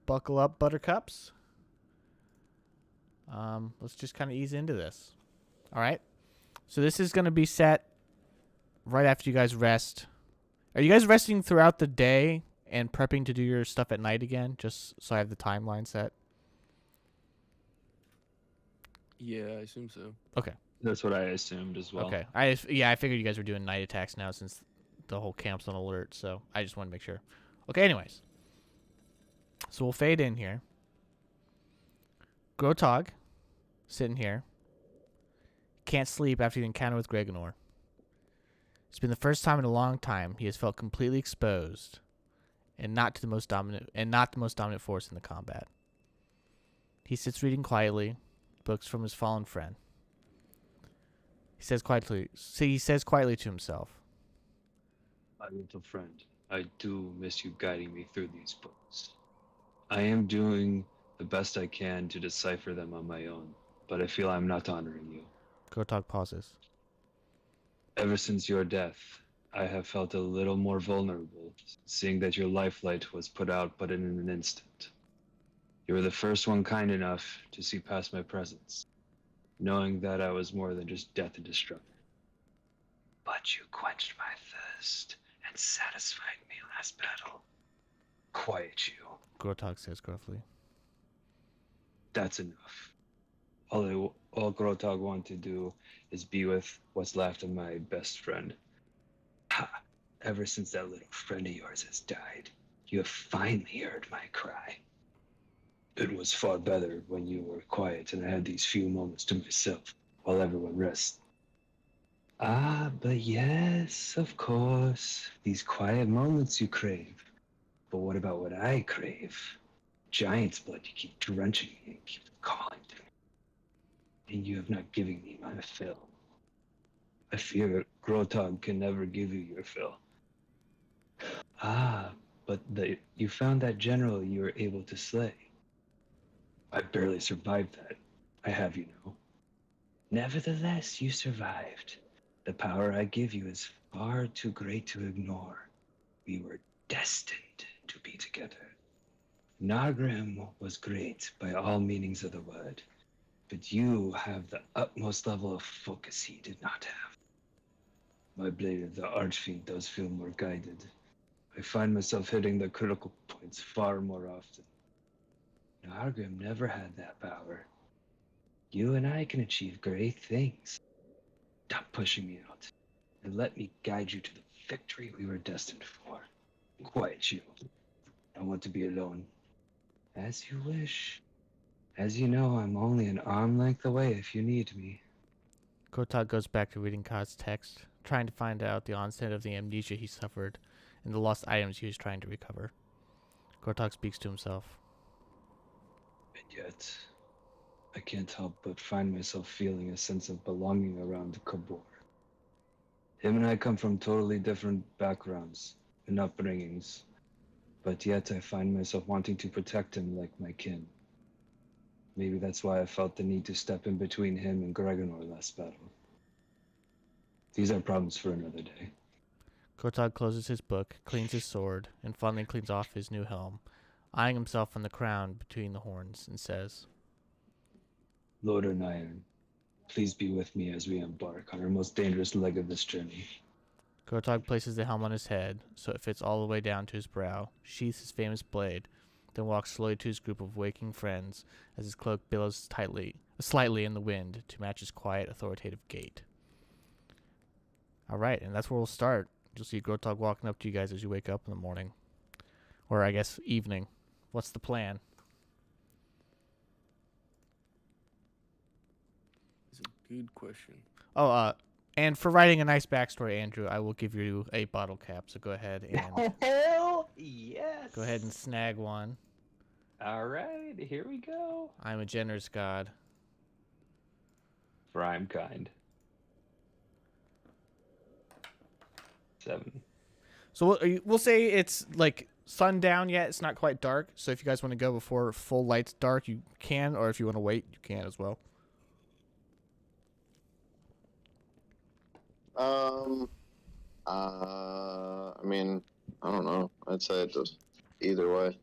buckle up, buttercups. Let's just kind of ease into this. All right. So this is going to be set right after you guys rest. Are you guys resting throughout the day and prepping to do your stuff at night again? Just so I have the timeline set. Yeah, I assume so. Okay. That's what I assumed as well. Okay. I figured you guys were doing night attacks now since the whole camp's on alert. So I just wanted to make sure. Okay. Anyways, so we'll fade in here. Grotog, sitting here, can't sleep after the encounter with Greganor. It's been the first time in a long time he has felt completely exposed, and not the most dominant force in the combat. He sits reading quietly, books from his fallen friend. He says quietly to himself, My little friend, I do miss you guiding me through these books. I am doing the best I can to decipher them on my own, but I feel I'm not honoring you. Grotog pauses. Ever since your death, I have felt a little more vulnerable, seeing that your lifelight was put out but in an instant. You were the first one kind enough to see past my presence, knowing that I was more than just death and destruction. But you quenched my thirst and satisfied me last battle. Quiet you. Grotog says gruffly. That's enough. All Grotag want to do is be with what's left of my best friend. Ha! Ever since that little friend of yours has died, you have finally heard my cry. It was far better when you were quiet and I had these few moments to myself while everyone rests. Ah, but yes, of course, these quiet moments you crave. But what about what I crave? Giant's blood you keep drenching me and keep calling to me. And you have not given me my fill. I fear Grotog can never give you your fill. Ah, but you found that general you were able to slay. I barely survived that. I have, you know. Nevertheless, you survived. The power I give you is far too great to ignore. We were destined to be together. Nargrim was great by all meanings of the word, but you have the utmost level of focus he did not have. My blade of the Archfiend does feel more guided. I find myself hitting the critical points far more often. Nargrim never had that power. You and I can achieve great things. Stop pushing me out, and let me guide you to the victory we were destined for. Quiet you. I want to be alone. As you wish. As you know, I'm only an arm length away if you need me. Grotog goes back to reading Kaz's text, trying to find out the onset of the amnesia he suffered and the lost items he was trying to recover. Grotog speaks to himself. And yet, I can't help but find myself feeling a sense of belonging around Kabor. Him and I come from totally different backgrounds and upbringings, but yet I find myself wanting to protect him like my kin. Maybe that's why I felt the need to step in between him and Greganor last battle. These are problems for another day. Grotog closes his book, cleans his sword, and finally cleans off his new helm, eyeing himself on the crown between the horns, and says, Lord Iron, please be with me as we embark on our most dangerous leg of this journey. Grotog places the helm on his head so it fits all the way down to his brow, sheaths his famous blade, then walks slowly to his group of waking friends as his cloak billows slightly in the wind to match his quiet, authoritative gait. All right, and that's where we'll start. You'll see Grotog walking up to you guys as you wake up in the morning. Or I guess evening. What's the plan? It's a good question. Oh, and for writing a nice backstory, Andrew, I will give you a bottle cap. So go ahead and Hell yes. go ahead and snag one. All right, here we go. I'm a generous god. For I'm kind. 7. So we'll say it's like sundown yet. It's not quite dark. So if you guys want to go before full light's dark, you can. Or if you want to wait, you can as well. I mean, I don't know. I'd say just either way.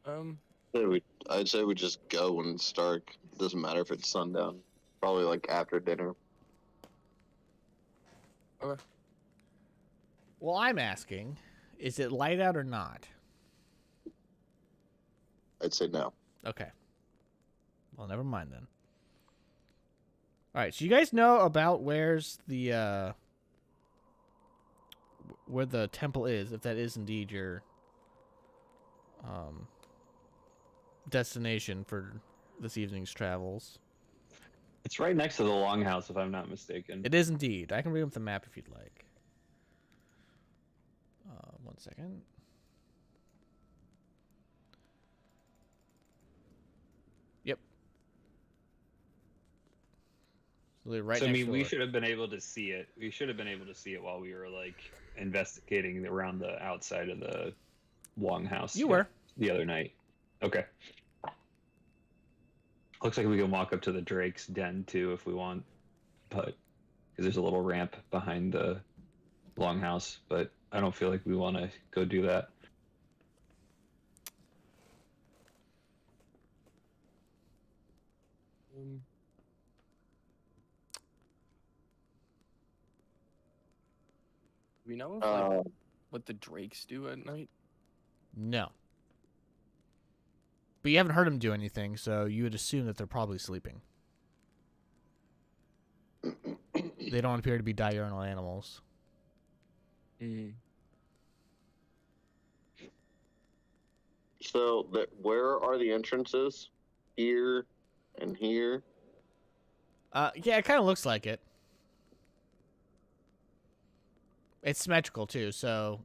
I'd say we just go when it's dark. It doesn't matter if it's sundown. Probably like after dinner. Okay. Well, I'm asking, is it light out or not? I'd say no. Okay. Well, never mind then. All right, so you guys know about where the temple is, if that is indeed your destination for this evening's travels. It's right next to the longhouse, if I'm not mistaken. It is indeed. I can bring up the map if you'd like. 1 second. Yep. So they're right So I next mean, to we it. should have been able to see it. We should have been able to see it while we were like investigating around the outside of the longhouse. You were. The other night. Okay. Looks like we can walk up to the Drake's den too if we want, but because there's a little ramp behind the longhouse, but I don't feel like we want to go do that. We know if, what the drakes do at night. No. But you haven't heard them do anything, so you would assume that they're probably sleeping. They don't appear to be diurnal animals. So, where are the entrances? Here and here. Yeah, it kind of looks like it. It's symmetrical too, so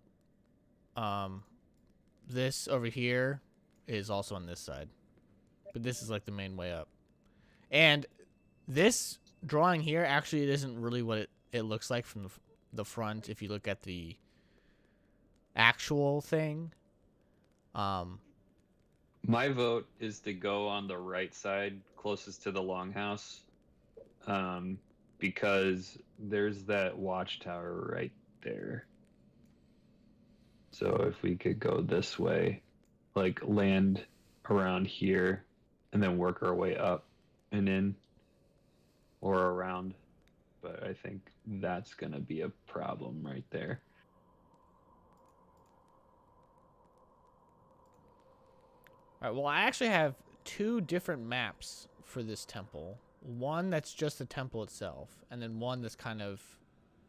this over here is also on this side. But this is like the main way up. And this drawing here actually isn't really what it looks like from the front if you look at the actual thing. My vote is to go on the right side, closest to the longhouse, because there's that watchtower right there. So if we could go this way, like land around here, and then work our way up and in, or around. But I think that's gonna be a problem right there. All right, well, I actually have 2 different maps for this temple. One that's just the temple itself, and then one that's kind of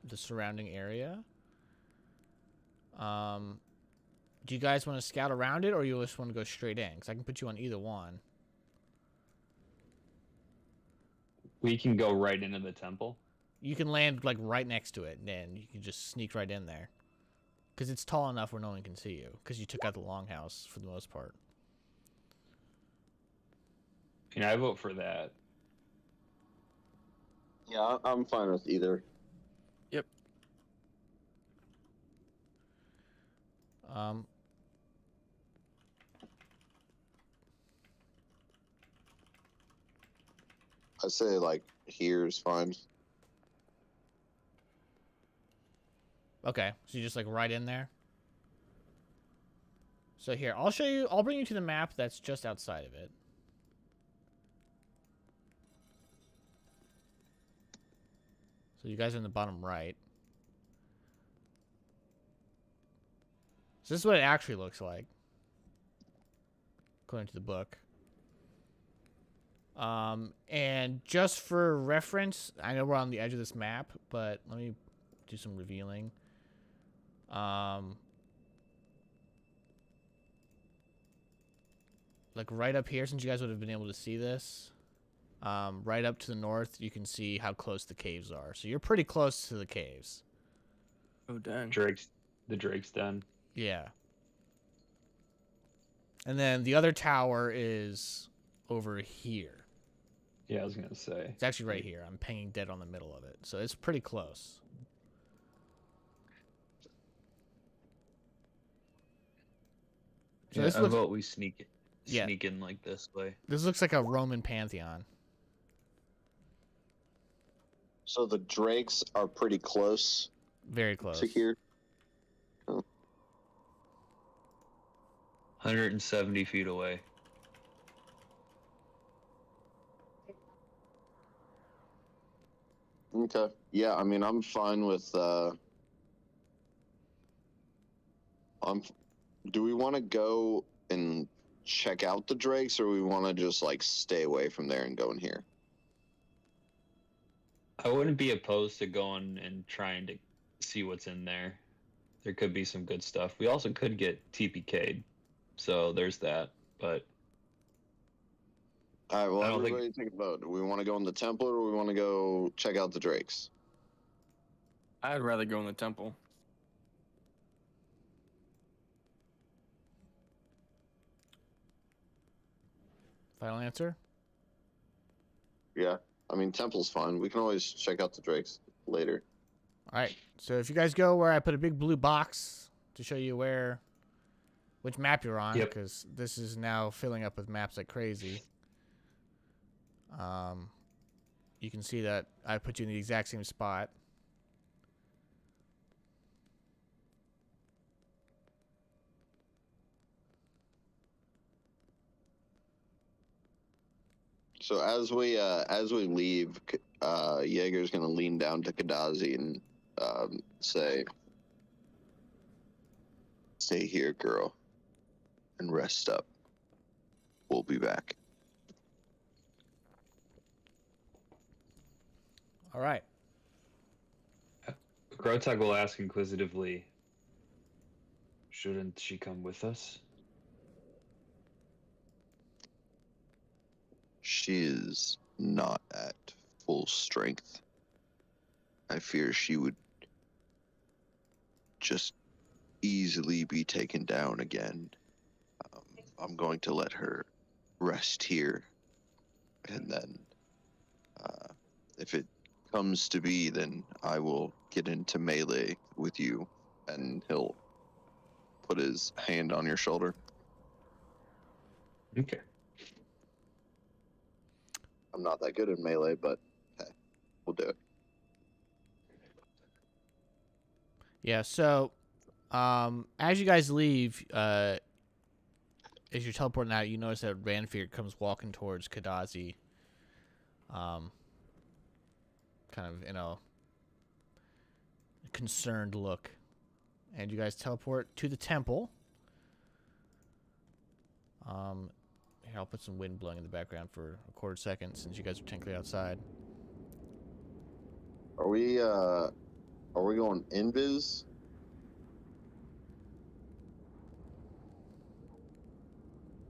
the surrounding area. Do you guys want to scout around it, or you just want to go straight in? Because I can put you on either one. We can go right into the temple. You can land like right next to it, and then you can just sneak right in there. Because it's tall enough where no one can see you. Because you took out the longhouse for the most part. And I vote for that. Yeah, I'm fine with either. Yep. I'd say like here's fine. Okay, so you just like right in there. So here, I'll show you. I'll bring you to the map that's just outside of it. So you guys are in the bottom right. So this is what it actually looks like, according to the book. And just for reference, I know we're on the edge of this map, but let me do some revealing. Like right up here, since you guys would have been able to see this, right up to the north, you can see how close the caves are. So you're pretty close to the caves. Oh dang. The Drake's den. Yeah. And then the other tower is over here. Yeah, I was gonna say. It's actually right here. I'm pinging dead on the middle of it. So it's pretty close. So Yeah, this I looks, vote we sneak Yeah. in like this way. this looks like a Roman pantheon. So the drakes are pretty close Very close. to here. Oh. 170 feet away. Okay. Yeah, I mean, I'm fine with. Do we want to go and check out the drakes, or we want to just like stay away from there and go in here? I wouldn't be opposed to going and trying to see what's in there. There could be some good stuff. We also could get TPK'd, so there's that. But All right. Well, I don't think- everybody take a vote. Do we want to go in the temple, or we want to go check out the drakes? I'd rather go in the temple. Final answer? Yeah. I mean, temple's fine. We can always check out the drakes later. All right. So if you guys go where I put a big blue box to show you which map you're on, Yep. because this is now filling up with maps like crazy. You can see that I put you in the exact same spot. So as we leave, Jaeger's gonna lean down to Kadazi and say, "Stay here, girl, and rest up. We'll be back." All right. Grotag will ask inquisitively, shouldn't she come with us? She is not at full strength. I fear she would just easily be taken down again. I'm going to let her rest here, and then if it comes to be, then I will get into melee with you, and he'll put his hand on your shoulder. Okay. I'm not that good in melee, but hey, we'll do it. Yeah, so as you guys leave, as you're teleporting out, you notice that Ranfir comes walking towards Kadazi. Kind of in a concerned look. And you guys teleport to the temple. Here, I'll put some wind blowing in the background for a quarter second since you guys are technically outside. Are we going invis?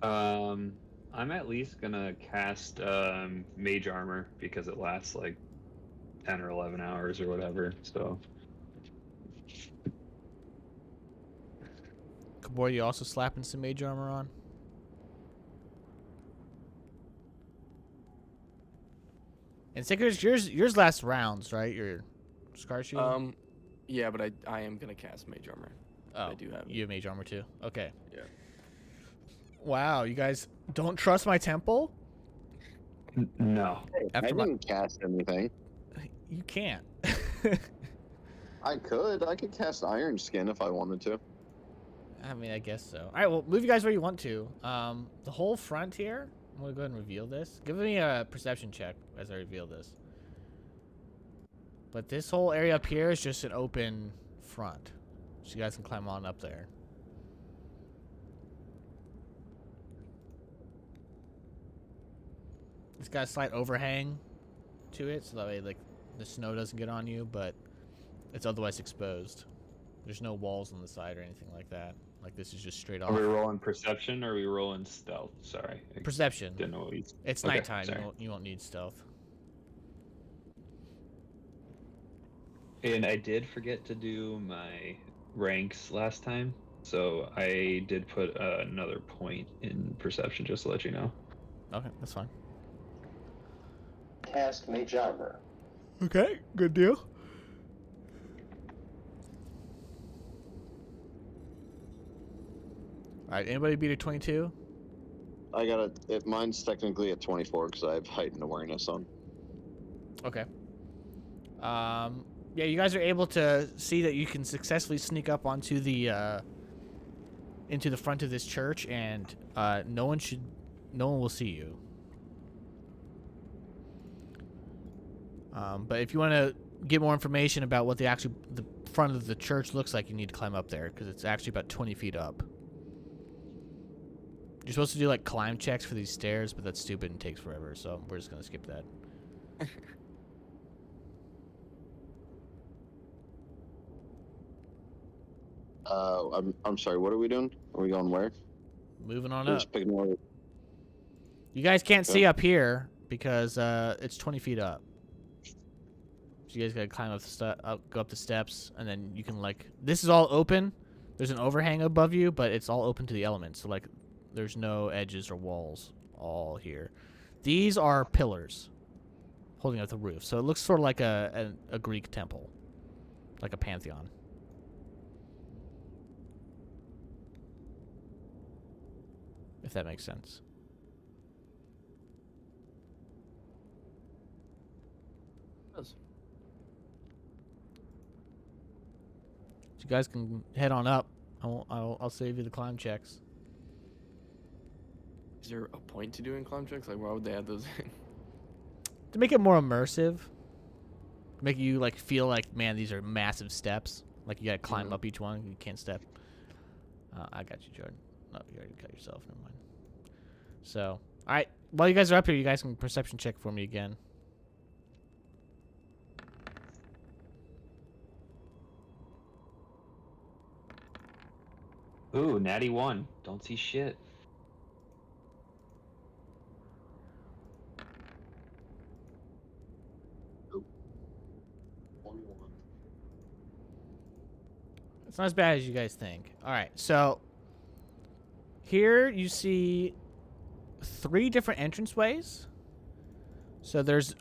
I'm at least gonna cast mage armor because it lasts like 10 or 11 hours or whatever. So Kabor, you also slapping some mage armor on? And Skirgaard, yours lasts rounds, right? Your scar shield? Yeah, but I am gonna cast mage armor. Oh, I do have it. you have mage armor too? Okay. Yeah. Wow, you guys don't trust my temple? no. After I my- didn't cast anything. You can't. I could cast Iron Skin if I wanted to. I mean, I guess so. All right, well, move you guys where you want to. The whole front here, I'm going to go ahead and reveal this. Give me a perception check as I reveal this. But this whole area up here is just an open front. So you guys can climb on up there. It's got a slight overhang to it, so that way, like, the snow doesn't get on you, but it's otherwise exposed. There's no walls on the side or anything like that. Like, this is just straight off. Are we rolling perception or are we rolling stealth? Sorry. I Perception. didn't know what you... It's Okay, nighttime. sorry. You won't need stealth. And I did forget to do my ranks last time, so I did put another point in perception just to let you know. Okay, that's fine. Cast mage armor. Okay, good deal. Alright, anybody beat a 22? I got mine's technically at 24 because I have heightened awareness on. Okay. Yeah, you guys are able to see that you can successfully sneak up onto the into the front of this church, and no one will see you. But if you want to get more information about what the front of the church looks like, you need to climb up there because it's actually about 20 feet up. You're supposed to do like climb checks for these stairs, but that's stupid and takes forever, so we're just gonna skip that. I'm sorry. What are we doing? Are we going where? Moving on We're up. just picking one. You guys can't see Okay. up here because it's 20 feet up. So you guys gotta climb go up the steps, and then you can like. This is all open. There's an overhang above you, but it's all open to the elements. So like, there's no edges or walls all here. These are pillars holding up the roof. So it looks sort of like a Greek temple, like a pantheon. If that makes sense. Does. So you guys can head on up. I'll save you the climb checks. Is there a point to doing climb checks? Like, why would they add those in? To make it more immersive. Make you like feel like, man, these are massive steps. Like you gotta climb up each one. You can't step. I got you, Jordan. No, you already got yourself. Never mind. So, all right. While you guys are up here, you guys can perception check for me again. Ooh, natty 1. Don't see shit. It's not as bad as you guys think. All right. So here you see 3 different entranceways. So there's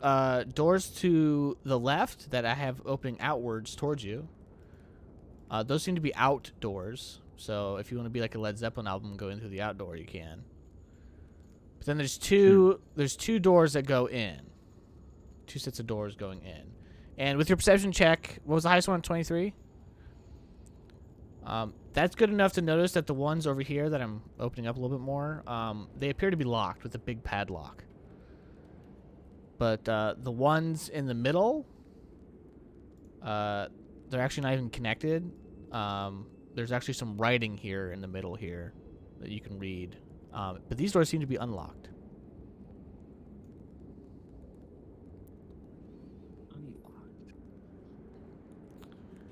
doors to the left that I have opening outwards towards you. Those seem to be outdoors. So if you want to be like a Led Zeppelin album and go in through the outdoor, you can. But then there's two doors that go in. 2 sets of doors going in. And with your perception check, what was the highest one? 23? That's good enough to notice that the ones over here that I'm opening up a little bit more, they appear to be locked with a big padlock. But the ones in the middle, they're actually not even connected. There's actually some writing here in the middle here that you can read. But these doors seem to be unlocked. Unlocked.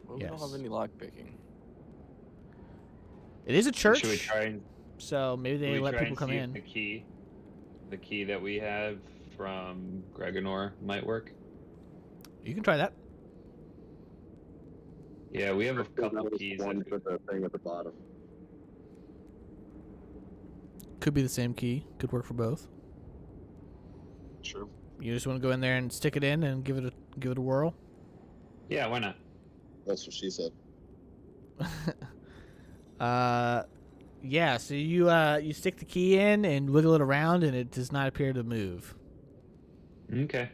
Well, we don't Yes. have any lock picking. It is a church, Should we try and so maybe they let people come see if in. the key that we have from Gregonor might work? You can try that. Yeah, we have a couple keys. One That with the thing at the bottom. Could be the same key. Could work for both. Sure. You just want to go in there and stick it in and give it a whirl. yeah, why not? That's what she said. Yeah. So you stick the key in and wiggle it around, and it does not appear to move. Okay.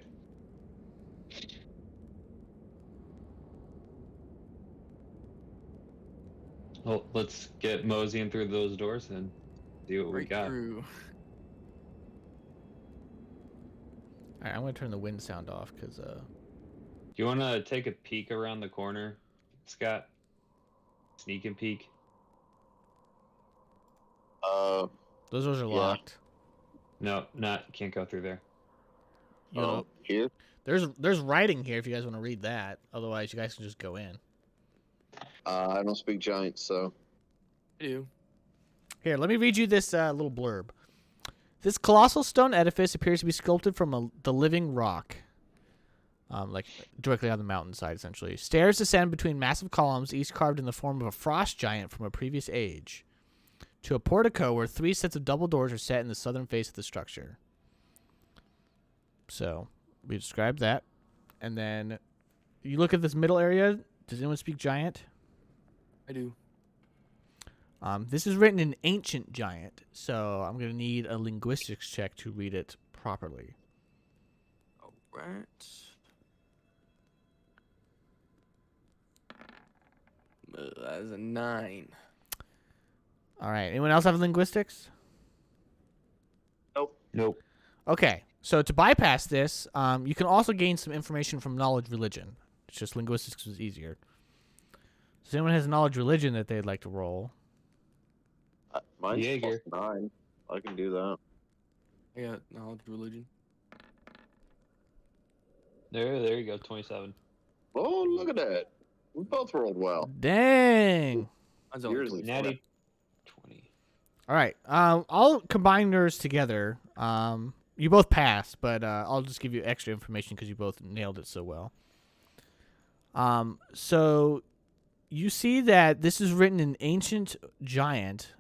Well, let's get moseying through those doors and see what we Right got. through. All right, I'm gonna turn the wind sound off because Do you want to take a peek around the corner, Scott? Sneak and peek. those doors are Yeah. locked. No, can't go through there. You know, Here? there's writing here if you guys want to read that. Otherwise, you guys can just go in. I don't speak giant, so. I do. Here, let me read you this little blurb. This colossal stone edifice appears to be sculpted from the living rock. Like directly on the mountainside, essentially. Stairs descend between massive columns, each carved in the form of a frost giant from a previous age, to a portico where 3 sets of double doors are set in the southern face of the structure. So, we described that. And then, you look at this middle area. Does anyone speak giant? I do. This is written in ancient giant, so I'm going to need a linguistics check to read it properly. All right. That is a 9. All right. Anyone else have linguistics? Nope. Okay. So to bypass this, you can also gain some information from knowledge religion. It's just linguistics is easier. So if anyone has knowledge religion that they'd like to roll. Mine's Jaeger. +9. I can do that. I got knowledge religion. There you go. 27. Oh, look at that. We both rolled well. Dang. Mine's only Yours is 25. Natty. 20. All right. I'll combine yours together. You both passed, but I'll just give you extra information because you both nailed it so well. So you see that this is written in ancient giant,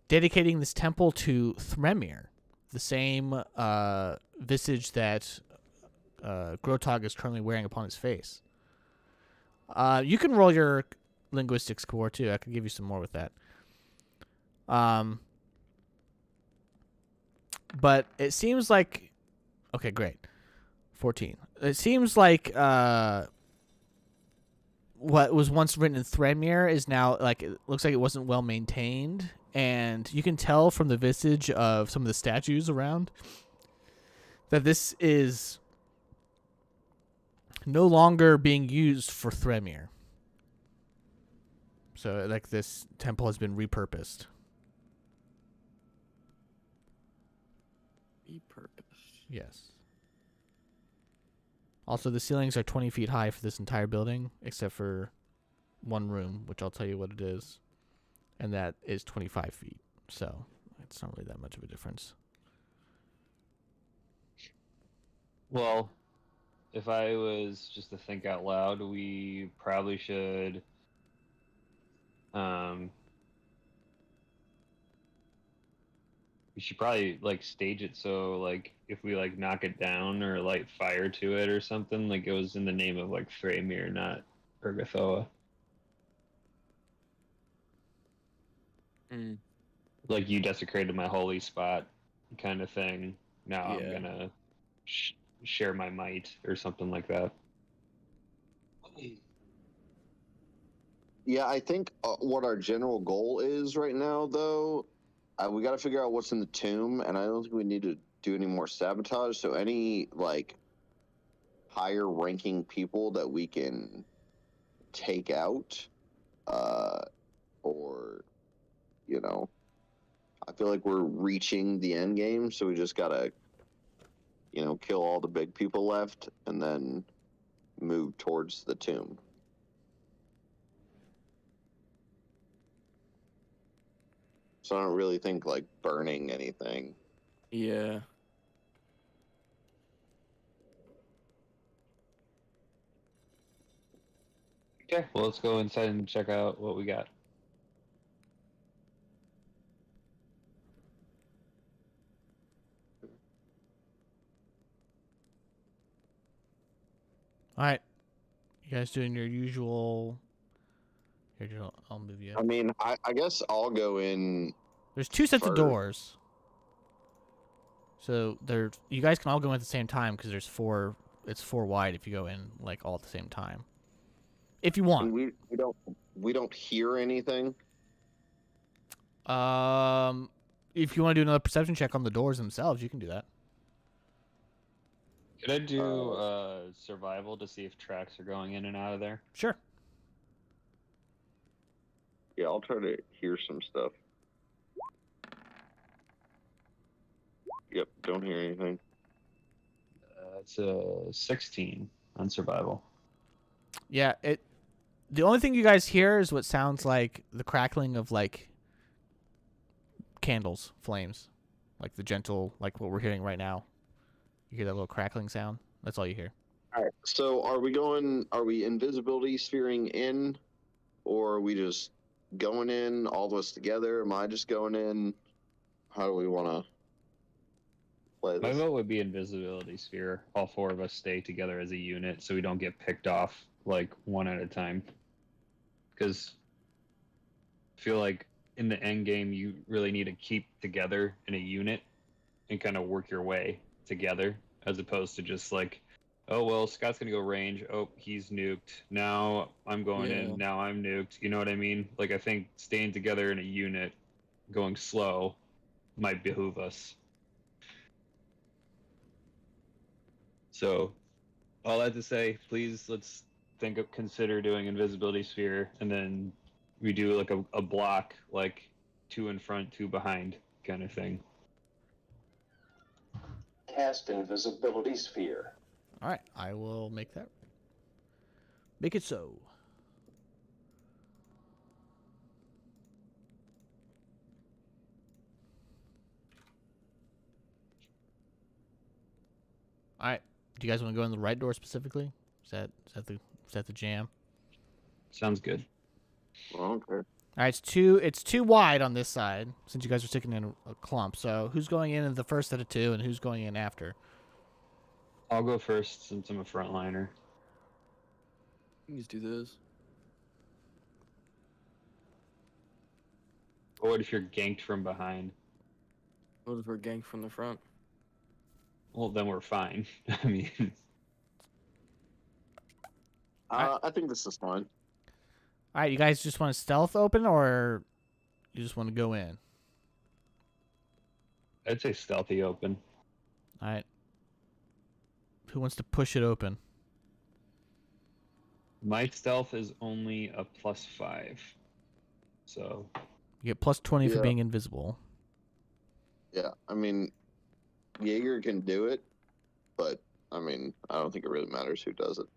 dedicating this temple to Thremir, the same visage that Grotog is currently wearing upon his face. You can roll your linguistics score too. I can give you some more with that. But it seems like, okay, great. 14. It seems like what was once written in Thremir is now, like, it looks like it wasn't well maintained. And you can tell from the visage of some of the statues around that this is no longer being used for Thremir. So, like, this temple has been repurposed. Repurposed. Yes. Also, the ceilings are 20 feet high for this entire building, except for one room, which I'll tell you what it is. And that is 25 feet. So, it's not really that much of a difference. Well, if I was just to think out loud, we probably should we should probably like stage it so like if we like knock it down or light fire to it or something, like it was in the name of like Freymir, not Urgathoa. Mm. Like you desecrated my holy spot kind of thing. Now Yeah. I'm gonna share my might or something like that. Yeah, I think what our general goal is right now, though, we got to figure out what's in the tomb, and I don't think we need to do any more sabotage. So any like higher ranking people that we can take out, or I feel like we're reaching the end game, so we just gotta kill all the big people left, and then move towards the tomb. So I don't really think like burning anything. Yeah. Okay, well let's go inside and check out what we got. All right. You guys doing your usual... Here, I'll move you. I mean, I guess I'll go in. There's two sets of first. doors. So you guys can all go in at the same time because there's four. It's 4 wide if you go in like all at the same time. If you want. And we don't hear anything. If you want to do another perception check on the doors themselves, you can do that. Could I do survival to see if tracks are going in and out of there? Sure. Yeah, I'll try to hear some stuff. Yep, don't hear anything. It's a 16 on survival. Yeah. The only thing you guys hear is what sounds like the crackling of like candles, flames, like the gentle, like what we're hearing right now. You hear that little crackling sound? That's all you hear. All right. So are we invisibility sphering in, or are we just going in, all of us together? Am I just going in? How do we want to play My this? vote would be invisibility sphere. All 4 of us stay together as a unit so we don't get picked off like one at a time. Because I feel like in the end game you really need to keep together in a unit and kind of work your way together as opposed to just like Oh well, Scott's gonna go range. Oh, he's nuked. Now I'm going Yeah. in. Now I'm nuked. You know what I mean? Like I think staying together in a unit, going slow, might behoove us. So, all that to say, please let's consider doing invisibility sphere, and then we do like a block, like 2 in front, 2 behind, kind of thing. Cast invisibility sphere. All right, I will make that. Make it so. All right. Do you guys want to go in the right door specifically? Is that the jam? Sounds good. Okay. All right, it's too wide on this side since you guys are sticking in a clump. So who's going in the first out of two, and who's going in after? I'll go first since I'm a frontliner. You can just do this. Or what if you're ganked from behind? What if we're ganked from the front? Well, then we're fine. I mean, I think this is fine. All right, you guys just want to stealth open, or you just want to go in? I'd say stealthy open. All right. Who wants to push it open? My stealth is only a +5. So, You get plus 20 for Yeah. being invisible. Yeah, I mean, Jaeger can do it, but I mean, I don't think it really matters who does it.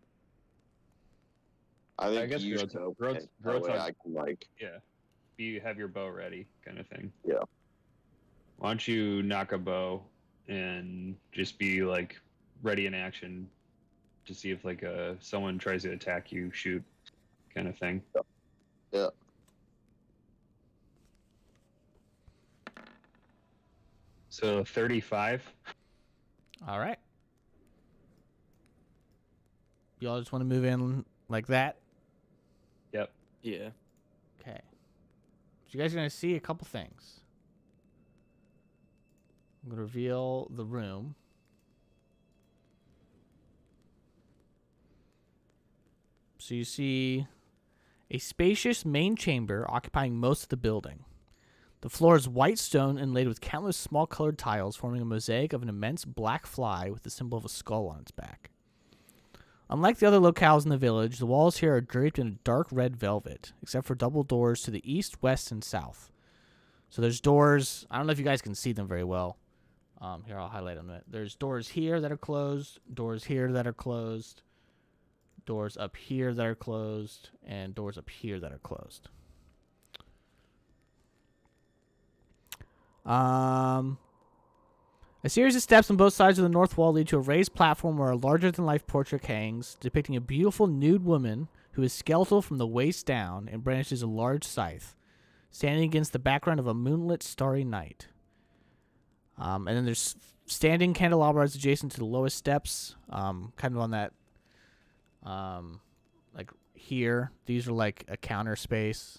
I think guess you Grot's- should open Grot's- it. That way Grot's- I can like. yeah. You have your bow ready, kind of thing. Yeah. Why don't you knock a bow and just be like ready in action to see if like someone tries to attack you, shoot, kind of thing. Yeah. So 35. All right. Y'all just want to move in like that? Yep. Yeah. Okay. So you guys are going to see a couple things. I'm going to reveal the room. So you see a spacious main chamber occupying most of the building. The floor is white stone inlaid with countless small colored tiles, forming a mosaic of an immense black fly with the symbol of a skull on its back. Unlike the other locales in the village, the walls here are draped in a dark red velvet, except for double doors to the east, west, and south. So there's doors. I don't know if you guys can see them very well. Here, I'll highlight them. There's doors here that are closed, doors here that are closed, doors up here that are closed, and doors up here that are closed. A series of steps on both sides of the north wall lead to a raised platform where a larger-than-life portrait hangs, depicting a beautiful nude woman who is skeletal from the waist down and brandishes a large scythe, standing against the background of a moonlit, starry night. And then there's standing candelabras adjacent to the lowest steps, kind of on that, like here. These are like a counter space.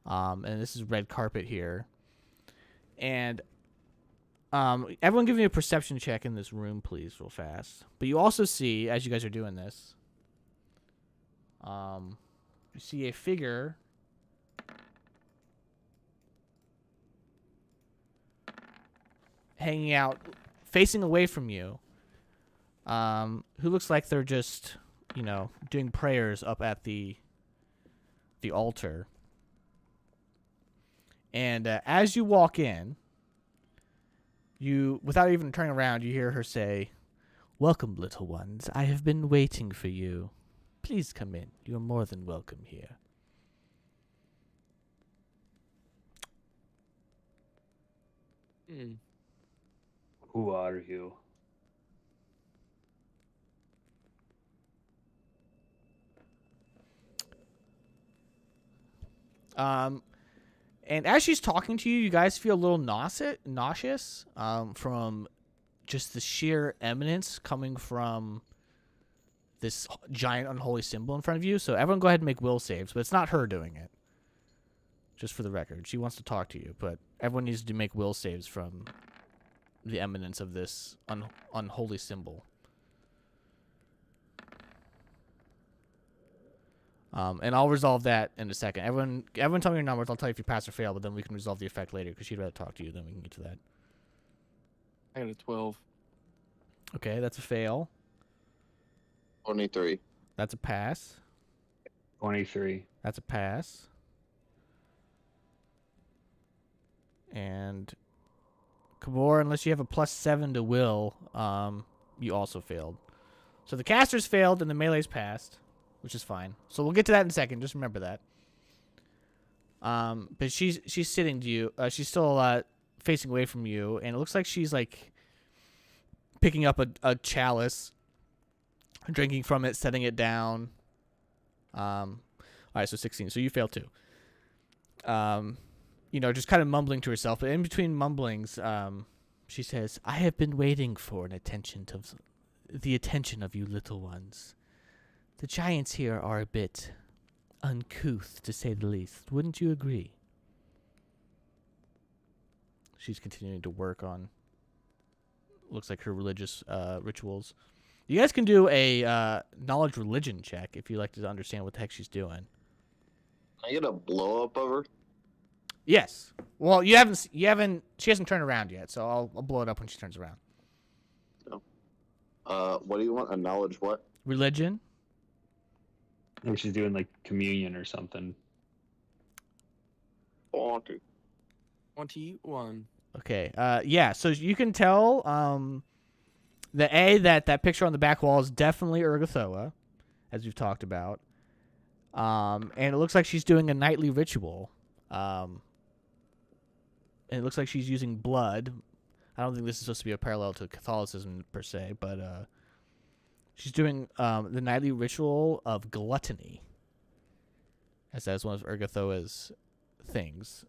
And this is red carpet here. And everyone give me a perception check in this room, please, real fast. But you also see, as you guys are doing this, you see a figure hanging out, facing away from you, who looks like they're just, doing prayers up at the altar. And as you walk in, without even turning around, you hear her say, "Welcome, little ones. I have been waiting for you. Please come in. You are more than welcome here." Who are you? And as she's talking to you, you guys feel a little nauseous from just the sheer eminence coming from this giant unholy symbol in front of you. So everyone go ahead and make will saves, but it's not her doing it. Just for the record. She wants to talk to you, but everyone needs to make will saves from the eminence of this unholy symbol. And I'll resolve that in a second. Everyone tell me your numbers. I'll tell you if you pass or fail, but then we can resolve the effect later because she'd rather talk to you. Then we can get to that. I got a 12. Okay, that's a fail. 23. That's a pass. 23. That's a pass. And Kabor, unless you have a +7 to will, you also failed. So the casters failed and the melee's passed, which is fine. So we'll get to that in a second. Just remember that. But she's sitting to you. She's still facing away from you, and it looks like she's like picking up a chalice, drinking from it, setting it down. All right, so 16. So you fail too. Just kind of mumbling to herself. But in between mumblings, she says, "I have been waiting for the attention of you little ones. The giants here are a bit uncouth, to say the least. Wouldn't you agree?" She's continuing to work on, looks like her religious rituals. You guys can do a knowledge religion check if you like to understand what the heck she's doing. Can I get a blow up of her? Yes. Well, she hasn't turned around yet, so I'll blow it up when she turns around. What do you want? A knowledge what? Religion? I think she's doing like communion or something. 40. 21. Okay. Yeah, so you can tell that picture on the back wall is definitely Urgathoa, as we've talked about. And it looks like she's doing a nightly ritual. And it looks like she's using blood. I don't think this is supposed to be a parallel to Catholicism per se, but she's doing the nightly ritual of gluttony, as that is one of Urgathoa's things.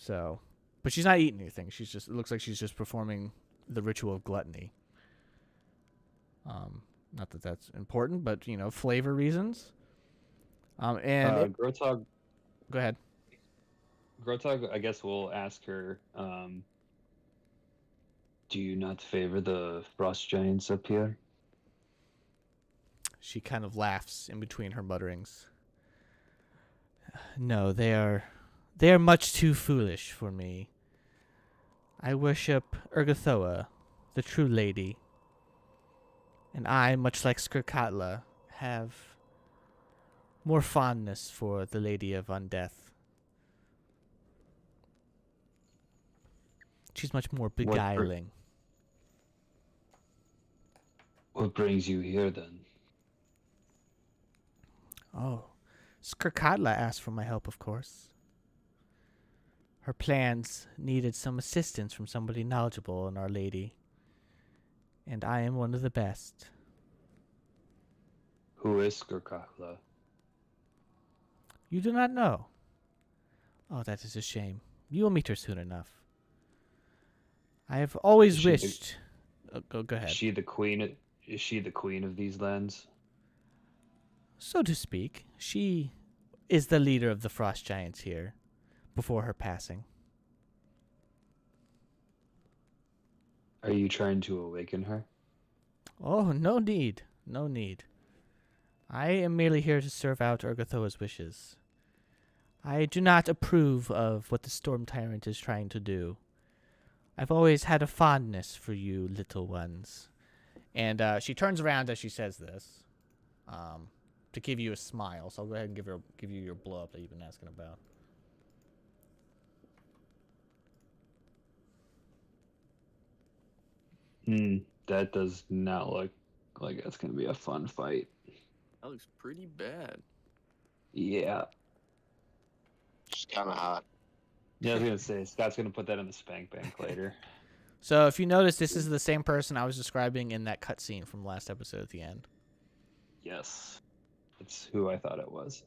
But she's not eating anything. It looks like she's just performing the ritual of gluttony. Not that that's important, but flavor reasons. Grotog, Go ahead. I guess we'll ask her, do you not favor the frost giants up here? She kind of laughs in between her mutterings. No, they are much too foolish for me. I worship Urgathoa, the true lady. And I, much like Skirgaard, have more fondness for the Lady of Undeath. She's much more beguiling. What brings you here then? Oh, Skirgaard asked for my help, of course. Her plans needed some assistance from somebody knowledgeable in Our Lady. And I am one of the best. Who is Skirgaard? You do not know? Oh, that is a shame. You will meet her soon enough. I have always wished... Go ahead. Is she the queen? Is she the queen of these lands? So to speak, she is the leader of the frost giants here, before her passing. Are you trying to awaken her? Oh, no need. No need. I am merely here to serve out Urgathoa's wishes. I do not approve of what the Storm Tyrant is trying to do. I've always had a fondness for you little ones. And she turns around as she says this, to give you a smile. So I'll go ahead and give you your blow up that you've been asking about. That does not look like it's gonna be a fun fight. That looks pretty bad. Yeah. Just kind of hot. Yeah, I was gonna say Scott's gonna put that in the spank bank later. So if you notice, this is the same person I was describing in that cutscene from last episode at the end. Yes, it's who I thought it was.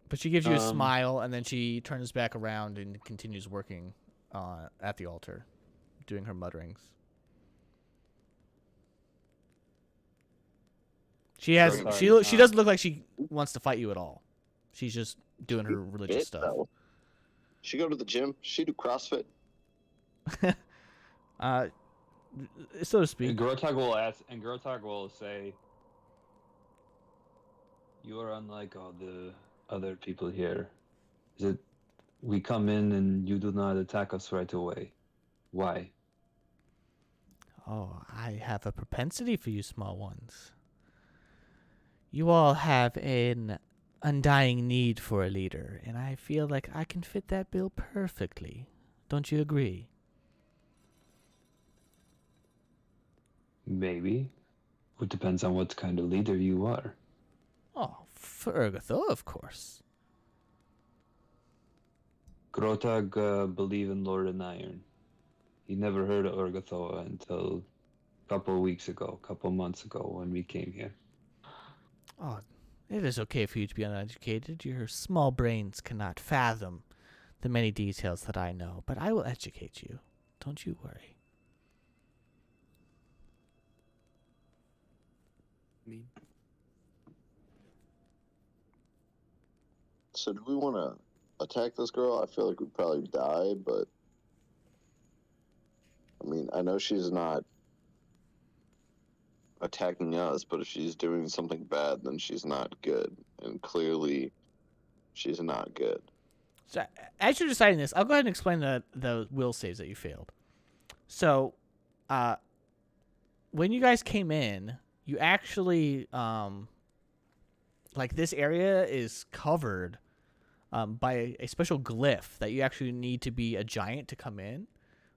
But she gives you a smile, and then she turns back around and continues working at the altar, doing her mutterings. She doesn't look like she wants to fight you at all. She's just doing her religious stuff. Though. She go to the gym. She do CrossFit. So to speak. And Grotog will ask, and Grotog will say, You are unlike all the other people here. Is it we come in and you do not attack us right away? Why? Oh, I have a propensity for you small ones. You all have an undying need for a leader, and I feel like I can fit that bill perfectly. Don't you agree? Maybe. It depends on what kind of leader you are. Oh, for Urgatho, of course. Grotag believe in Lord and Iron. He never heard of Urgathoa until a couple weeks ago, a couple months ago when we came here. Oh, it is okay for you to be uneducated. Your small brains cannot fathom the many details that I know, but I will educate you. Don't you worry. I mean, So do we want to attack this girl? I feel like we'd probably die, but I mean, I know she's not attacking us, but if she's doing something bad, then she's not good, and clearly, she's not good. So, as you're deciding this, I'll go ahead and explain the will saves that you failed. So, when you guys came in, you actually, like, this area is covered by a special glyph that you actually need to be a giant to come in.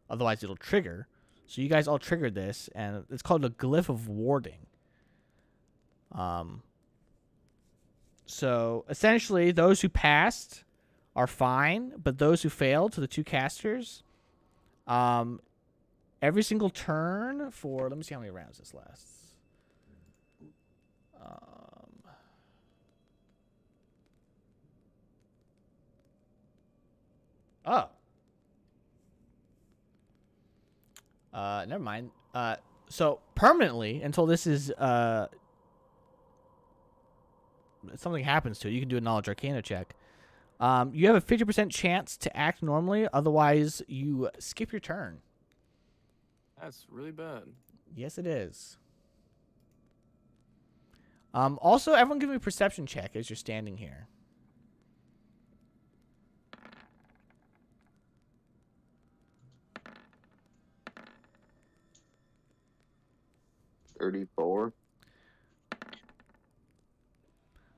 Otherwise, it'll trigger. So you guys all triggered this, and it's called a glyph of warding. So essentially, those who passed are fine, but those who failed, to the two casters, every single turn for, let me see how many rounds this lasts. Oh. Never mind. So permanently, until this is something happens to it, you can do a knowledge arcana check. You have a 50% chance to act normally. Otherwise, you skip your turn. that's really bad. Yes, it is. Also, everyone give me a perception check as you're standing here. 34.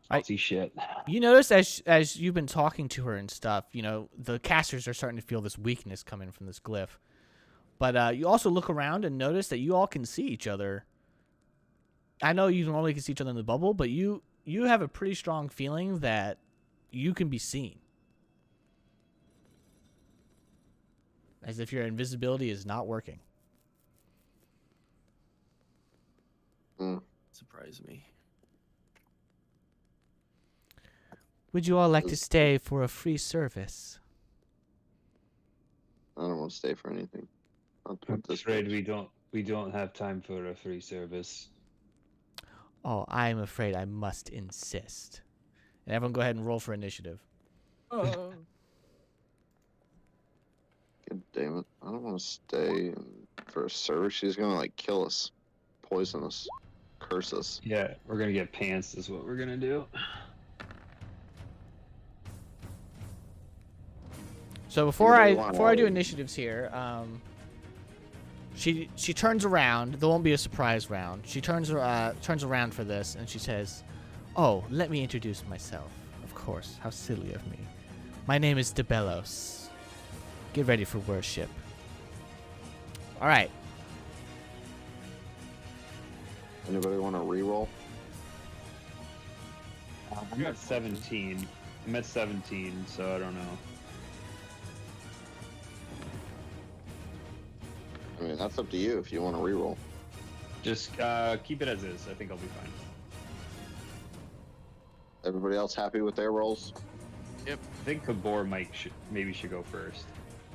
Salty shit. You notice as you've been talking to her and stuff, you know, the casters are starting to feel this weakness coming from this glyph. But you also look around and notice that you all can see each other. I know you normally can see each other in the bubble, but you have a pretty strong feeling that you can be seen. As if your invisibility is not working. Surprise me. Would you all like to stay for a free service? I don't want to stay for anything. Not I'm with this afraid bitch. we don't have time for a free service. Oh, I'm afraid I must insist. And everyone go ahead and roll for initiative. Oh. God damn it. I don't want to stay for a service. She's gonna, like, kill us. Poison us. Curse us. Yeah, we're gonna get pants is what we're gonna do. So before Anybody I do wanna- initiatives here, she turns around. There won't be a surprise round. She turns around for this, and she says, "Oh, let me introduce myself. Of course, how silly of me. My name is DeBellos. Get ready for worship." All right. Anybody want to reroll? I'm at 17. I'm at 17, so I don't know. I mean, that's up to you if you want to reroll. Just keep it as is. I think I'll be fine. Everybody else happy with their rolls? I think Kabor maybe should go first.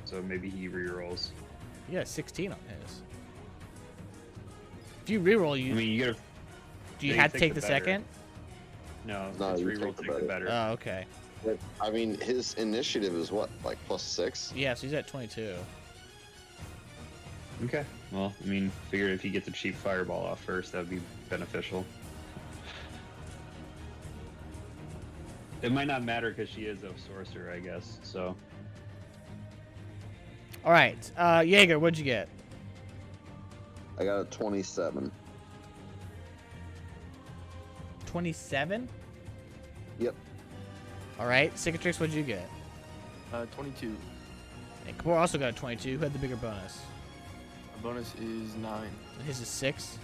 So maybe he rerolls. You got 16 on his. If you reroll, I mean, you gotta. do you yeah, have to take the better. second? No, No, it's you reroll, take the better. Oh, okay. I mean, his initiative is what, like +6? Yeah, so he's at 22. Okay. Well, I mean, figured if he gets a cheap fireball off first, that would be beneficial. It might not matter because she is a sorcerer, I guess. So All right, Jaeger, what'd you get? I got a 27. 27. Yep. All right, Cicatrix, what'd you get? 22. And Kabor also got a 22. Who had the bigger bonus? My bonus is 9. And his is 6.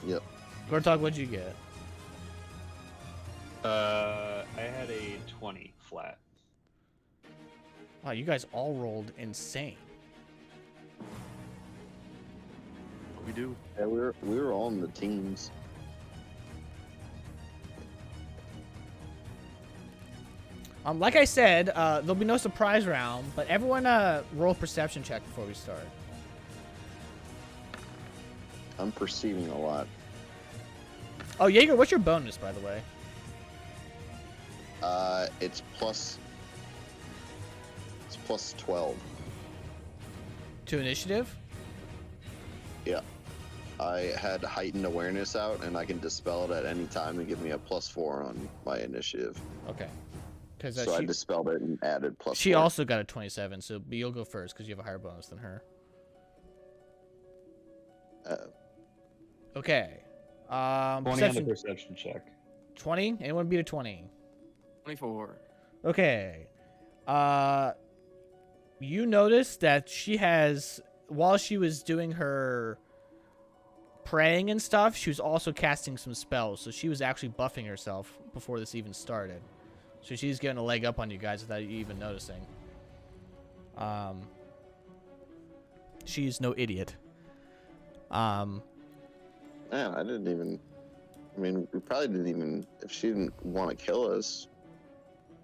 Yep. Gortog, what'd you get? I had a 20 flat. Wow, you guys all rolled insane. What we do? Yeah, we were all in the teams. Like I said, there'll be no surprise round, but everyone roll a perception check before we start. I'm perceiving a lot. Oh, Jaeger, what's your bonus, by the way? It's plus 12. To initiative? Yeah. I had heightened awareness out, and I can dispel it at any time and give me a +4 on my initiative. Okay. Because So I dispelled it and added +4. she also got a 27, so but you'll go first because you have a higher bonus than her. Okay. 20 on the Perception. perception check. 20? Anyone beat a 20? 24. Okay. You notice that she has, while she was doing her praying and stuff, she was also casting some spells. So she was actually buffing herself before this even started. So she's getting a leg up on you guys without you even noticing. She's no idiot. Man, I didn't even. I mean, we probably didn't even. If she didn't want to kill us,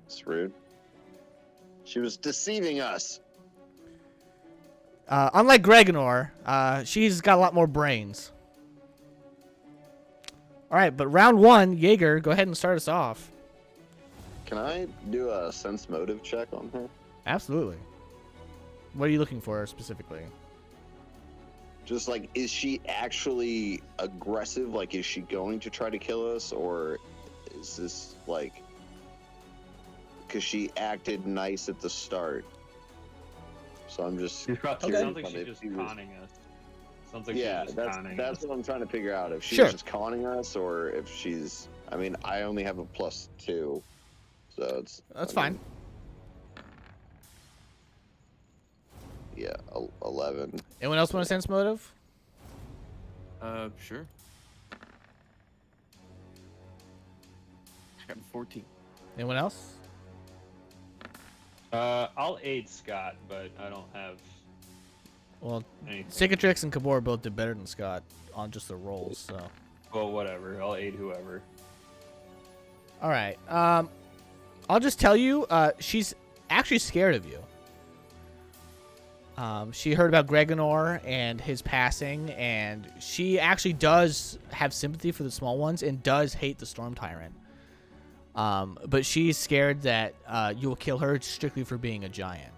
it's rude. She was deceiving us. Unlike Gregonor, she's got a lot more brains. All right, but round one, Jaeger, go ahead and start us off. Can I do a sense motive check on her? Absolutely. What are you looking for specifically? Just like, is she actually aggressive? Like, is she going to try to kill us, or is this like because she acted nice at the start? So I'm just. She's probably, Okay. Sounds like she's just conning us. Sounds like she's just conning that's us. what I'm trying to figure out. If she's Sure. just conning us, or if she's. I mean, I only have a +2, so it's. That's I mean, fine. Yeah, 11. Anyone else want a sense motive? Sure. I got 14. Anyone else? I'll aid Scott, but I don't have Well, anything. Cicatrix and Kabor both did better than Scott on just the rolls, so. Well, whatever. I'll aid whoever. All right. I'll just tell you, she's actually scared of you. She heard about Gregonor and his passing, and she actually does have sympathy for the small ones and does hate the Storm Tyrant. But she's scared that you will kill her strictly for being a giant.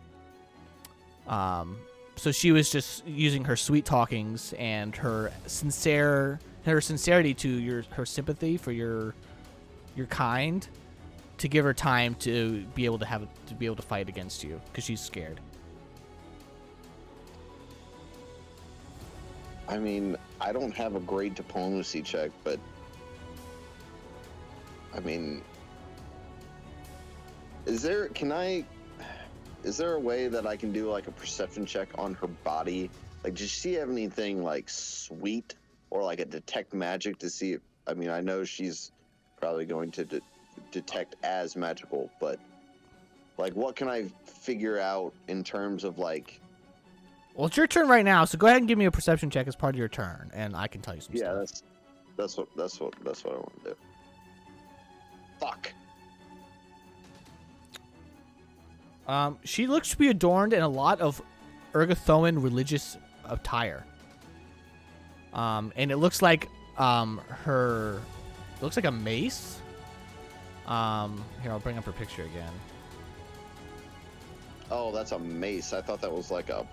So she was just using her sweet talkings and her sincerity to her sympathy for your kind to give her time to be able to fight against you because she's scared. I mean, I don't have a great diplomacy check, but I mean, is there a way that I can do like a perception check on her body? Like, does she have anything like sweet or like a detect magic to see if, I mean, I know she's probably going to detect as magical, but like, what can I figure out in terms of like, Well, it's your turn right now, so go ahead and give me a perception check as part of your turn, and I can tell you some yeah, stuff. that's what I want to do. Fuck. She looks to be adorned in a lot of Urgathoan religious attire. And it looks like it looks like a mace. Here, I'll bring up her picture again. Oh, that's a mace. I thought that was like a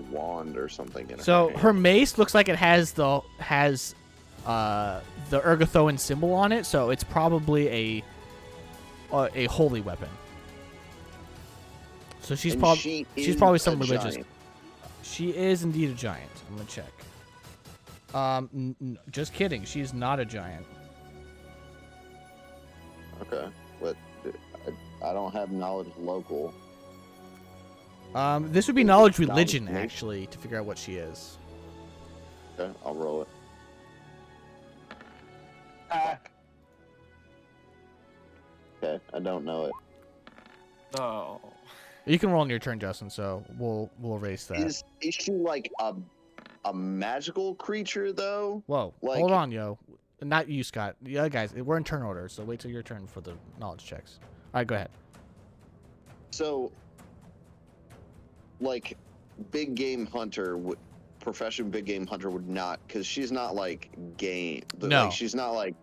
wand or something. In So hand. her mace looks like it has the Ergothoan symbol on it, so it's probably a holy weapon. So she's And probably she she's is probably some a religious. giant. She is indeed a giant. I'm gonna check. Just kidding. She's not a giant. Okay, but I don't have knowledge local. This would be knowledge Knowledge religion religion? actually to figure out what she is. Okay, I'll roll it. Okay, I don't know it. Oh. You can roll on your turn, Justin. So we'll erase that. Is she like a magical creature though? Whoa, like- hold on, yo. Not you, Scott. The other guys. We're in turn order, so wait till your turn for the knowledge checks. All right, go ahead. So, like, big game hunter would profession big game hunter would not, because she's not like game. No. Like, she's not like.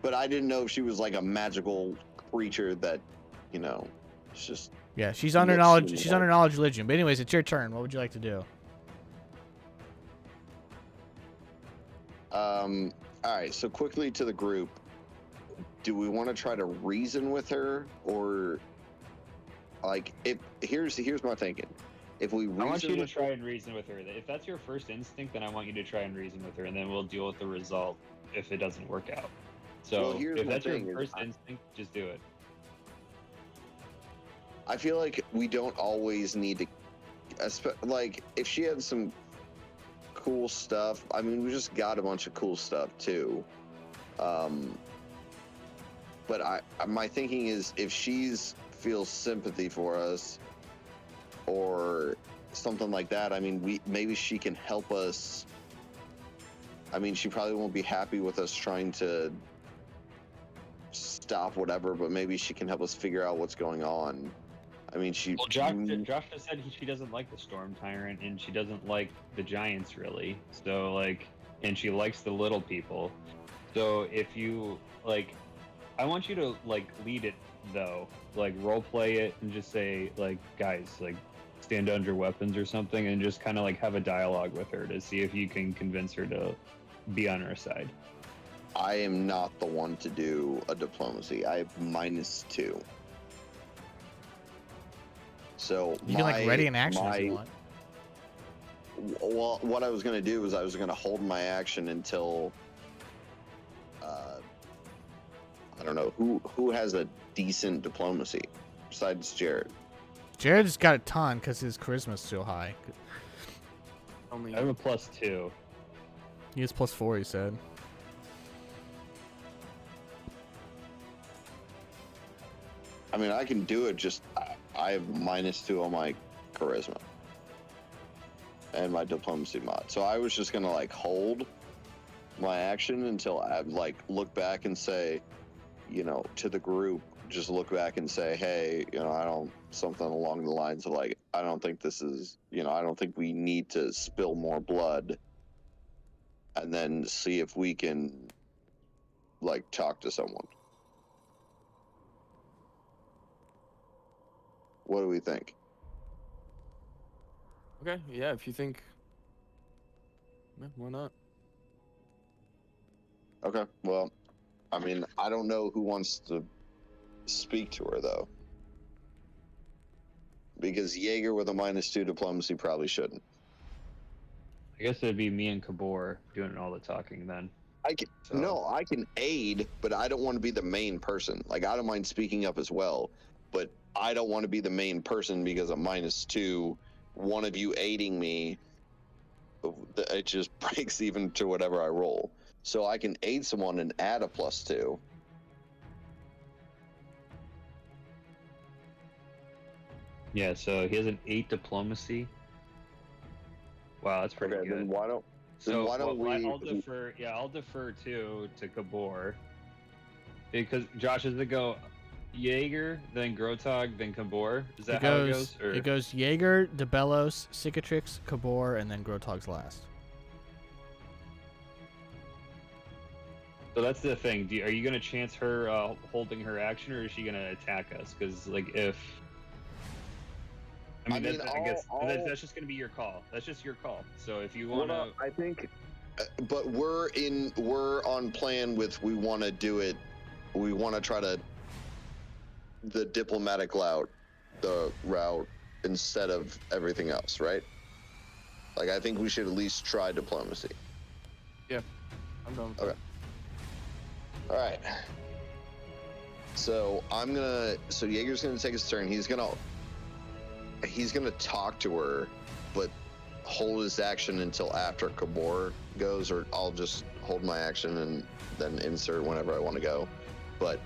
But I didn't know if she was like a magical creature that, you know, it's just. Yeah, she's under Mixed knowledge. in She's there. under knowledge religion. But anyways, it's your turn. What would you like to do? All right. So quickly to the group. Do we want to try to reason with her, or like if here's my thinking. If we reason I want you to with try and reason with her. If that's your first instinct, then I want you to try and reason with her, and then we'll deal with the result if it doesn't work out. So Well, here's if my that's your thing is first instinct, just do it. I feel like we don't always need to, like, if she had some cool stuff. I mean, we just got a bunch of cool stuff too. But my thinking is, if she's feels sympathy for us, or something like that. I mean, maybe she can help us. I mean, she probably won't be happy with us trying to stop whatever, but maybe she can help us figure out what's going on. I mean, Well, Josh just said she doesn't like the Storm Tyrant, and she doesn't like the Giants really. So like, and she likes the little people. So if you like, I want you to like lead it though, like role play it and just say like, guys, like stand under weapons or something, and just kind of like have a dialogue with her to see if you can convince her to be on her side. I am not the one to do a diplomacy. I have -2. So You can like ready an action if you want. Well, what I was going to do is I was going to hold my action until I don't know who has a decent diplomacy besides Jared. Jared's got a ton because his charisma's so high. Only I have a +2. He has +4. He said. I mean, I can do it. Just I have -2 on my charisma and my diplomacy mod. So I was just gonna like hold my action until I like look back and say, you know, to the group, just look back and say, hey, you know, I don't, something along the lines of like, I don't think this is, you know, I don't think we need to spill more blood, and then see if we can like talk to someone. What do we think? okay. Yeah, if you think, yeah, why not? Okay, well, I mean, I don't know who wants to speak to her though, because Jaeger with a -2 diplomacy probably shouldn't. I guess it'd be me and Kabor doing all the talking then. I can So- no, I can aid, but I don't want to be the main person. Like, I don't mind speaking up as well, but I don't want to be the main person because of -2. One of you aiding me, it just breaks even to whatever I roll. So I can aid someone and add a +2. Yeah, so he has an 8 diplomacy. Wow, that's pretty Okay, good. then why don't So why don't we? I'll defer. Yeah, I'll defer to Kabor, because Josh, does it go Jaeger, then Grotog, then Kabor? Is that how it goes? Or... It goes Jaeger, DeBellos, Cicatrix, Kabor, and then Grotog's last. So that's the thing. Are you gonna chance her holding her action, or is she gonna attack us? Because like if I I mean, guess I'll- that's just gonna be your call. That's just your call. So if you Well, wanna, no, I think but we're on plan with we want to do it. We want to try to the diplomatic route instead of everything else, right? Like, I think we should at least try diplomacy. Yeah, I'm done with Okay. All right. So so Jaeger's gonna take his turn. He's gonna talk to her, but hold his action until after Kabor goes, or I'll just hold my action and then insert whenever I want to go. But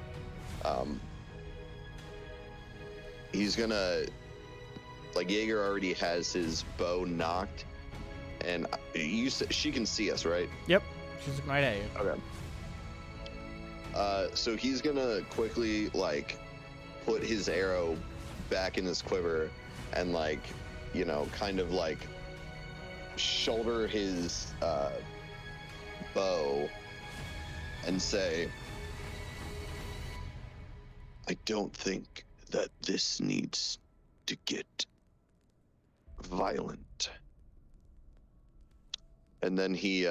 he's gonna, like, Jaeger already has his bow knocked, and she can see us, right? Yep. She's looking right at you. Okay. So he's gonna quickly, like, put his arrow back in his quiver and, like, you know, kind of like shoulder his bow and say, I don't think that this needs to get violent. And then he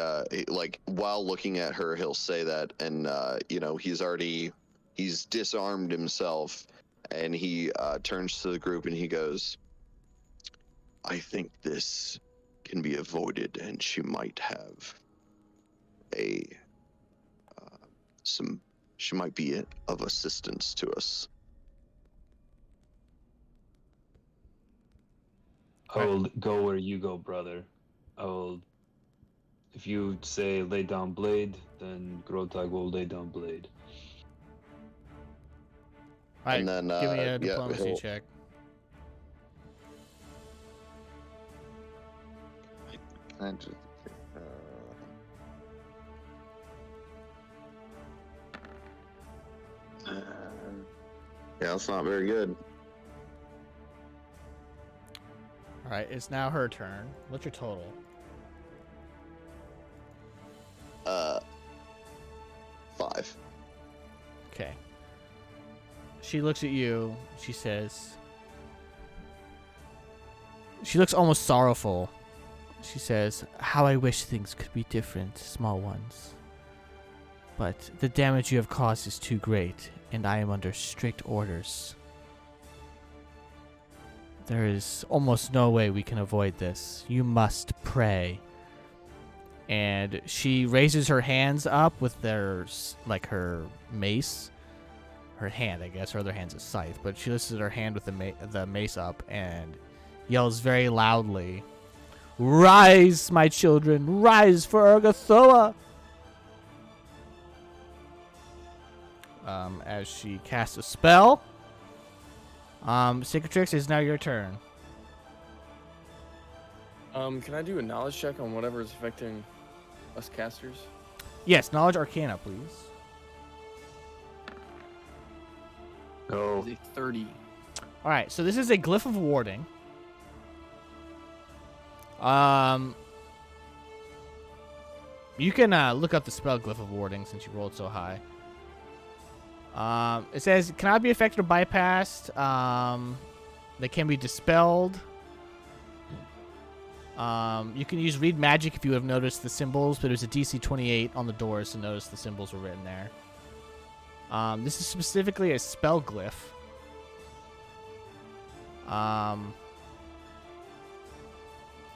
like, while looking at her, he'll say that, and you know, he's disarmed himself, and he turns to the group and he goes, I think this can be avoided, and she might have she might be of assistance to us. I will go where you go, brother. I will. If you say lay down blade, then Grotag will lay down blade. All right. And then Give me a yeah, diplomacy check. I just, yeah, that's not very good. All right. It's now her turn. What's your total? 5. Okay. She looks at you. She says, she looks almost sorrowful. She says, how I wish things could be different, small ones. But the damage you have caused is too great, and I am under strict orders. There is almost no way we can avoid this. You must pray. And she raises her hands up with her mace. Her hand, I guess. Her other hand's a scythe. But she lifts her hand with the mace up and yells very loudly, Rise, my children! Rise for Urgathoa! As she casts a spell. Cicatrix, is now your turn. Can I do a knowledge check on whatever is affecting us casters? Yes, Knowledge Arcana, please. Go. Is a 30. Alright, so this is a Glyph of Warding. You can look up the spell Glyph of Warding since you rolled so high. It says, cannot be affected or bypassed. They can be dispelled. You can use Read Magic if you have noticed the symbols, but it was a DC 28 on the doors to notice the symbols were written there. This is specifically a spell glyph.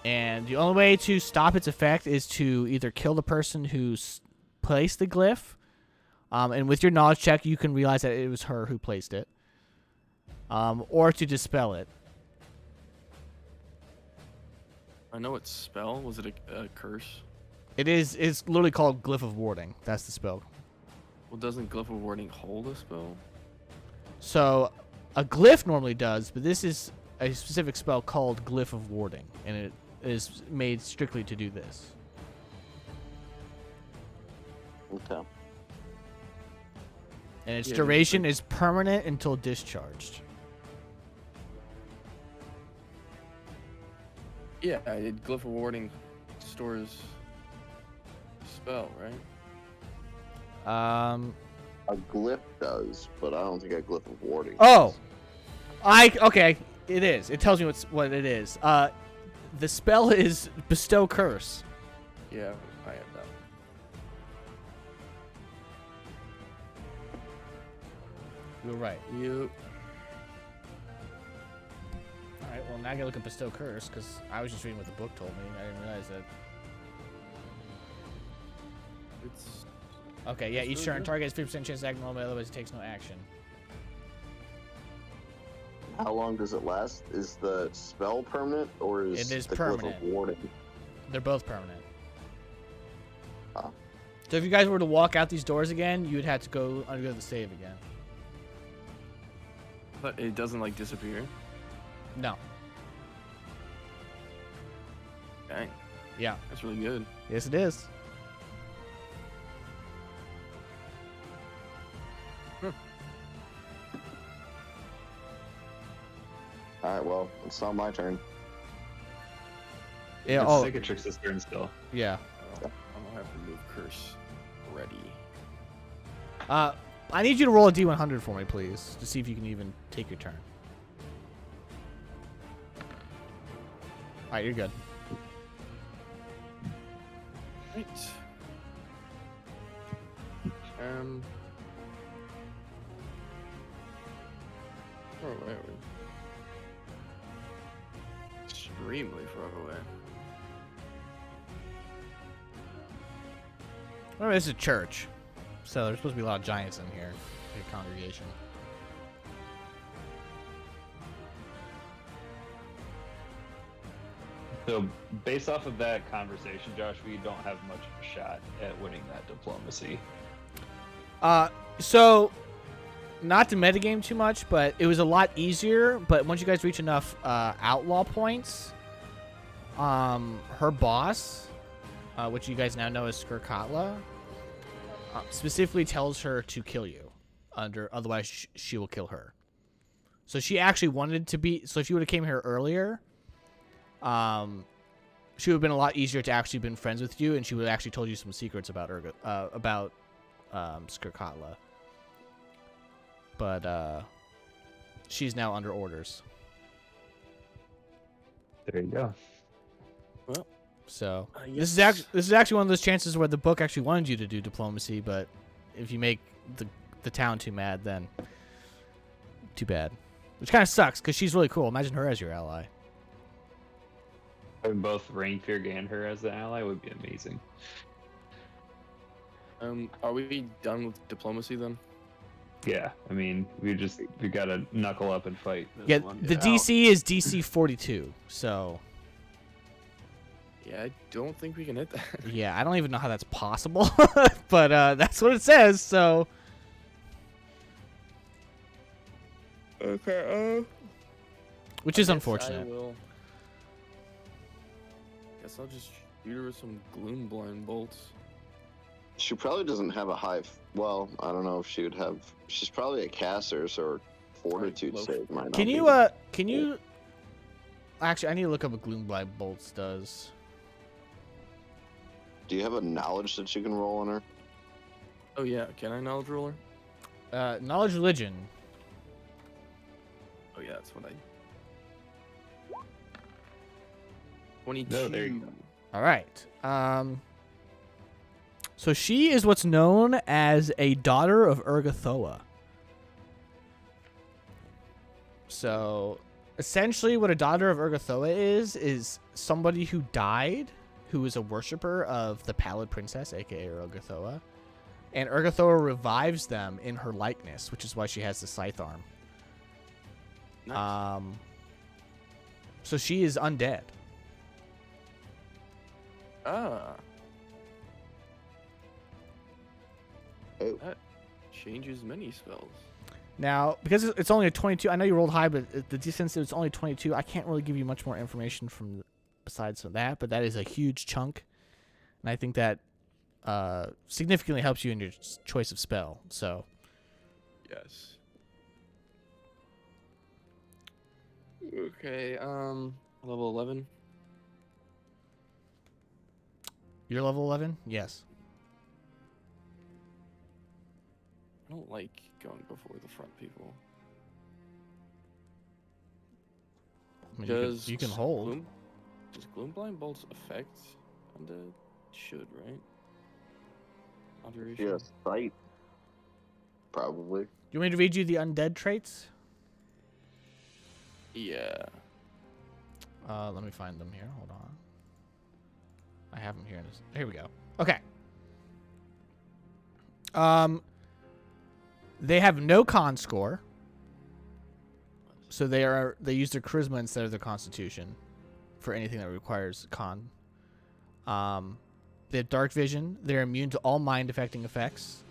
And the only way to stop its effect is to either kill the person who's placed the glyph, and with your knowledge check, you can realize that it was her who placed it, or to dispel it. I know it's spell. Was it a curse? It's literally called Glyph of Warding. That's the spell. Well, doesn't Glyph of Warding hold a spell? So, a glyph normally does, but this is a specific spell called Glyph of Warding, and it is made strictly to do this. Okay. And its Yeah, duration is permanent until discharged. Yeah, Glyph of Warding stores spell, right? A glyph does, but I don't think a glyph of warding. Oh, okay. It is. It tells me what it is. The spell is Bestow Curse. Yeah. I am now. You're right. You. Alright, well, now I gotta look at Bestow Curse, because I was just reading what the book told me. I didn't realize that. It's. Okay, yeah, It's each really turn, good. target has 50% chance to act normally, otherwise it takes no action. How long does it last? Is the spell permanent or is It is the glyph permanent. of warding? They're both permanent. Ah. So if you guys were to walk out these doors again, you would have to go undergo the save again. But it doesn't like disappear. No. Dang, Yeah. that's really good. Yes, it is. All right, well, it's not my turn. Yeah. It's Oh, Cicatrix's turn still. yeah. I'm gonna have to move curse. Ready. I need you to roll a D100 for me, please, to see if you can even take your turn. All right, you're good. Right. Where are we? Extremely far away. Remember, this is a church, so there's supposed to be a lot of giants in here, a congregation. So, based off of that conversation, Josh, we don't have much of a shot at winning that diplomacy. So, not to metagame too much, but it was a lot easier. But once you guys reach enough outlaw points, her boss, which you guys now know as Skirgaard, specifically tells her to kill you. Otherwise, she will kill her. So she actually wanted to be. So if you would have came here earlier, she would have been a lot easier to actually been friends with you, and she would have actually told you some secrets about Skirgaard. But she's now under orders. There you go. Well, So yes. this is actually one of those chances where the book actually wanted you to do diplomacy, but if you make the town too mad, then too bad. Which kind of sucks because she's really cool. Imagine her as your ally. Having both Rainfear and her as the ally would be amazing. Are we done with diplomacy then? Yeah, I mean, we gotta knuckle up and fight. This Yeah, one. the DC is DC 42, so Yeah, I don't think we can hit that. yeah, I don't even know how that's possible, but that's what it says. So Okay. which is I unfortunate. will. Guess I'll just shoot her with some gloom blind bolts. She probably doesn't have a high. Well, I don't know if she would have. She's probably a caster, so her fortitude Low. save might not. Can be- you? Actually, I need to look up what Gloomblight Bolts does. Do you have a knowledge that you can roll on her? Oh yeah, can I knowledge roller? Knowledge religion. Oh yeah, that's what I. 22. No, there you go. All right. So she is what's known as a daughter of Urgathoa. So essentially what a daughter of Urgathoa is somebody who died, who is a worshiper of the Pallid Princess, aka Urgathoa. And Urgathoa revives them in her likeness, which is why she has the scythe arm. Nice. So she is undead. Ah. Oh. That changes many spells. Now, because it's only a 22, I know you rolled high, but since it's only 22, I can't really give you much more information besides that, but that is a huge chunk. And I think that significantly helps you in your choice of spell. So, Yes. Okay, level 11. you're level 11? Yes. I don't like going before the front people. I mean, Does you can hold. Does Gloomblind Bolts affect undead? should, right? Conjuration. Yes, sight. Probably. You want me to read you the undead traits? Yeah. Let me find them here. Hold on. I have them here. Here we go. Okay. They have no con score, so they use their charisma instead of their constitution for anything that requires con. They have dark vision. They're immune to all mind affecting effects.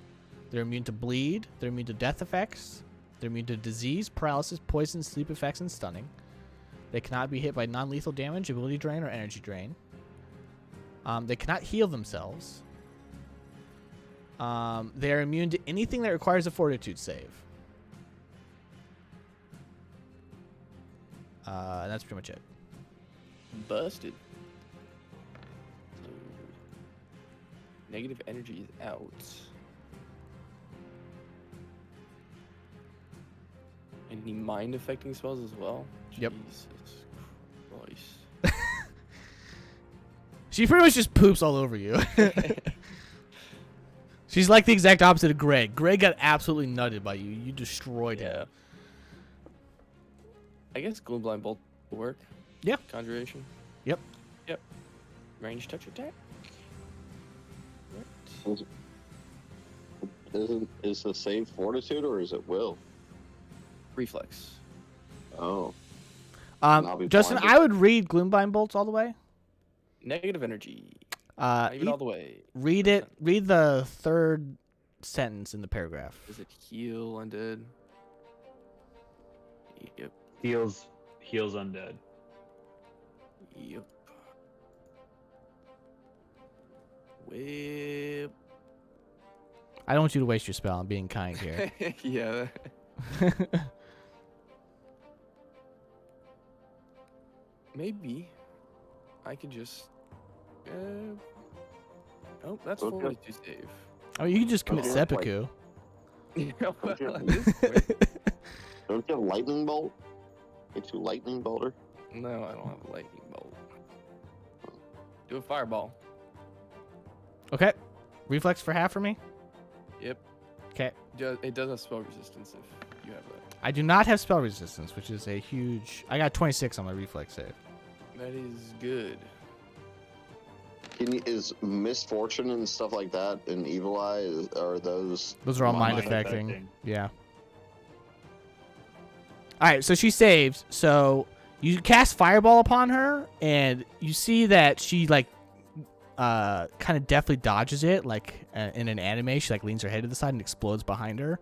They're immune to bleed. They're immune to death effects. They're immune to disease, paralysis, poison, sleep effects, and stunning. They cannot be hit by non-lethal damage, ability drain, or energy drain. They cannot heal themselves. They are immune to anything that requires a fortitude save. And that's pretty much it. Busted. So, negative energy is out. Any mind affecting spells as well? Yep. Jesus Christ. She pretty much just poops all over you. She's like the exact opposite of Greg. Greg got absolutely nutted by you. You destroyed him. I guess Gloom Blind Bolt will work. Yeah. Conjuration. Yep. Range touch attack. Right. Is the save fortitude or is it will? Reflex. Oh. I'll be Justin, blinded. I would read Gloombind Bolts all the way. Negative energy. Not even all the way. Read it. Read the third sentence in the paragraph. Is it heal undead? Yep. Heals undead. Yep. Whip. I don't want you to waste your spell. I'm being kind here. Yeah. Maybe I could just. Oh, that's Okay. forward to save. Oh, you can just commit Okay. seppuku. Yeah, well, Okay. at this point- Don't you have lightning bolt? Get you lightning bolter? no, I don't have a lightning bolt. Do a fireball. Okay. Reflex for half for me. Yep. Okay. It does have spell resistance if you have that. I do not have spell resistance, which is a huge. I got 26 on my reflex save. That is good. Is misfortune and stuff like that and evil eye? Are those? Those are all mind Mind affecting. affecting. Yeah. All right, so she saves. So you cast fireball upon her, and you see that she kind of deftly dodges it, like in an anime. She leans her head to the side and explodes behind her,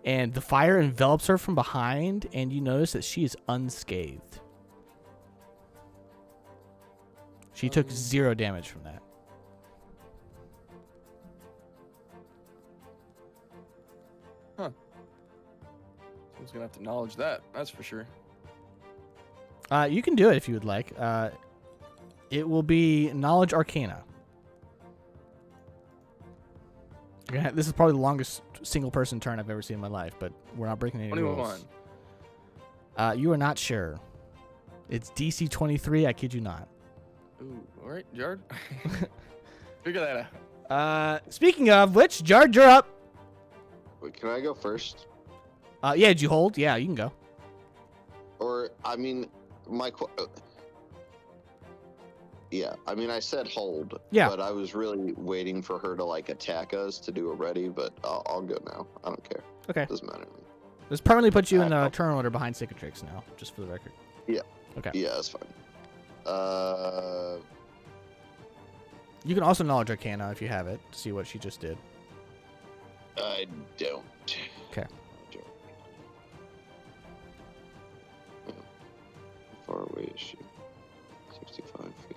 and the fire envelops her from behind, and you notice that she is unscathed. She took 0 damage from that. Someone's gonna have to acknowledge that. That's for sure. You can do it if you would like. It will be Knowledge Arcana. This is probably the longest single-person turn I've ever seen in my life, but we're not breaking any 21. rules. You are not sure. It's DC 23. I kid you not. Ooh, all right, Jared. Figure that out. Speaking of which, Jard, you're up. Wait, can I go first? Yeah, did you hold? Yeah, you can go. Or I mean, yeah, I mean, I said hold. Yeah. But I was really waiting for her to attack us to do it ready. But I'll go now. I don't care. Okay. Doesn't matter to me. Let's permanently put you in the Alright. turn order behind Cicatrix now, just for the record. Yeah. Okay. Yeah, that's fine. You can also Knowledge Arcana if you have it to see what she just did. I don't. Okay. How far away is she? 65 feet.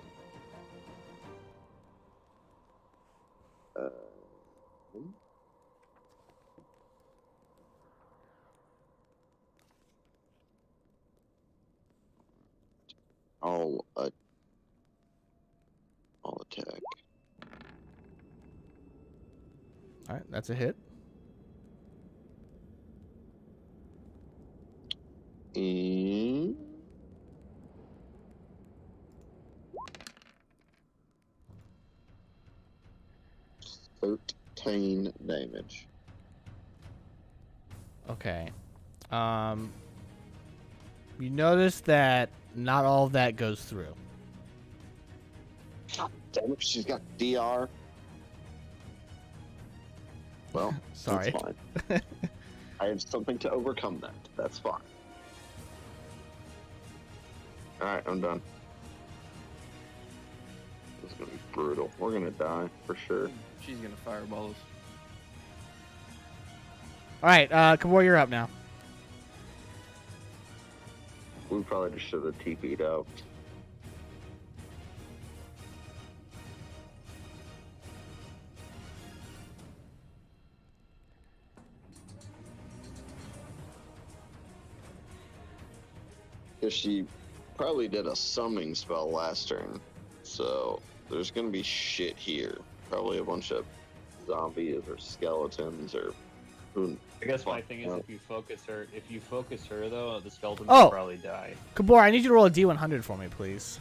I'll attack. All right, that's a hit. And 14 damage. Okay. You notice that not all of that goes through. Damn it, she's got DR. Well, Sorry. that's fine. I have something to overcome that. That's fine. Alright, I'm done. This is gonna be brutal. We're gonna die, for sure. She's gonna fireball us. All right, Kabor, you're up now. We probably just should have TP'd out. Because she probably did a summoning spell last turn. So there's gonna be shit here. Probably a bunch of zombies or skeletons or who. I guess my fuck thing is knows. if you focus her though, the skeletons Oh! will probably die. Kabor, I need you to roll a D100 for me, please.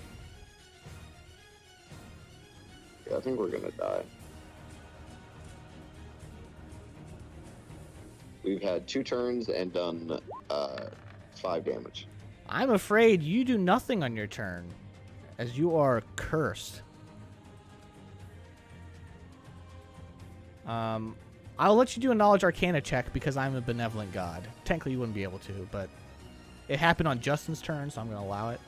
Yeah, I think we're gonna die. We've had 2 turns and done 5 damage. I'm afraid you do nothing on your turn, as you are cursed. I'll let you do a Knowledge Arcana check because I'm a benevolent god. Technically, you wouldn't be able to, but it happened on Justin's turn, so I'm going to allow it.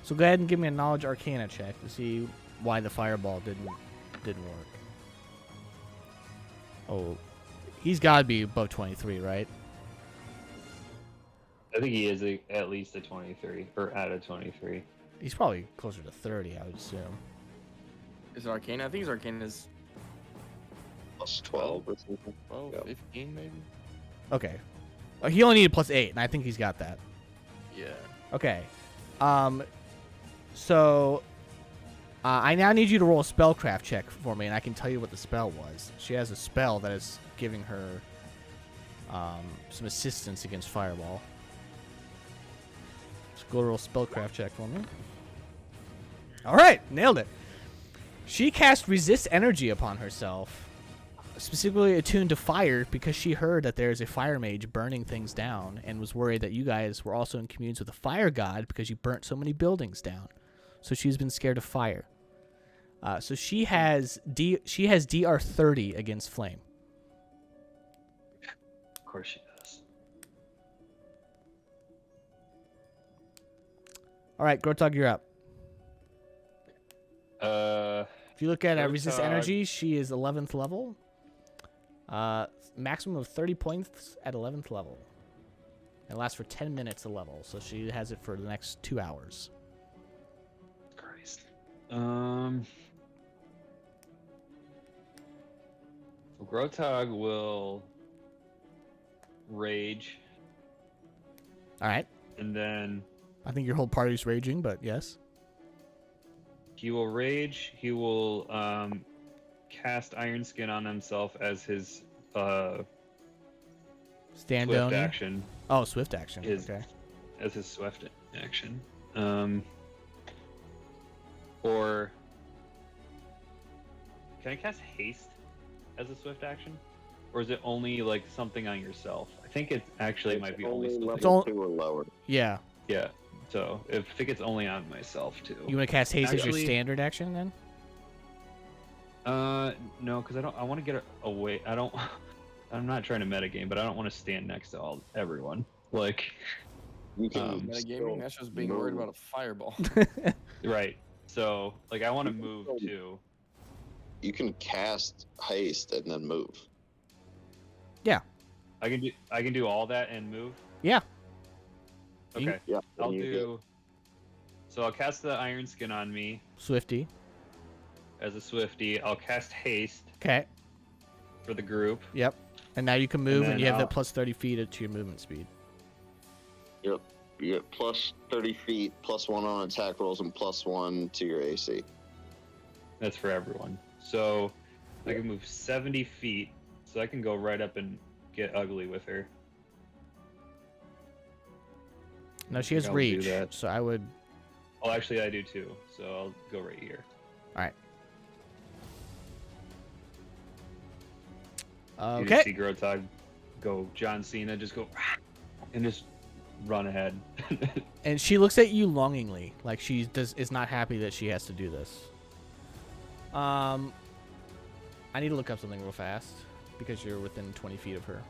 So go ahead and give me a Knowledge Arcana check to see why the fireball didn't work. Oh, he's got to be above 23, right? I think he is at least a 23 or at a 23. He's probably closer to 30, I would assume. Is it Arcana? I think his Arcana is Plus 12 or something. 12, Yep. 15 maybe? Okay. He only needed +8, and I think he's got that. Yeah. Okay. So I now need you to roll a spellcraft check for me, and I can tell you what the spell was. She has a spell that is giving her some assistance against fireball. So go roll a spellcraft check for me. All right, nailed it. She cast resist energy upon herself, specifically attuned to fire because she heard that there is a fire mage burning things down and was worried that you guys were also in communes with a fire god because you burnt so many buildings down. So she's been scared of fire. So she has DR 30 against flame. Of course she does. All right, Grotog, you're up. If you look at resist Grotog. energy, she is 11th level. Maximum of 30 points at 11th level. It lasts for 10 minutes a level, so she has it for the next 2 hours. Christ. Grotog will rage, All right. and then I think your whole party's raging, but yes. he will rage. He will cast Iron Skin on himself as his Stand swift down. action. Oh, swift action. Is- Okay. As his swift action. Or can I cast haste as a swift action? Or is it only like something on yourself? I think it actually might be only something. level all- 2 or lower. Yeah. Yeah. So I think it's only on myself too. You want to cast haste as your Actually- standard action then? No, because I want to get away. I'm not trying to metagame, but I don't want to stand next to everyone. Like, You can Metagaming? still That's just being worried move. about a fireball. right. So, like, I want to move too. You can cast haste and then move. I can do all that and move. Yeah. Okay. Yeah. I'll you do. So I'll cast the Iron Skin on me Swifty. as a Swifty. I'll cast haste Okay. for the group. Yep. And now you can move, and, then you have that I'll- plus 30 feet to your movement speed. You get plus 30 feet, plus 1 on attack rolls, and plus 1 to your AC. That's for everyone. So I can move 70 feet, so I can go right up and get ugly with her. No, she has I'll do reach, that. so I would. Oh, actually, I do too. So I'll go right here. All right. You Okay. see Grotog go John Cena, just go and just run ahead. And she looks at you longingly, like she is not happy that she has to do this. I need to look up something real fast because you're within 20 feet of her.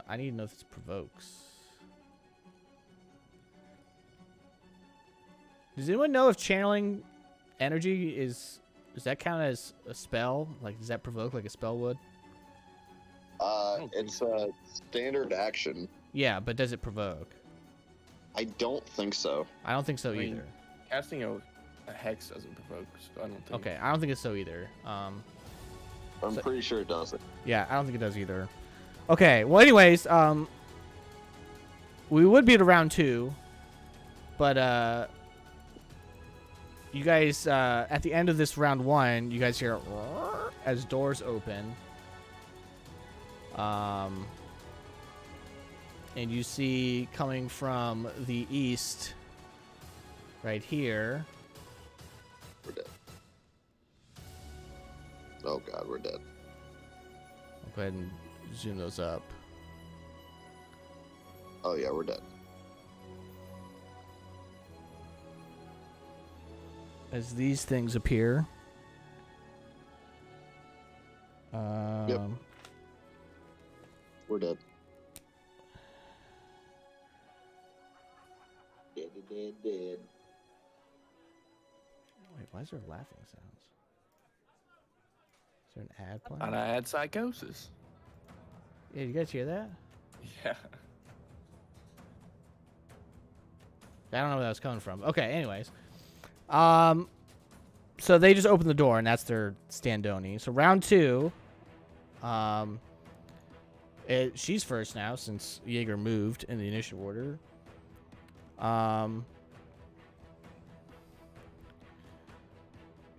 I need to know if this provokes. Does anyone know if channeling energy does that count as a spell? Like, does that provoke like a spell would? It's a standard action. Yeah, but does it provoke? I don't think so. I don't think so I mean, either. Casting a hex doesn't provoke, so I don't think. Okay, I don't think it's so either. I'm So- pretty sure it doesn't. Yeah, I don't think it does either. Okay, well, anyways, we would be at round 2, but you guys at the end of this round 1, you guys hear as doors open, and you see coming from the east, right here. We're dead. Oh god, we're dead. I'll go ahead and zoom those up. Oh yeah, we're dead. As these things appear. We're dead. Dead. Wait, why is there laughing sounds? Is there an ad playing? And I had psychosis. Yeah, you guys hear that? Yeah. I don't know where that was coming from. Okay, anyways. So they just opened the door, and that's their Standoni. So round 2, she's first now since Jaeger moved in the initiative order.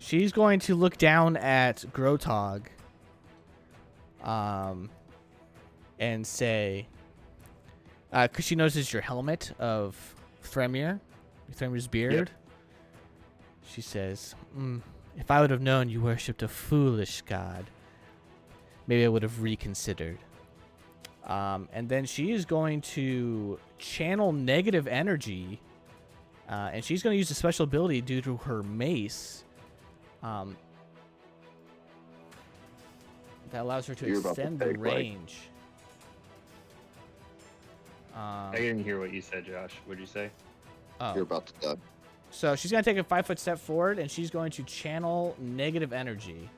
She's going to look down at Grotog, and say, because she notices your helmet of Thremir's beard. Yep. She says, if I would have known you worshipped a foolish god, maybe I would have reconsidered. And then she is going to channel negative energy, and she's going to use a special ability due to her mace. That allows her to You're about to extend the take, like- range. I didn't hear what you said, Josh. What'd you say? Oh. You're about to die. So she's going to take a 5-foot step forward, and she's going to channel negative energy.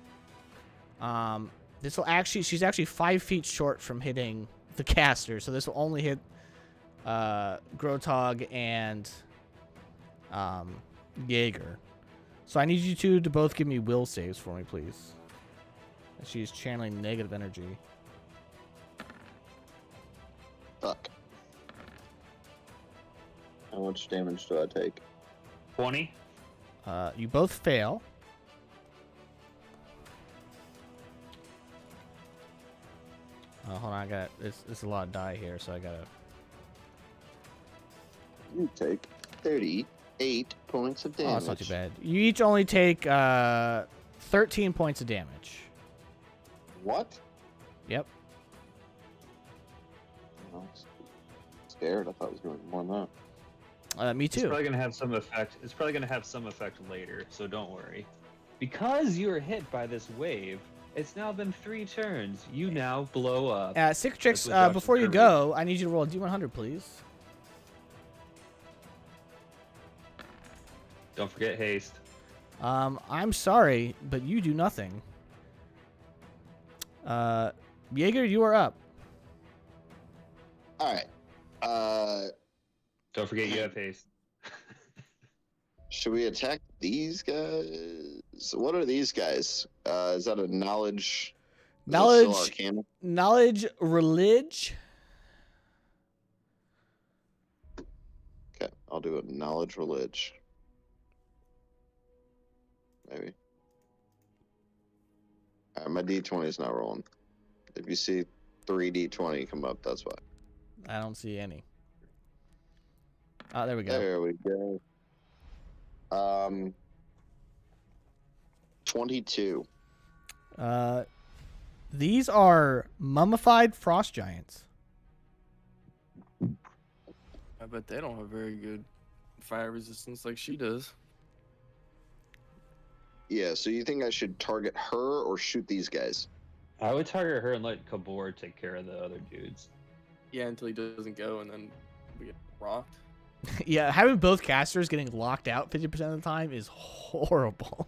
This will actually, she's actually 5 feet short from hitting the caster, so this will only hit Grotog and Jaeger. So I need you two to both give me will saves for me, please. She's channeling negative energy. Fuck. How much damage do I take? 20. You both fail. Hold on, I got it's a lot of die here, so I gotta. You take 38 points of damage. Oh, that's not too bad. You each only take 13 points of damage. What? Yep. I was scared. I thought it was going to be more than that. Me It's too. probably gonna have some effect. It's probably gonna have some effect later, so don't worry. Because you were hit by this wave, it's now been 3 turns. You now blow up. Cicatrix, That's what Josh before you determined. go, I need you to roll a D100, please. Don't forget haste. I'm sorry, but you do nothing. Jaeger, you are up. All right. Don't forget you have haste. Should we attack these guys? What are these guys? Is that a knowledge? Is that still Knowledge, Arcana? knowledge, religion. Okay, I'll do a knowledge religion. Maybe. My D20 is not rolling. If you see 3D20 come up, that's why. I don't see any. Oh, there we go. There we go. 22. These are mummified frost giants. I bet they don't have very good fire resistance like she does. Yeah, so you think I should target her or shoot these guys? I would target her and let Kabor take care of the other dudes. Yeah, until he doesn't go, and then we get rocked. Yeah, having both casters getting locked out 50% of the time is horrible.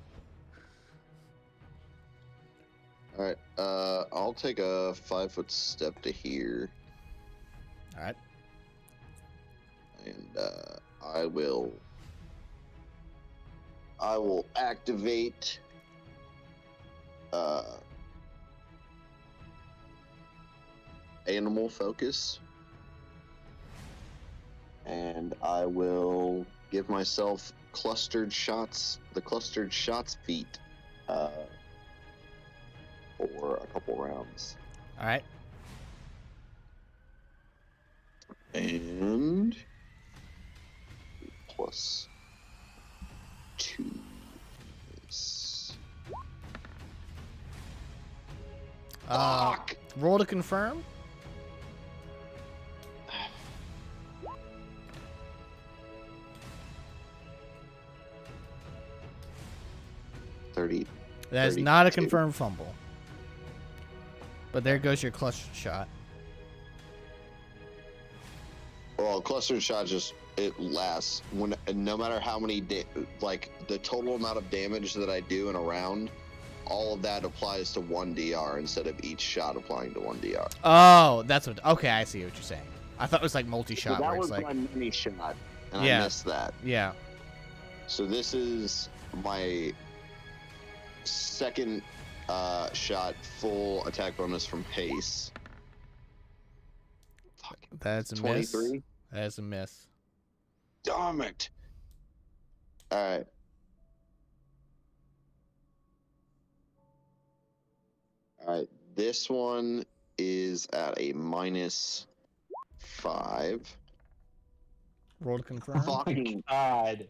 All right, I'll take a 5-foot step to here, All right. and I will activate animal focus, and I will give myself clustered shots, the clustered shots feat, for a couple rounds. All right. And plus 2 is fuck. Roll to confirm. That is not a 32. confirmed fumble. But there goes your clutch shot. Well, clustered shot just it lasts when no matter how many like the total amount of damage that I do in a round, all of that applies to 1 DR instead of each shot applying to 1 DR. Oh, that's what. Okay, I see what you're saying. I thought it was like multi-shot. So that where was it's like, my mini shot, and Yeah. I missed that. yeah. So this is my second shot, full attack bonus from haste. Fuck. That's a miss. 23. That's a miss. Damn it. All right. All right. This one is at a -5. Roll to confirm. Fucking God.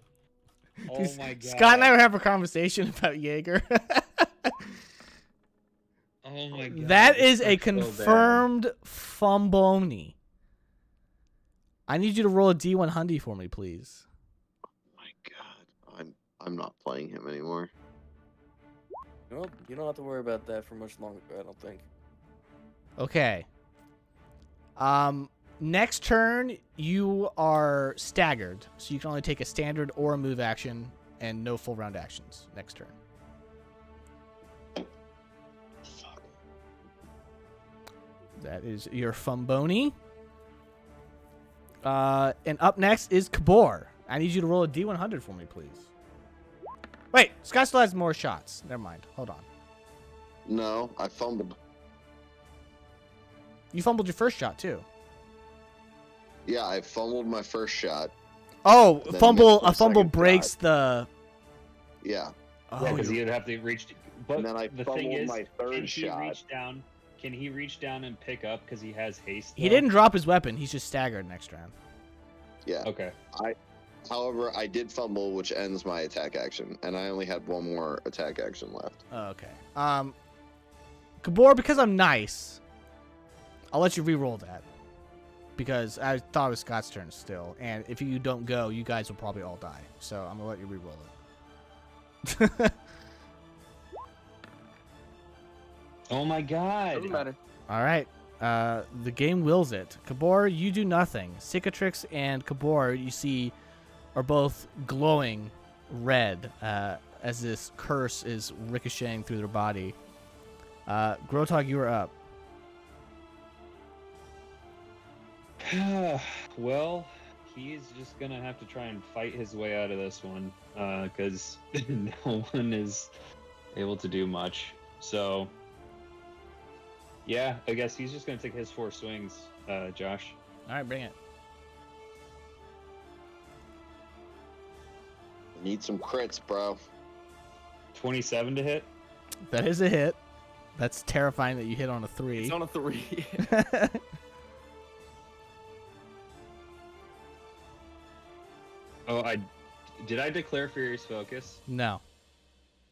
Oh Dude, my god. Scott and I were having a conversation about Jaeger. Oh my god. That this is a sucks so bad. confirmed fumboni. I need you to roll a D100 for me, please. my god. I'm not playing him anymore. Well, you don't have to worry about that for much longer, I don't think. Okay. Next turn, you are staggered, so you can only take a standard or a move action, and no full round actions next turn. Fuck. That is your fumboni. And up next is Kabor. I need you to roll a D100 for me, please. Wait, Scott still has more shots. Never mind. Hold on. No, I fumbled. You fumbled your first shot too. Yeah, I fumbled my first shot. Oh, Then fumble! missed my A fumble second breaks shot. the. Yeah. Oh, Yeah, because you're- you'd have to reach. But And then I the thing fumbled is, my third can shot. he reach down? Can he reach down and pick up because he has haste? he though? didn't drop his weapon. He's just staggered next round. Yeah. Okay. However, I did fumble, which ends my attack action, and I only had one more attack action left. Oh, okay. Kabor, because I'm nice, I'll let you re-roll that. Because I thought it was Scott's turn still, and if you don't go, you guys will probably all die. So I'm gonna let you re-roll it. Oh my god. Doesn't matter. All right. The game wills it. Kabor, you do nothing. Cicatrix and Kabor, you see, are both glowing red as this curse is ricocheting through their body. Grotog, you are up. Well, he's just gonna have to try and fight his way out of this one, because no one is able to do much. So, yeah, I guess he's just gonna take his 4 swings, Josh. All right, bring it. Need some crits, bro. 27 to hit. That is a hit. That's terrifying that you hit on a 3. It's on a 3. Oh, did I declare Furious Focus? No.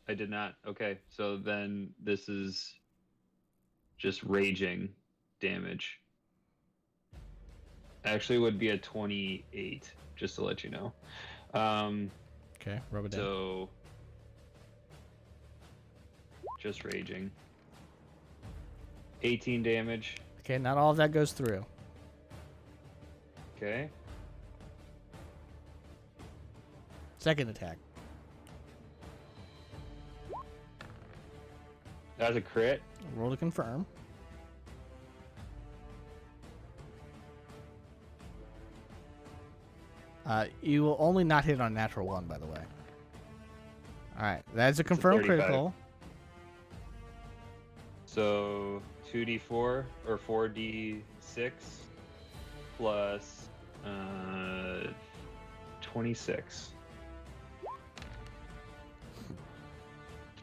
I did not. Okay, so then this is just raging damage. Actually, would be a 28, just to let you know. Okay, rub it down. So just raging. 18 damage. Okay, not all of that goes through. Okay. Second attack. That's a crit. Roll to confirm. You will only not hit on natural 1, by the way. Alright, that's a confirmed 35. critical. So 2d4 or 4d6 plus 26.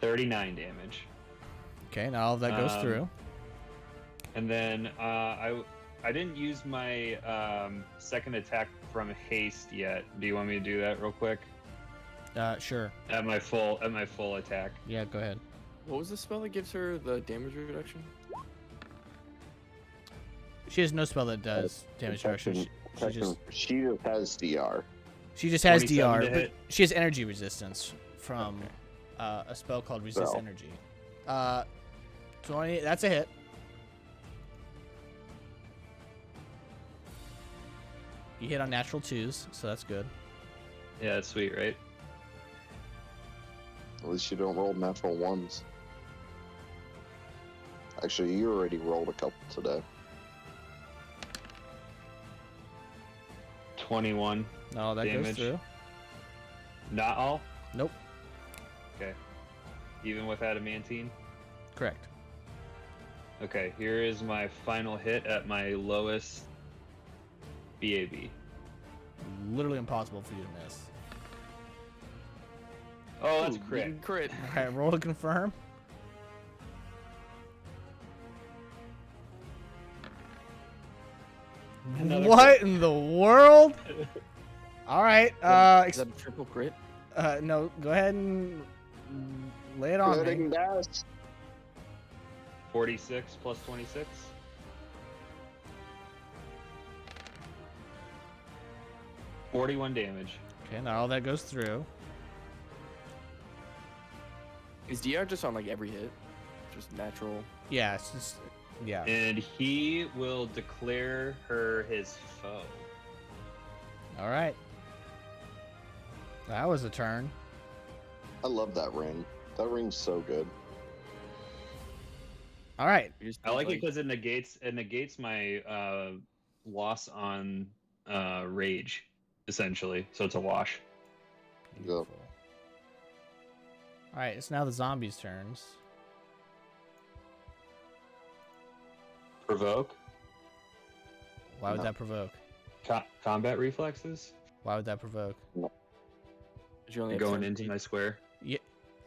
39 damage. Okay, not all of that goes Um, through. And then I didn't use my second attack from haste yet. Do you want me to do that real quick? Sure. At my full attack. Yeah, go ahead. What was the spell that gives her the damage reduction? She has no spell that does damage reduction. She just has DR. She just has 27 DR, to but hit. she has energy resistance from a spell called Resist Spell. Energy. 20, that's a hit. You hit on natural 2s, so that's good. Yeah, that's sweet, right? At least you don't roll natural 1s. Actually, you already rolled a couple today. 21. Not all that goes Damage. through. Not all? Nope. Okay. Even with adamantine? Correct. Okay, here is my final hit at my lowest BAB. Literally impossible for you to miss. Oh, that's a Ooh, crit. you crit. Alright, roll to confirm. Another What in the world? Alright, Is that a triple crit? no, go ahead and lay it on me. Critting dash. 46 plus 26. $41 damage. Okay, now all that goes through. Is DR just on like every hit? Just natural. Yeah, it's just, yeah. And he will declare her his foe. Alright. That was a turn. I love that ring. That ring's so good. Alright. You just I like it like- because it negates my loss on rage, essentially. So it's a wash. Go. Alright, it's now the zombies' turns. Provoke. Why would No. that provoke? Combat reflexes. Why would that provoke? you only have Going 10 into feet. my square.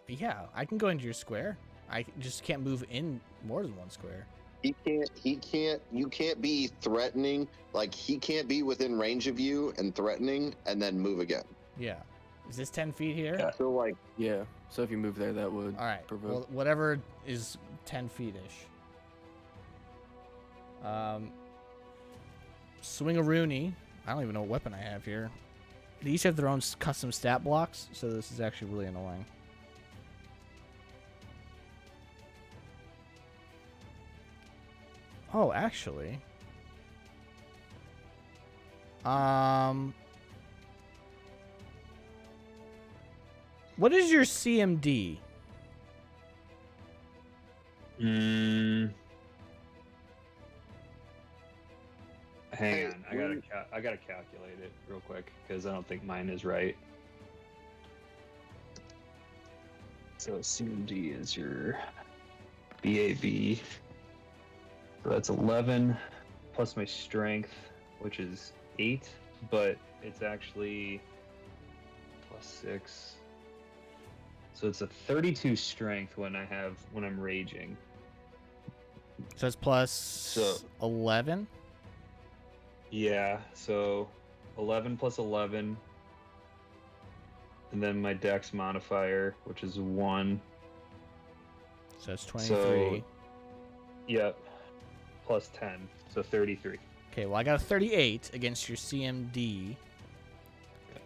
Yeah, I can go into your square. I just can't move in more than one square. You can't be threatening. Like, he can't be within range of you and threatening and then move again. Yeah. Is this 10 feet here? Yeah. So, like, Yeah. So if you move there, that would Alright. provoke. Well, whatever is 10 feet-ish. Swing-a-rooney. I don't even know what weapon I have here. They each have their own custom stat blocks, so this is actually really annoying. Oh, actually. What is your CMD? Hang Hey, on, I gotta calculate it real quick because I don't think mine is right. So CMD is your BAB. So that's 11 plus my strength, which is 8, but it's actually plus 6. So it's a 32 strength when I'm raging. So it's plus 11. Yeah, so 11 plus 11. And then my dex modifier, which is 1. So it's 23. So, yep. Plus 10. So 33. Okay, well, I got a 38 against your CMD.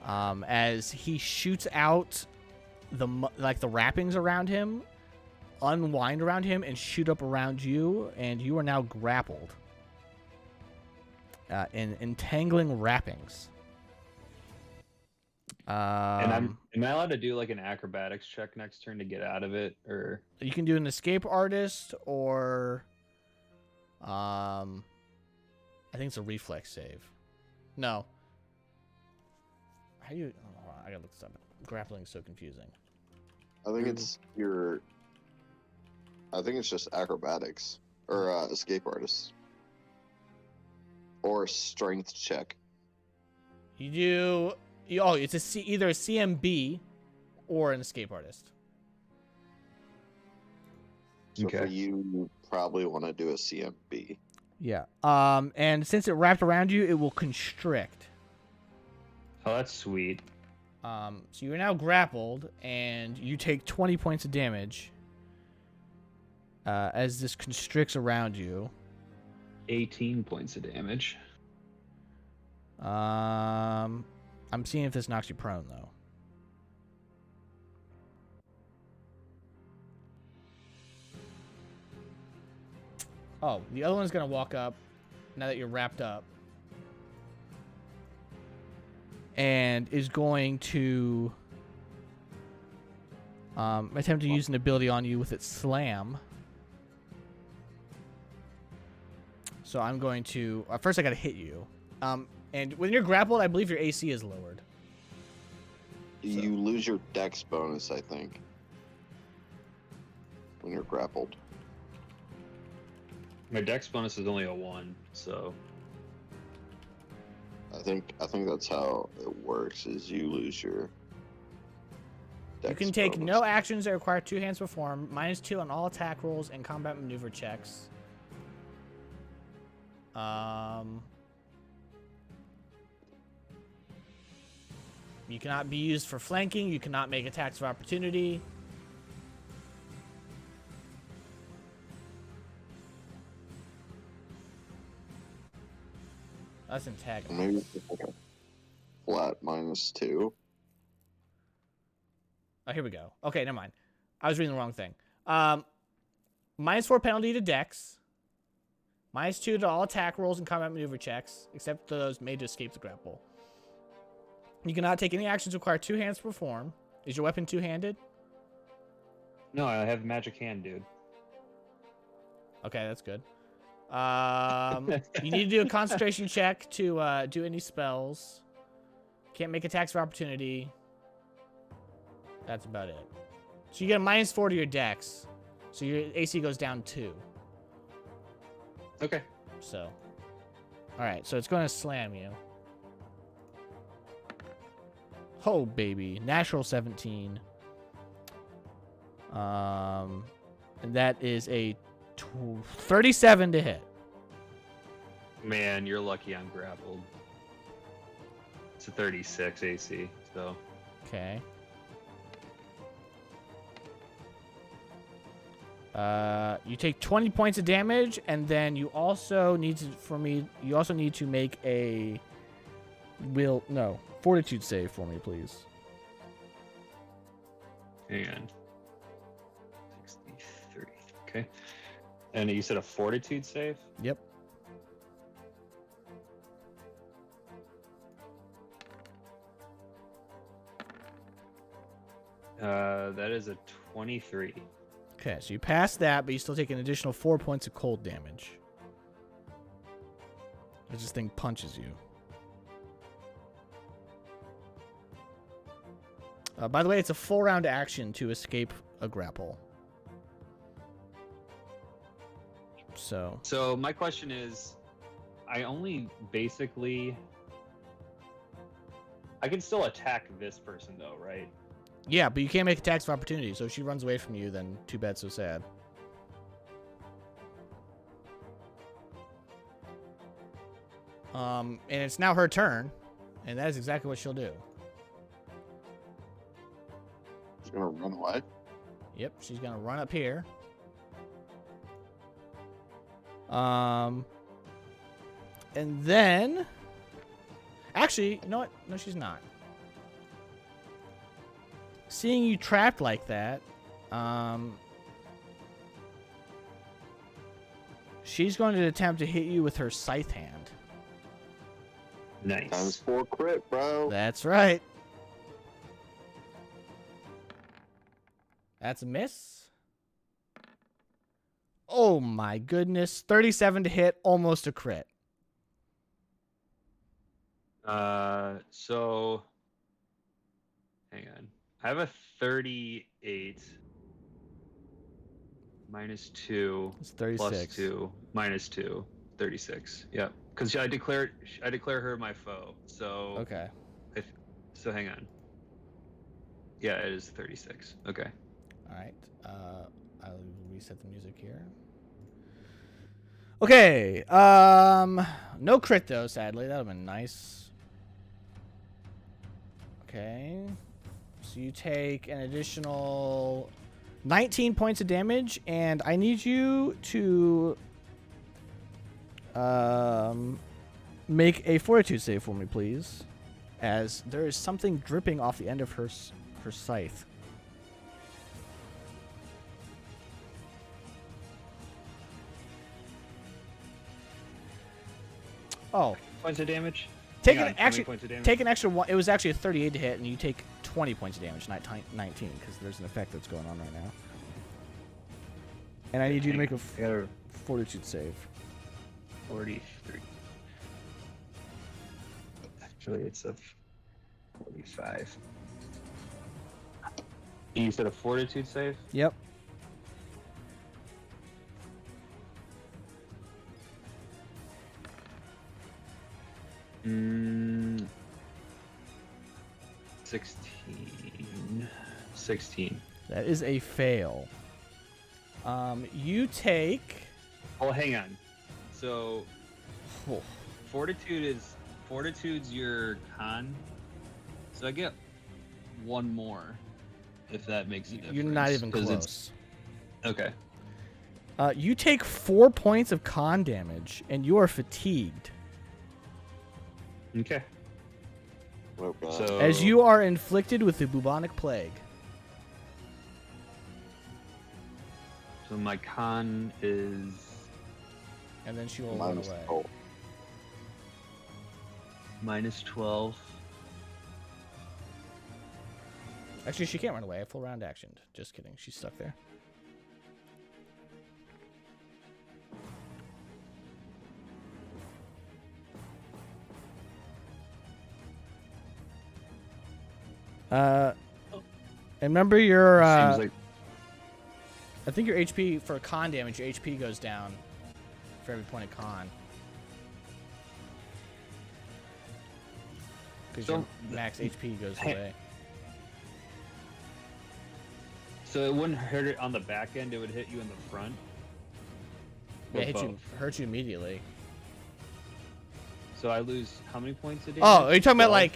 As he shoots out the wrappings around him, unwind around him, and shoot up around you, and you are now grappled in entangling wrappings. And am I allowed to do like an acrobatics check next turn to get out of it, or you can do an escape artist, or I think it's a reflex save. No. How do you? Oh, hold on, I gotta look this up. Grappling is so confusing. I think it's your. I think it's just acrobatics or escape artist or strength check. You do. It's either a CMB or an escape artist. So Okay. for you probably want to do a CMB. Yeah. And since it wrapped around you, it will constrict. oh, that's sweet. So you're now grappled, and you take 20 points of damage as this constricts around you. 18 points of damage. I'm seeing if this knocks you prone, though. Oh, the other one's going to walk up now that you're wrapped up. And is going to attempt to use an ability on you with its slam. So I'm going to... first, I got to hit you. And when you're grappled, I believe your AC is lowered. You lose your dex bonus, I think, when you're grappled. My dex bonus is only a 1, so I think that's how it works. Is you lose your. Dex You can take bonus. no actions that require 2 hands to perform, -2 on all attack rolls and combat maneuver checks. You cannot be used for flanking. You cannot make attacks of opportunity. That's antagonist. Maybe it's like a flat -2. Oh, here we go. Okay, never mind. I was reading the wrong thing. -4 penalty to dex. -2 to all attack rolls and combat maneuver checks, except those made to escape the grapple. You cannot take any actions that require 2 hands to perform. Is your weapon two-handed? no, I have magic hand, dude. Okay, that's good. You need to do a concentration check to do any spells. Can't make attacks of opportunity. That's about it. So you get a -4 to your dex. So your AC goes down 2. Okay. So. Alright, so it's going to slam you. Oh, baby. Natural 17. And that is a 37 to hit. Man, you're lucky I'm grappled. It's a 36 AC, so Okay. You take 20 points of damage, and then you also need to make a fortitude save for me, please. hang on. 63. Okay. And you said a fortitude save? Yep. That is a 23. Okay, so you pass that, but you still take an additional 4 points of cold damage. As this thing punches you. By the way, it's a full round action to escape a grapple. So my question is, I can still attack this person though, right? Yeah, but you can't make attacks of opportunity, so if she runs away from you, then too bad, so sad. And it's now her turn, and that is exactly what she'll do. She's gonna run away. Yep, she's gonna run up here. And then, actually, you know what? No, she's not. Seeing you trapped like that, she's going to attempt to hit you with her scythe hand. Nice. Times 4 crit, bro. That's right. That's a miss. Oh my goodness. 37 to hit, almost a crit. So hang on. I have a 38 minus 2 It's 36. plus 2 minus 2, 36. Yep. Because I declare her my foe. So Okay. so hang on. Yeah, it is 36. Okay. All right. I'll reset the music here. Okay. No crit though, sadly. That would have been nice. Okay. So you take an additional 19 points of damage, and I need you to make a fortitude save for me, please, as there is something dripping off the end of her scythe. Oh, Points of damage? take Hang an on, how many actually points of damage? take an extra one. It was actually a 38 to hit, and you take 20 points of damage, not 19, because there's an effect that's going on right now. And I need you to make a I got a fortitude save. 43. Actually, it's a 45. You said a fortitude save? Yep. Mm, 16. 16. That is a fail. You take. Oh, hang on. So, Oh, fortitude's your con. So I get one more, if that makes a difference. you're not even 'cause close. Okay. You take 4 points of con damage, and you are fatigued. Okay. Oh, God. So As you are inflicted with the bubonic plague. So my con is And then she will run Minus away. 12. minus 12. Actually, she can't run away. Full round actioned. Just kidding. She's stuck there. And remember your, Seems like I think your HP for con damage, your HP goes down for every point of con. Because your So- max HP goes Hey. away. so it wouldn't hurt it on the back end. It would hit you in the front. Yeah, Or hit you, both? hurt you immediately. So I lose how many points a day? Oh, are you talking about like?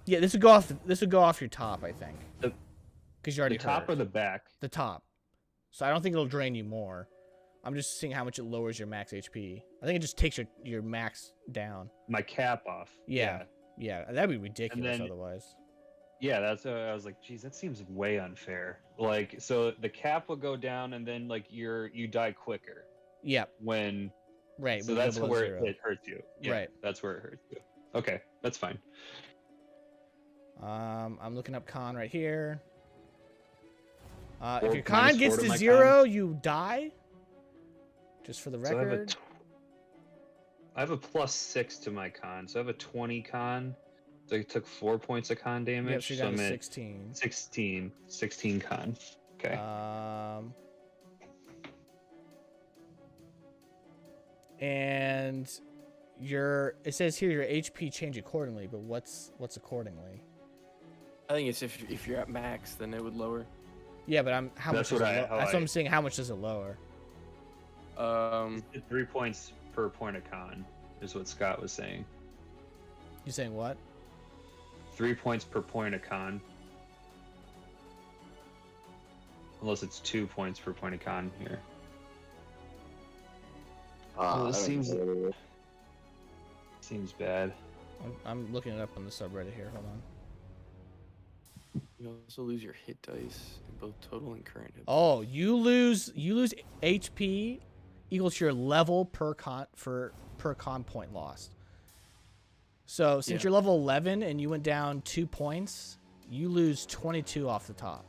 Yeah, this would go off. This would go off your top, I think. The- Because you already the top hurt. or the back? The top. So I don't think it'll drain you more. I'm just seeing how much it lowers your max HP. I think it just takes your max down. My cap off. Yeah. Yeah, that'd be ridiculous then- otherwise. Yeah, that's what I was like, geez, that seems way unfair. Like, so the cap will go down, and then like you die quicker Yep. when. Right. So when you go that's below where zero. it hurts you. Yeah, Right. That's where it hurts you. Okay, that's fine. I'm looking up con right here. If Four- your con minus gets 4 to to my 0, you die. Just for the So record. I have a +6 to my con, so I have a 20 con. So I took 4 points of con damage. Yep, so you're so down I'm to at 16. 16 con. Okay. And it says here your HP change accordingly, but what's accordingly? I think it's if you're at max, then it would lower. Yeah, but how That's much? what That's what I- I'm saying. How much does it lower? 3 points per point of con. is what Scott was saying. You saying what? 3 points per point of con. Unless it's 2 points per point of con here. I don't seems- know. Seems bad. I'm looking it up on the subreddit here. Hold on. You also lose your hit dice in both total and current hit. Oh, you lose HP equals your level per con point lost. So since Yeah. you're level 11 and you went down 2 points, you lose 22 off the top.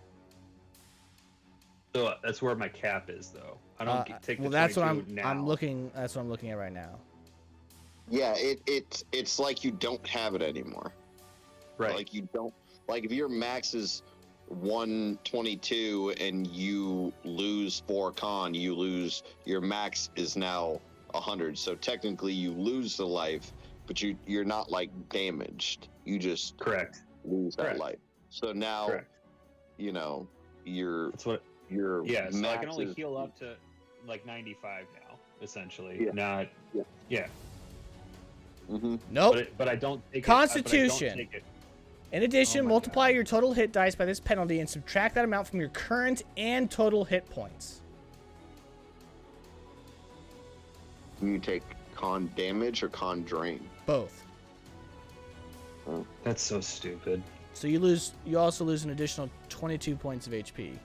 So that's where my cap is, though. I don't take the well, that's what 22 now. I'm looking. That's what I'm looking at right now. Yeah, it's like you don't have it anymore. Right. Like you don't like if your max is 122 and you lose 4 con, you lose your max is now 100. So technically you lose the life, but you're not like damaged. You just Correct. lose that Correct. life. So now Correct. you know your That's what. your Yeah. So I max can only is- heal up to like 95 now, essentially. Yeah. Not. Yeah. Yeah. Mhm. Nope. But I don't take Constitution. It, but I don't take it. In addition, Oh my multiply God. your total hit dice by this penalty and subtract that amount from your current and total hit points. Can you take con damage or con drain? Both. That's so stupid. So you also lose an additional 22 points of HP.